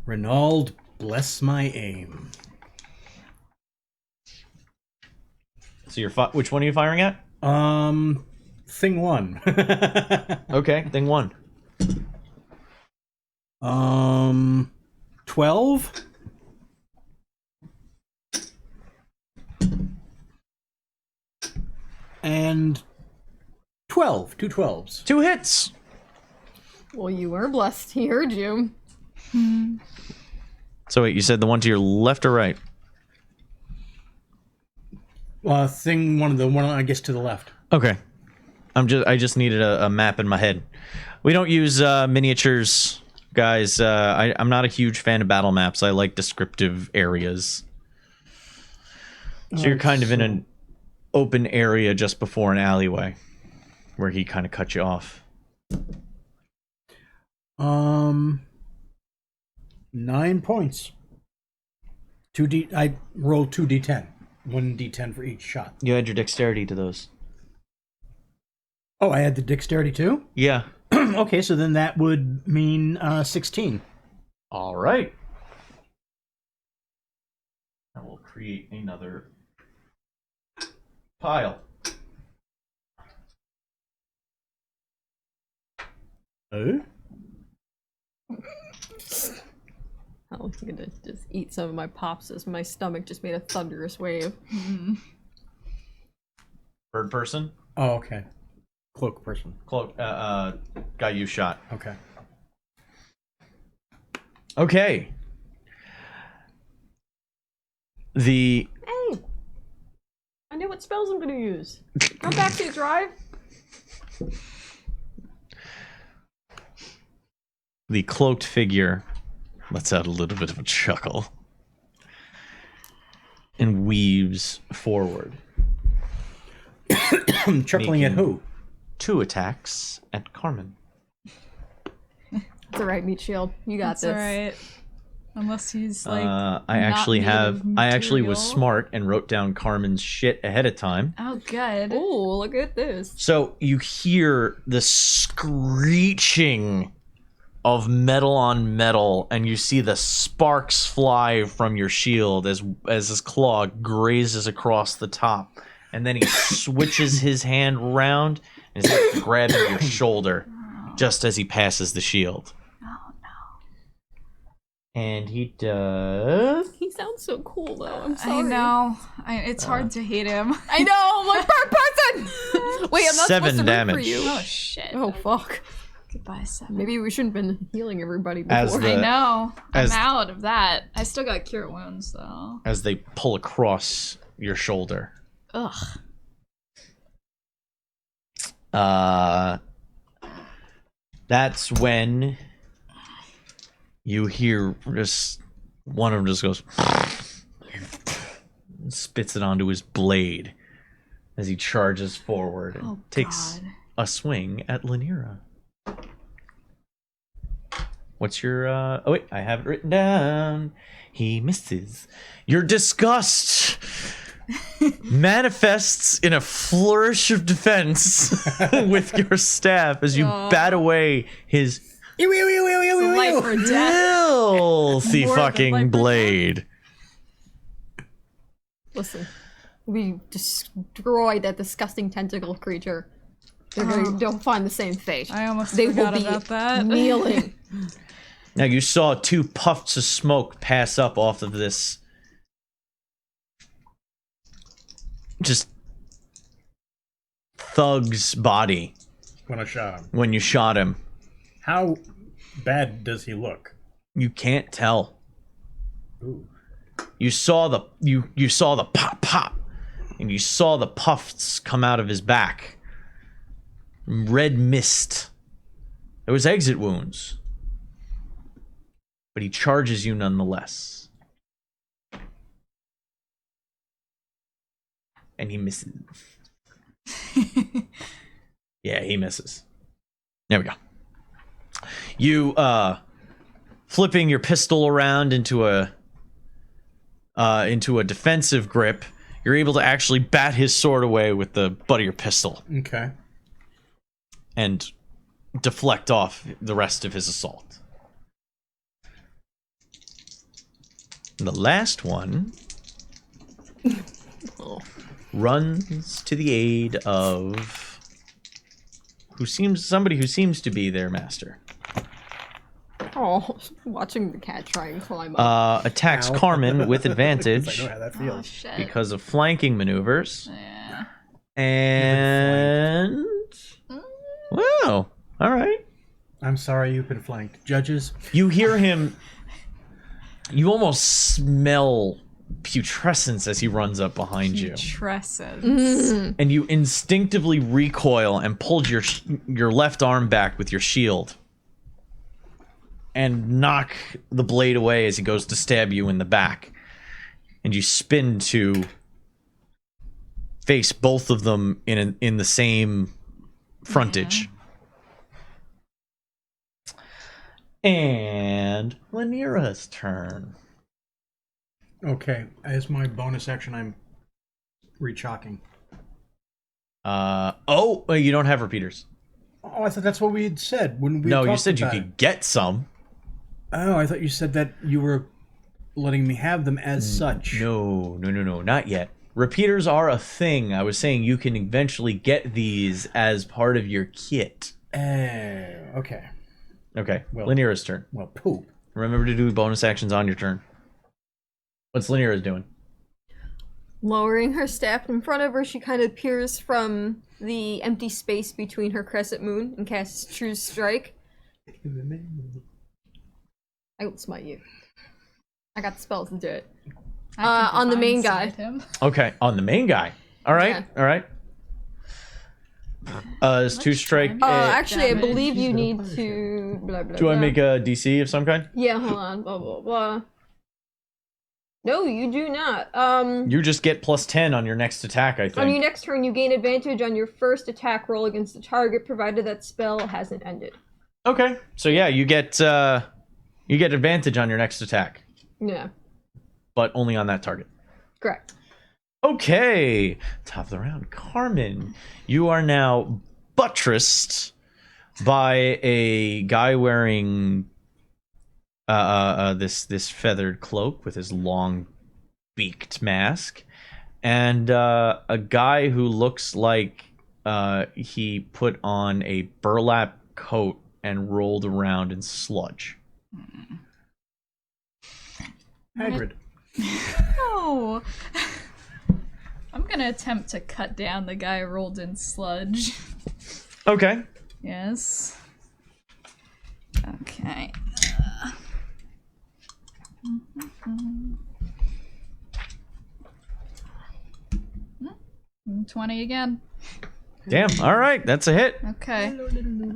Renauld, bless my aim. So you're which one are you firing at? Thing 1. Okay, thing 1. 12. And 12. 2 12s. 2 hits. Well, you were blessed. He heard you. So wait, you said the one to your left or right? Thing 1, the one I guess to the left. Okay. I just needed a map in my head. We don't use miniatures, guys. I'm not a huge fan of battle maps. I like descriptive areas. So you're kind of in an open area just before an alleyway where he kind of cut you off. 9 points. I rolled 2d10. 1d10 for each shot. You add your dexterity to those. Oh, I had the dexterity too? Yeah. Okay, so then that would mean 16. All right. I will create another pile. Oh? I'm gonna just eat some of my pops as my stomach just made a thunderous wave. Bird person? Oh, okay. Cloak person. Cloak. Got you shot. Okay. Okay. Hey! I know what spells I'm gonna use. Go back to drive. The cloaked figure lets out a little bit of a chuckle and weaves forward. Chuckling at who? 2 attacks at Carmen. It's alright, Meat Shield. You got That's this. alright. Unless he's like. I actually was material. smart and wrote down Carmen's shit ahead of time. Oh, good. Oh, look at this. So you hear the screeching of metal on metal, and you see the sparks fly from your shield as his claw grazes across the top, and then he switches his hand round and is grabbing your shoulder just as he passes the shield. Oh, no. And he does He sounds so cool, though. I'm sorry. I know. It's hard to hate him. I know. I'm like, bird person. Wait, I'm not 7 supposed to damage. root for you. Oh shit. Oh fuck. Goodbye, 7. Maybe we shouldn't have been healing everybody As before. the- I know. as- I'm out of that. I still got cure wounds though. As they pull across your shoulder. Ugh. That's when you hear just one of them just goes and spits it onto his blade as he charges forward and Oh, takes God. a swing at Lanira. What's your oh wait, I have it written down. He misses. Your disgust manifests in a flourish of defense with your staff as you bat away his Life or death. filthy More than life fucking or death. blade. Listen, we destroyed that disgusting tentacle creature. They'll find the same fate. I almost They will forgot be about that. kneeling. Now you saw 2 puffs of smoke pass up off of this just thug's body When I shot him. when you shot him. How bad does he look? You can't tell. Ooh. You saw the you saw the pop, and you saw the puffs come out of his back. Red mist. There was exit wounds, but he charges you nonetheless, and he misses. Yeah, he misses. There we go. You flipping your pistol around into a defensive grip, you're able to actually bat his sword away with the butt of your pistol Okay. and deflect off the rest of his assault. And the last one runs to the aid of somebody who seems to be their master. Oh, watching the cat try and climb up. Attacks Ow. Carmen with 'Cause advantage I know how that Oh feels. shit. because of flanking maneuvers. Yeah. And wow, all right. I'm sorry you've been flanked. Judges, You hear him. You almost smell putrescence as he runs up behind you, Tresses. and you instinctively recoil and pull your left arm back with your shield, and knock the blade away as he goes to stab you in the back, and you spin to face both of them in the same frontage. And Lanira's turn. okay. As my bonus action, I'm rechalking. You don't have repeaters. Oh, I thought that's what we had said when we No, you talked said you about could it. get some. Oh, I thought you said that you were letting me have them as such. No, not yet. Repeaters are a thing. I was saying you can eventually get these as part of your kit. Okay. Okay, Well- Lanira's turn. Well, poop. Remember to do bonus actions on your turn. What's Lanira's doing? Lowering her staff in front of her, she kind of peers from the empty space between her crescent moon and casts True Strike. I will smite you. I got the spells to do it. I could on the divine main guy. smite him. Okay, on the main guy. All right, Yeah. all right. It's 2 strike. Actually, I damage. believe you She's gonna need punish to. Blah, blah, do I blah. make a DC of some kind? Yeah, hold on. Blah blah blah. No, you do not. You just get plus 10 on your next attack, I think. On your next turn, you gain advantage on your first attack roll against the target, provided that spell hasn't ended. Okay, so yeah, you get advantage on your next attack, Yeah, but only on that target. correct. Okay, top of the round, Carmen. You are now buttressed by a guy wearing this feathered cloak with his long beaked mask, and a guy who looks like he put on a burlap coat and rolled around in sludge. Hagrid. No. I'm gonna attempt to cut down the guy who rolled in sludge. Okay. Yes. Okay. 20 again. Damn. All right. That's a hit. Okay.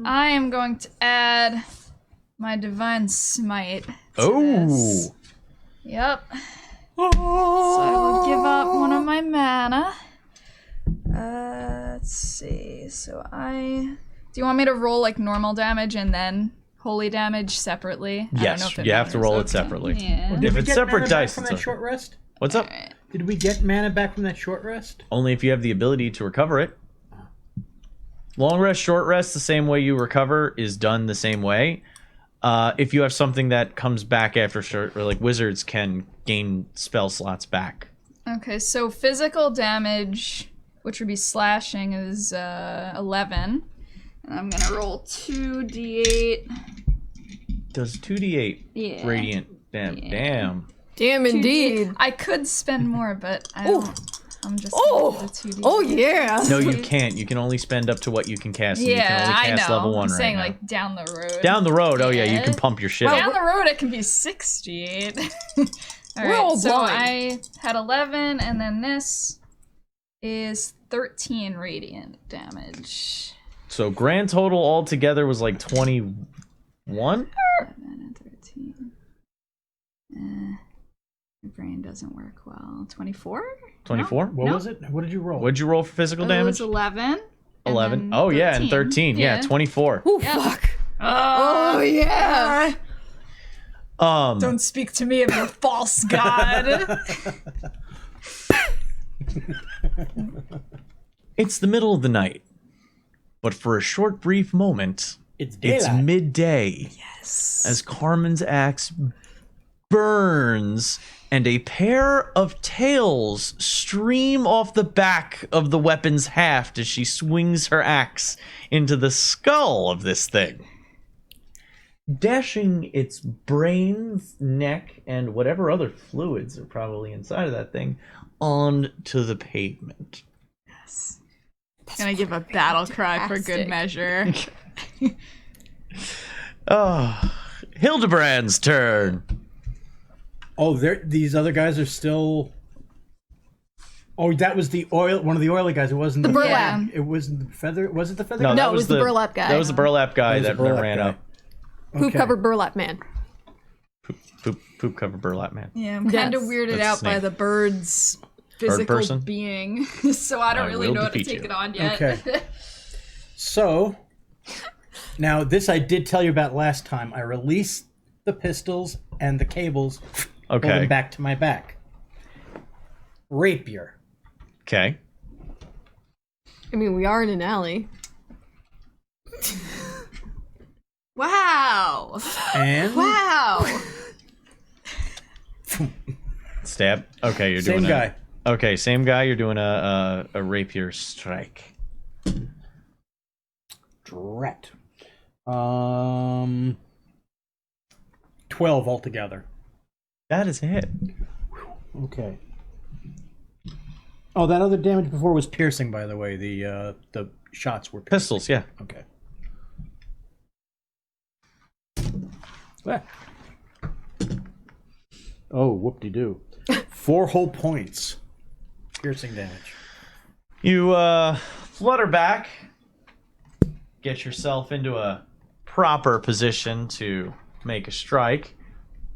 I am going to add my divine smite to this. Yep. So I will give up one of my mana. Let's see. So do you want me to roll like normal damage and then holy damage separately? I don't know Yes, if it you have to matters. roll it Okay. separately. Yeah. Did If we it's get separate mana dice, back from it's that okay. short rest? What's up? Alright. Did we get mana back from that short rest? Only if you have the ability to recover it. Long rest, short rest, the same way you recover is done the same way. If you have something that comes back after short, or like wizards can gain spell slots back. Okay, so physical damage, which would be slashing, is 11. And I'm gonna roll 2d8. Does 2d8 Yeah. radiant? Damn. Yeah. Damn. Damn, indeed. I could spend more, but I don't. I'm just Oh. gonna do 2d8. Oh yeah. No, you can't. You can only spend up to what you can cast. And you can Yeah, only I cast know. level 1 I'm right saying now. like down the road. Down the road, oh yeah, you Yeah. can pump your shit Down up. the road, it can be 68. All We're all right, so blind. I had 11, and then this is 13 radiant damage. So grand total altogether was like 21? 11 and 13. My brain doesn't work well. 24? 24? What No. was it? What did you roll? What'd you roll for physical It damage? was 11. 11. and Oh then yeah, and 13. Yeah, 24. Oh Yeah. fuck. Oh yeah. Don't speak to me of your false god. It's the middle of the night. But for a short brief moment, It's it's daylight. midday. Yes. As Carmen's axe burns and a pair of tails stream off the back of the weapon's haft as she swings her axe into the skull of this thing, dashing its brains, neck, and whatever other fluids are probably inside of that thing onto the pavement. Yes. Gonna give a battle cry for good measure. Hildebrand's turn. Oh, these other guys are still. Oh, that was the oil. One of the oily guys. It wasn't the burlap. It wasn't the feather. Was it the feather? No, guy? that No, it was the burlap guy. That was the burlap guy That was that the burlap ran guy. up. Poop Okay. covered burlap man. Poop covered burlap man. Yeah, I'm kind of Yes. weirded That's out by Snake. the bird's physical person? being, so I don't I really will know how to defeat take you. it on yet. Okay. So, now this I did tell you about last time. I released the pistols and the cables. Okay. Pulled them back to my back. Rapier. Okay. I mean, we are in an alley. Wow! And Wow! Stab. Okay, you're same doing guy. Okay, same guy. You're doing a rapier strike. Drat. 12 altogether. That is a hit. Okay. Oh, that other damage before was piercing, by the way. The shots were piercing. Pistols, yeah. Okay. Ah. Oh, whoop-de-doo. 4 whole points. Piercing damage. You flutter back, get yourself into a proper position to make a strike.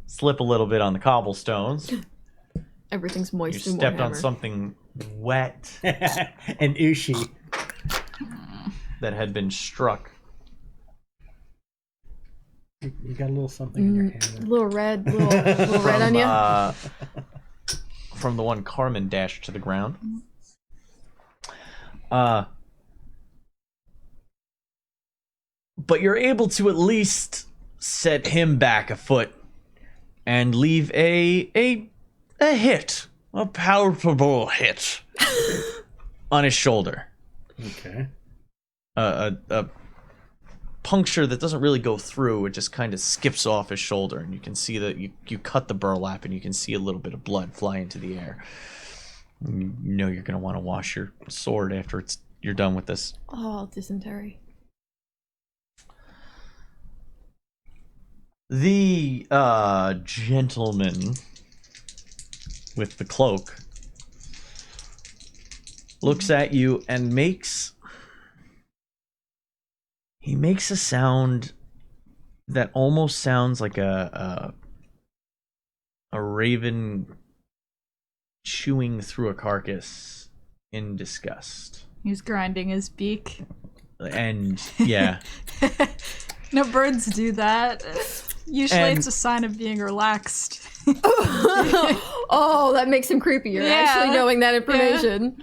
Slip a little bit on the cobblestones. Everything's You moist in stepped on Warhammer. something wet And Ushi. that had been struck. You got a little something in your hand there. Little red, little red on you. From the one Carmen dashed to the ground. But you're able to at least set him back a foot and leave a hit, a palpable hit on his shoulder. Okay. A puncture that doesn't really go through. It just kind of skips off his shoulder, and you can see that you cut the burlap, and you can see a little bit of blood fly into the air. You know you're going to want to wash your sword after you're done with this. Oh, dysentery. The gentleman with the cloak looks at you and makes a sound that almost sounds like a raven chewing through a carcass in disgust. He's grinding his beak. And yeah. No, birds do that. Usually And- it's a sign of being relaxed. Oh, that makes him creepier. Yeah. Actually knowing that information.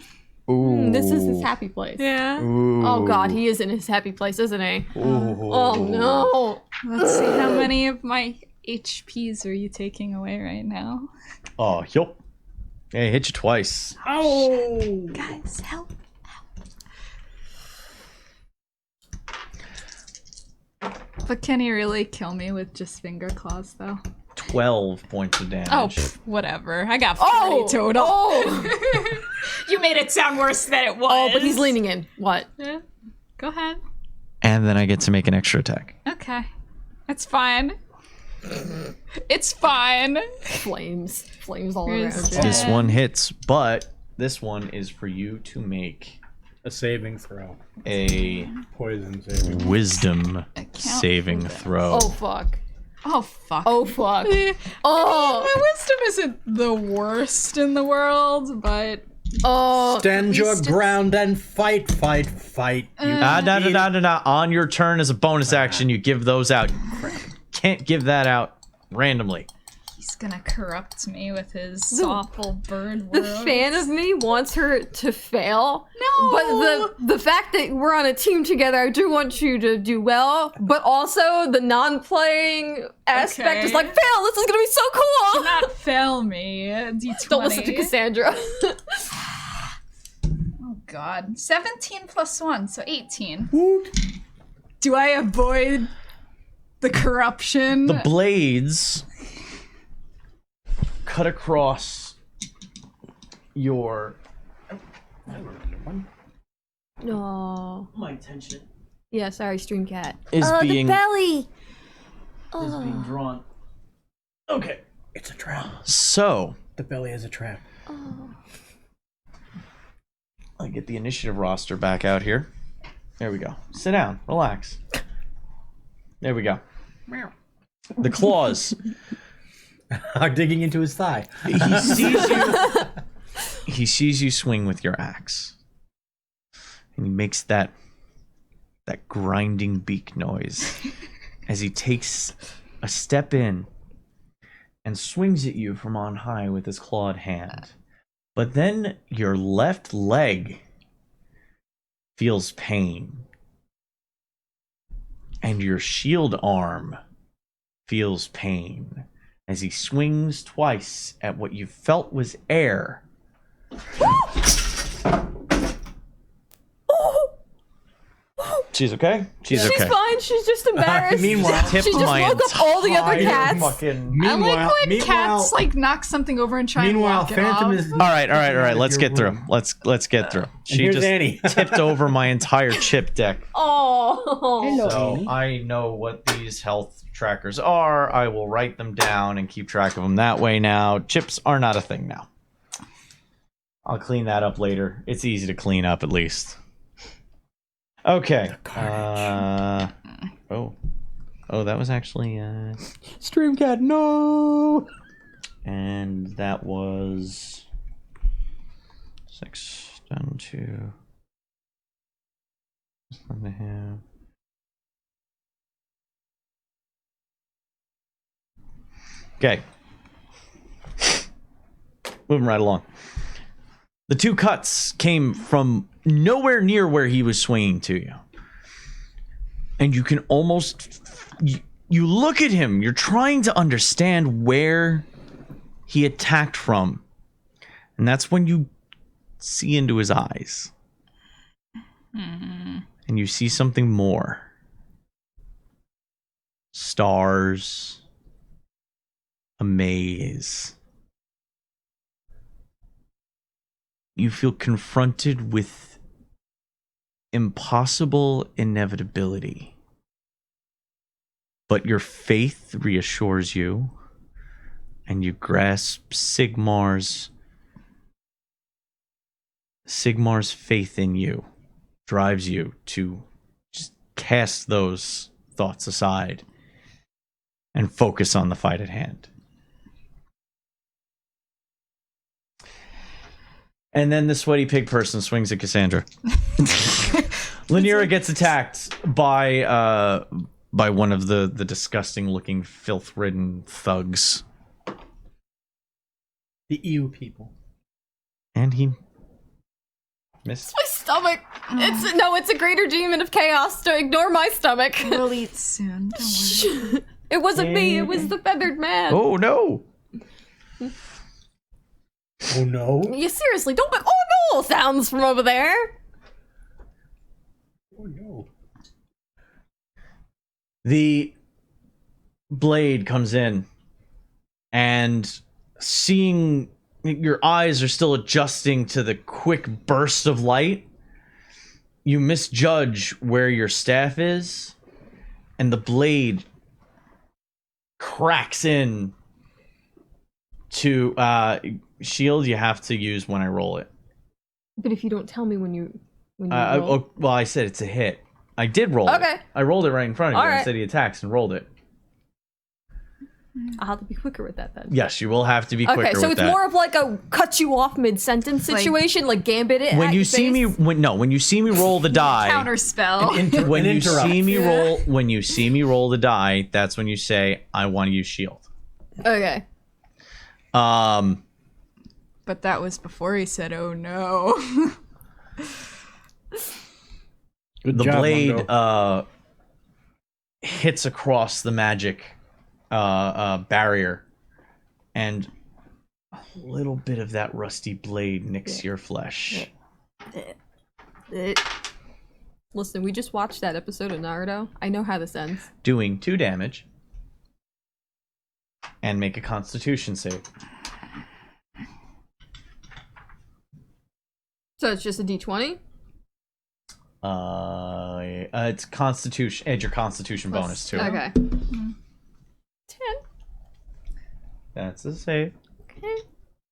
Ooh. This is his happy place. Yeah. Ooh. Oh god, he is in his happy place, isn't he? Ooh. Oh no. Let's see, how many of my HPs are you taking away right now? Oh, yup. Hey, hit you twice. Oh! Guys, help. But can he really kill me with just finger claws, though? 12 points of damage. Oh, whatever. I got 3 total. Oh! You made it sound worse than it was. Oh, but he's leaning in. What? Yeah. Go ahead. And then I get to make an extra attack. Okay. It's fine. It's fine. Flames. Flames all Here's around you. This one hits, but this one is for you to make A saving throw. a Poison saving. wisdom Account saving for this. throw. Oh fuck. Oh, fuck. Oh fuck. My Oh. wisdom isn't the worst in the world, but Oh. Stand your least ground and fight, fight, fight. On your turn as a bonus action, you give those out. Can't give that out randomly. he's gonna corrupt me with his awful bird The words. fan of me wants her to fail. No! But the fact that we're on a team together, I do want you to do well. But also the non-playing aspect is Okay. like, fail, this is gonna be so cool! Do not fail me. D20. Don't listen to Cassandra. Oh god. 17 plus 1, so 18. Do I avoid the corruption? The blades cut across your. No. My attention Yeah, sorry, Stream Cat. is being belly! is being drawn. Okay. It's a trap. So The belly is a trap. I get the initiative roster back out here. There we go. Sit down. Relax. There we go. The claws. Are digging into his thigh. He sees you. He sees you swing with your axe, and he makes that grinding beak noise as he takes a step in and swings at you from on high with his clawed hand. But then your left leg feels pain, and your shield arm feels pain as he swings twice at what you felt was air. She's okay? She's okay. She's fine, she's just embarrassed. Meanwhile- she just woke up all the other cats. I like when cats like knock something over and try and Meanwhile, walk it Phantom off. is. All right. Let's Your get through. room. Let's get through. She here's just Annie. tipped over my entire chip deck. Oh. So I know what these health trackers are. I will write them down and keep track of them that way now. Chips are not a thing now. I'll clean that up later. It's easy to clean up at least. Okay. Oh, that was actually Stream Cat, no! and that was 6 down to. Okay. Moving right along. The two cuts came from nowhere near where he was swinging to you. And you can almost... You look at him. You're trying to understand where he attacked from. And that's when you see into his eyes. And you see something more. stars, a maze. You feel confronted with impossible inevitability. But your faith reassures you, and you grasp Sigmar's faith in you drives you to just cast those thoughts aside and focus on the fight at hand. And then the sweaty pig person swings at Cassandra. Lanira gets attacked by one of the disgusting looking filth-ridden thugs. The EU people. And he missed. My stomach. It's a greater demon of chaos. So ignore my stomach. We'll eat soon. Don't worry. It wasn't me. It was the feathered man. Oh no! Oh no. You seriously don't make oh no sounds from over there. Oh no. The blade comes in, and seeing your eyes are still adjusting to the quick burst of light, you misjudge where your staff is, and the blade cracks in to shield. You have to use when I roll it. But if you don't tell me when you roll. Well, I said it's a hit. I did roll it. Okay. I rolled it right in front of you. All right. I said he attacks and rolled it. I'll have to be quicker with that then. Yes, you will have to be quicker with Okay, that. so it's more of like a cut you off mid-sentence situation, like gambit it when at you your see face. when you see me roll the die, Counterspell. when you interrupt. see me roll the die, that's when you say I want to use shield. Okay. But that was before he said, "Oh no." Good The job, blade Mungo. hits across the magic barrier, and a little bit of that rusty blade nicks your flesh. Listen, we just watched that episode of Naruto. I know how this ends. Doing 2 damage, and make a Constitution save. So it's just a D20? It's Constitution. Add your Constitution bonus to it. Okay. 10. That's a save. Okay.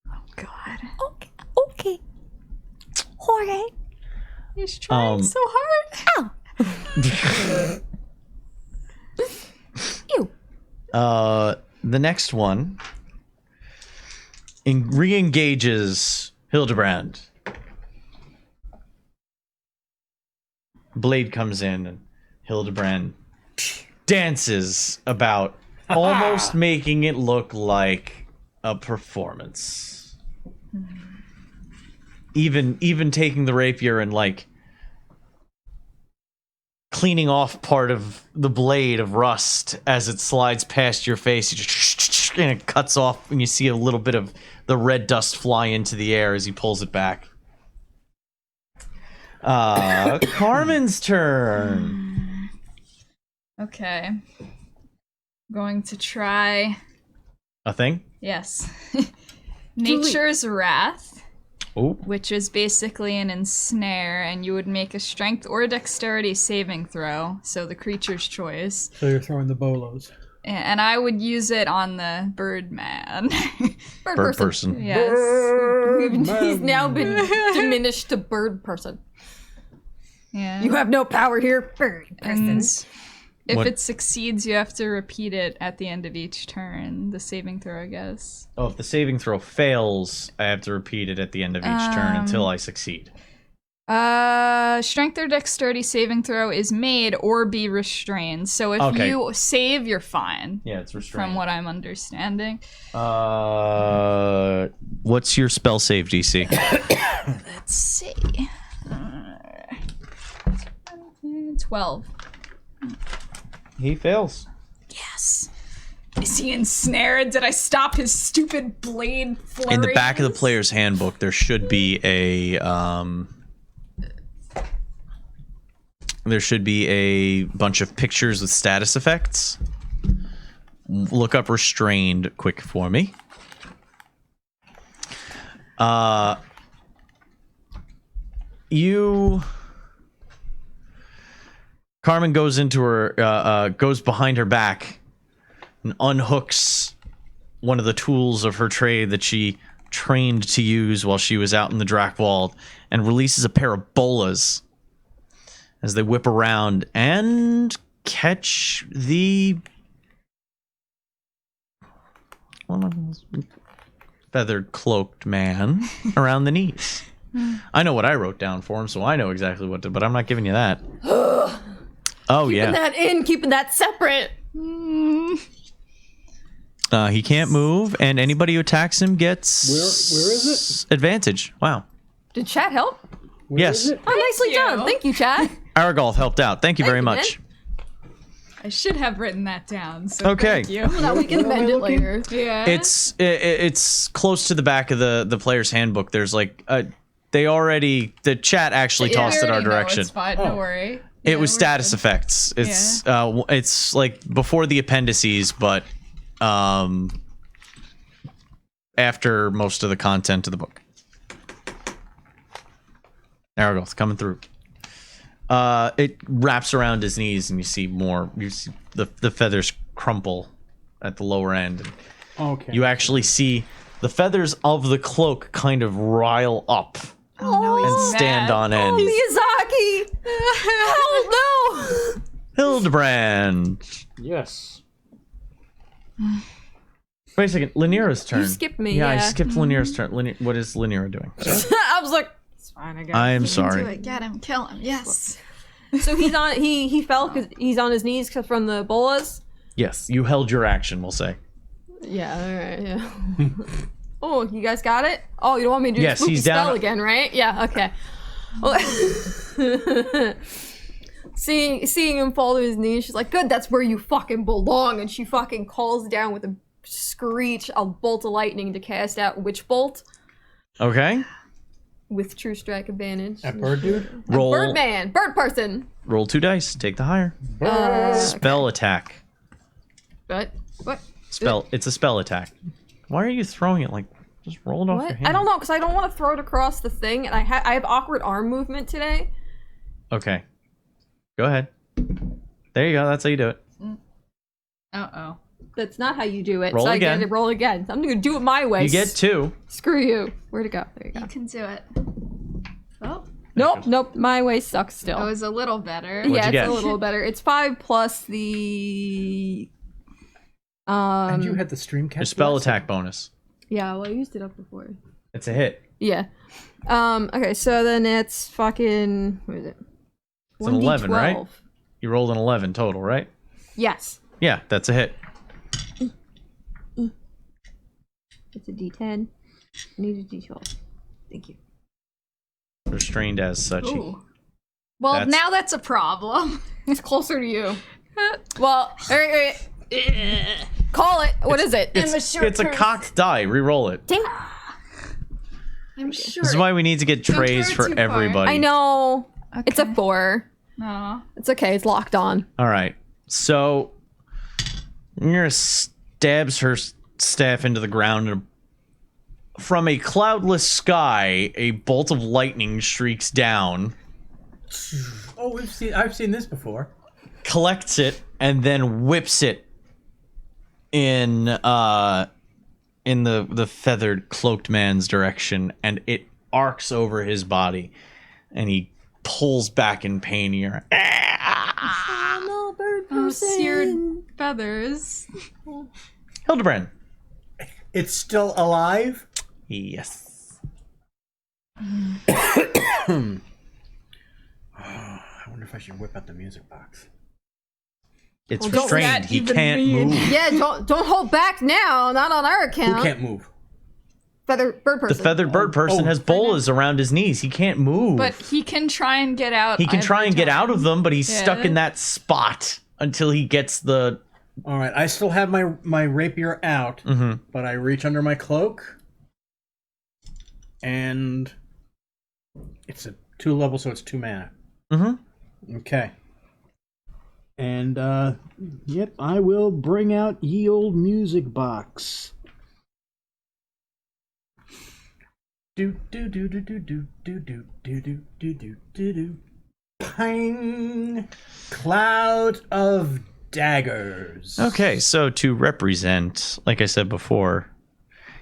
Oh God. Okay. Jorge. He's trying so hard. Ew. The next one re-engages Hildebrand. Blade comes in, and Hildebrand dances about, almost making it look like a performance. Even taking the rapier and like cleaning off part of the blade of rust as it slides past your face. You just, and it cuts off, and you see a little bit of the red dust fly into the air as he pulls it back. Carmen's turn. Okay. Going to try. A thing? Yes. Nature's Wrath, Oh. which is basically an ensnare, and you would make a strength or dexterity saving throw, so the creature's choice. So you're throwing the bolos. And I would use it on the bird man. Bird person. Yes. He's now been diminished to bird person. Yeah. You have no power here, bird person. And if What- it succeeds, you have to repeat it at the end of each turn. The saving throw, I guess. Oh, if the saving throw fails, I have to repeat it at the end of each turn until I succeed. Strength or dexterity saving throw is made or be restrained. So if you save, you're fine. Yeah, it's restrained. From what I'm understanding. What's your spell save DC? Let's see. 12. He fails. Yes. Is he ensnared? Did I stop his stupid blade flurry? In the back of the player's handbook, there should be a bunch of pictures with status effects. look up restrained quick for me. Carmen goes into her, goes behind her back and unhooks one of the tools of her trade that she trained to use while she was out in the Drakvald and releases a pair of bolas as they whip around and catch the feathered cloaked man around the knees. I know what I wrote down for him, so I know exactly what to, but I'm not giving you that. Oh, yeah. Keeping that separate. He can't move, and anybody who attacks him gets Where is it? Advantage. Wow. Did chat help? Where Yes. is it? Oh, nicely you. done. Thank you, chat. Aragolf helped out. Thank you very you, much. I should have written that down. So Okay. Thank you. Now we can Where am I amend it looking? later. Yeah. It's close to the back of the player's handbook. There's like the chat actually Yeah, tossed we it our already know, direction. It's fine. Oh. Don't worry. It Yeah, was we're status good. effects. It's like before the appendices, but after most of the content of the book. Aragolf coming through. It wraps around his knees, and you see more. You see the feathers crumple at the lower end. Okay. You actually see the feathers of the cloak kind of rile up Oh no, and he's stand mad. on end. Miyazaki! Hell no! Hildebrand. Yes. Wait a second. Lanira's turn. You skipped me, Yeah, I yeah. skipped Lanira's turn. What is Lanira doing? I was like, it's fine, I guess. I am Do sorry. it. Get him. Kill him. Yes. So he's on. He fell because he's on his knees from the bolas. Yes, you held your action. We'll say. Yeah. All right. Yeah. Oh, you guys got it. Oh, you don't want me to do Yes, the spooky he's down- spell again, right? Yeah. Okay. Well, seeing him fall to his knees, she's like, "Good. That's where you fucking belong." And she fucking calls down with a screech a bolt of lightning to cast out Witch Bolt Okay. with True Strike advantage. That bird dude? Roll. Birdman, bird person. Roll 2 dice. Take the higher. Uh, Spell attack. What? Spell. It's a spell attack. Why are you throwing it like? Just roll it off your What? hand. I don't know, because I don't want to throw it across the thing, and I have awkward arm movement today. Okay. Go ahead. There you go. That's how you do it. Uh-oh. That's not how you do it. Roll so again. I get to roll again. I'm gonna do it my way. You get 2. Screw you. Where'd it go? There you go. You can do it. Oh, Nope. My way sucks still. that was a little better. What'd yeah, you it's get? a little better. It's 5 plus the. And you had the stream Your catch. spell attack bonus. Yeah, well, I used it up before. It's a hit. Yeah. Okay, so then it's fucking. What is it? It's an 11, right? 1d12. You rolled an 11 total, right? Yes. Yeah, that's a hit. It's a d10. I need a d12. Thank you. Restrained as such. Ooh. Well, That's- now that's a problem. It's closer to you. Well, alright. Call it. What is it? It's a cocked die. Reroll it. Dang. I'm sure. This is why we need to get Don't trays throw it for too far. everybody. I know. Okay. It's a 4. Aw. It's okay. It's locked on. All right. So Nira stabs her staff into the ground, and from a cloudless sky, a bolt of lightning streaks down, Oh, I've seen this before. collects it, and then whips it in the feathered cloaked man's direction, and it arcs over his body, and he pulls back in pain here. No, bird Oh, seared feathers. Hildebrand. It's still alive? Yes. I wonder if I should whip out the music box. It's Well, don't restrained. that He even can't mean? move. Yeah, don't hold back now. Not on our account. Who can't move? Bird The person. feathered bird person Oh. has bolas around his knees. He can't move. But he can try and get out. he can try every and get time. out of them, but he's stuck Yeah. in that spot until he gets the. All right, I still have my rapier out, Mhm. but I reach under my cloak, and it's a 2 level, so it's 2 mana. Mm-hmm. Okay. And, yep, I will bring out ye old music box. Do do do do do do do do do do do do do do. Pang! Cloud of daggers. Okay, so to represent, like I said before,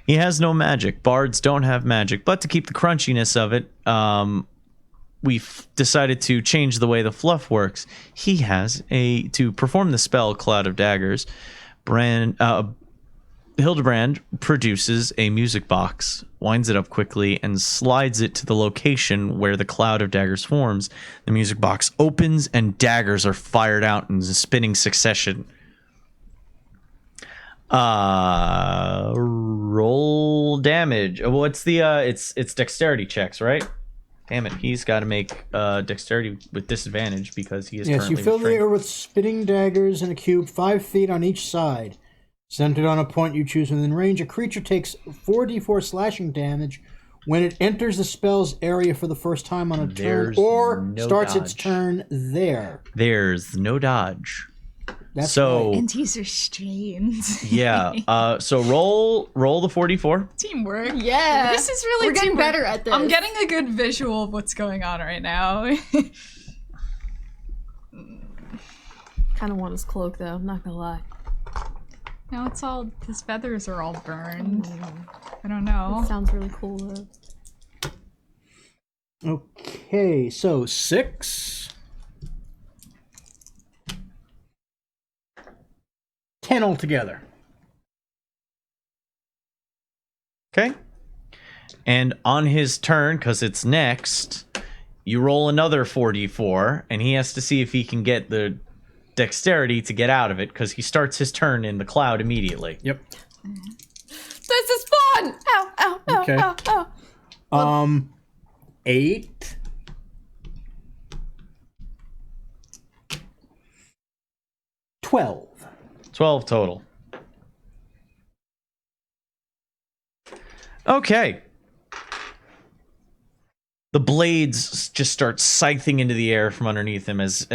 he has no magic. Bards don't have magic, but to keep the crunchiness of it, we've decided to change the way the fluff works. He has to perform the spell Cloud of Daggers, Hildebrand produces a music box, winds it up quickly, and slides it to the location where the Cloud of Daggers forms. The music box opens, and daggers are fired out in spinning succession. Roll damage. What's the it's dexterity checks, right? Damn it, he's got to make dexterity with disadvantage because he is currently you fill the restrained. air with spinning daggers in a cube 5 feet on each side. Centered on a point you choose within range, a creature takes 4d4 slashing damage when it enters the spell's area for the first time on a turn or no starts its dodge. turn there. There's no dodge. That's So right. And he's restrained. yeah, so roll the 44. Teamwork. Yeah. This is really We're getting teamwork. better at this. I'm getting a good visual of what's going on right now. Kind of want his cloak though, I'm not gonna lie. No, it's all, his feathers are all burned. I don't It know. sounds really cool though. Okay, so 6. 10 altogether. Okay. And on his turn, because it's next, you roll another 4d4, and he has to see if he can get the dexterity to get out of it, because he starts his turn in the cloud immediately. Yep. This is fun! Ow, ow, ow, Okay. ow, ow. 8. 12. 12 total. Okay. The blades just start scything into the air from underneath him as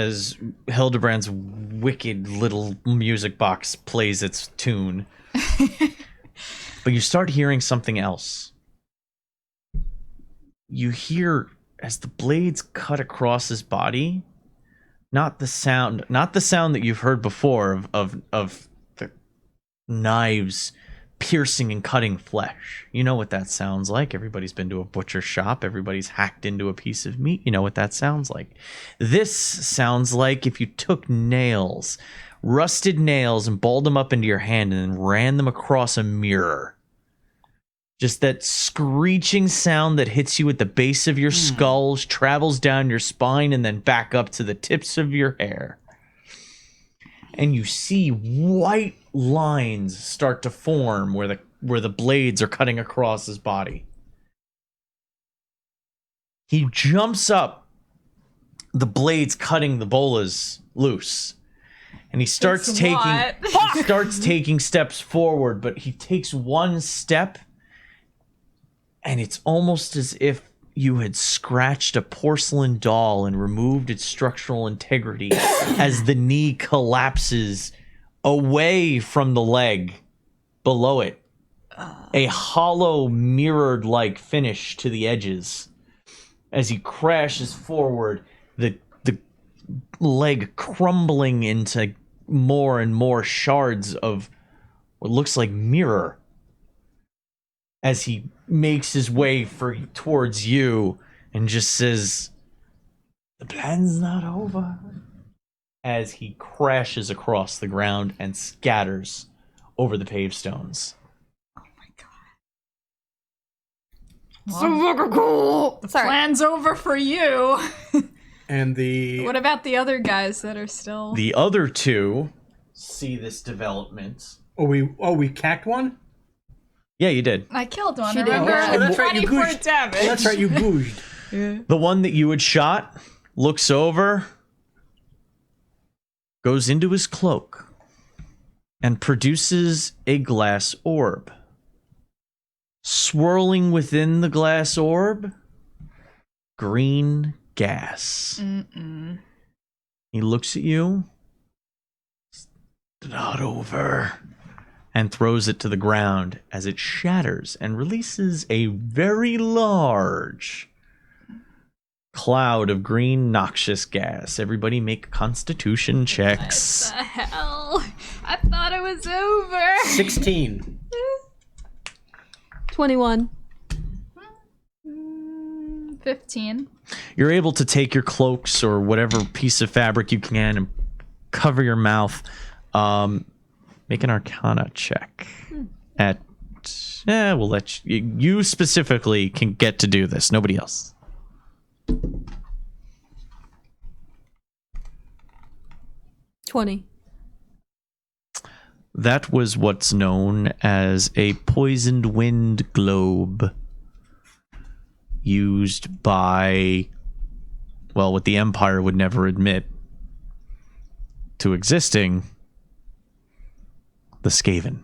Hildebrand's wicked little music box plays its tune. But you start hearing something else. You hear, as the blades cut across his body, not the sound that you've heard before of the knives piercing and cutting flesh. You know what that sounds like. Everybody's been to a butcher shop. Everybody's hacked into a piece of meat. You know what that sounds like. This sounds like if you took nails, rusted nails, and balled them up into your hand and then ran them across a mirror. Just that screeching sound that hits you at the base of your skull, travels down your spine, and then back up to the tips of your hair. And you see white lines start to form where the blades are cutting across his body. He jumps up, the blades cutting the bolas loose. And he starts It's taking what? he starts taking steps forward, but he takes one step, and it's almost as if you had scratched a porcelain doll and removed its structural integrity as the knee collapses away from the leg below it. A hollow, mirrored-like finish to the edges. As he crashes forward, the leg crumbling into more and more shards of what looks like mirror. As he makes his way towards you and just says, "The plan's not over," as he crashes across the ground and scatters over the paved stones. So fucking cool! Sorry. Plan's over for you. And the... What about the other guys that are still? The other two see this development. Oh, we cacked one? Yeah, you did. I killed one. She did. Remember? Oh, that's right, you 24 goosed. damage. Oh, that's right, you gouged. The one that you had shot looks over, goes into his cloak, and produces a glass orb. Swirling within the glass orb, green gas. Mm-mm. He looks at you, not over, and throws it to the ground as it shatters and releases a very large cloud of green noxious gas. Everybody make constitution checks. What the hell? I thought it was over. 16. 21. 15. You're able to take your cloaks or whatever piece of fabric you can and cover your mouth. Make an Arcana check. We'll let you specifically can get to do this. Nobody else. 20. That was what's known as a poisoned wind globe, used by, well, what the Empire would never admit to existing, the Skaven.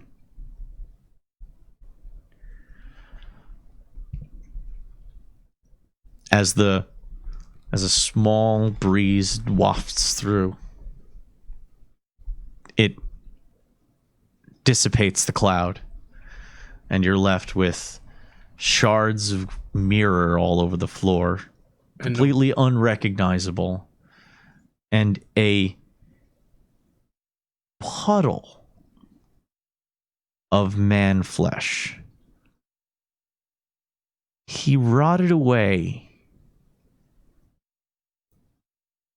As a small breeze wafts through, it dissipates the cloud, and you're left with shards of mirror all over the floor, completely unrecognizable, and a puddle of man flesh. He rotted away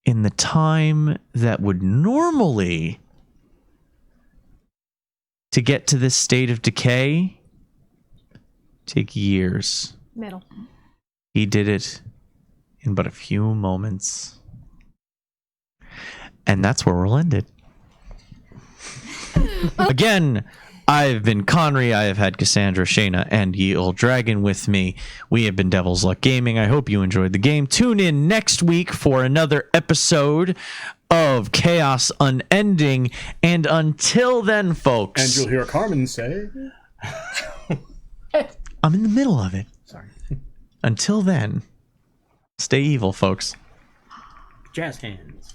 in the time that would normally, to get to this state of decay, take years. Metal. He did it in but a few moments. And that's where we'll end it. Again, I've been Conry, I have had Cassandra, Shayna, and Ye Old Dragon with me. We have been Devil's Luck Gaming. I hope you enjoyed the game. Tune in next week for another episode of Chaos Unending. And until then, folks... And you'll hear Carmen say... I'm in the middle of it. Sorry. Until then, stay evil, folks. Jazz hands.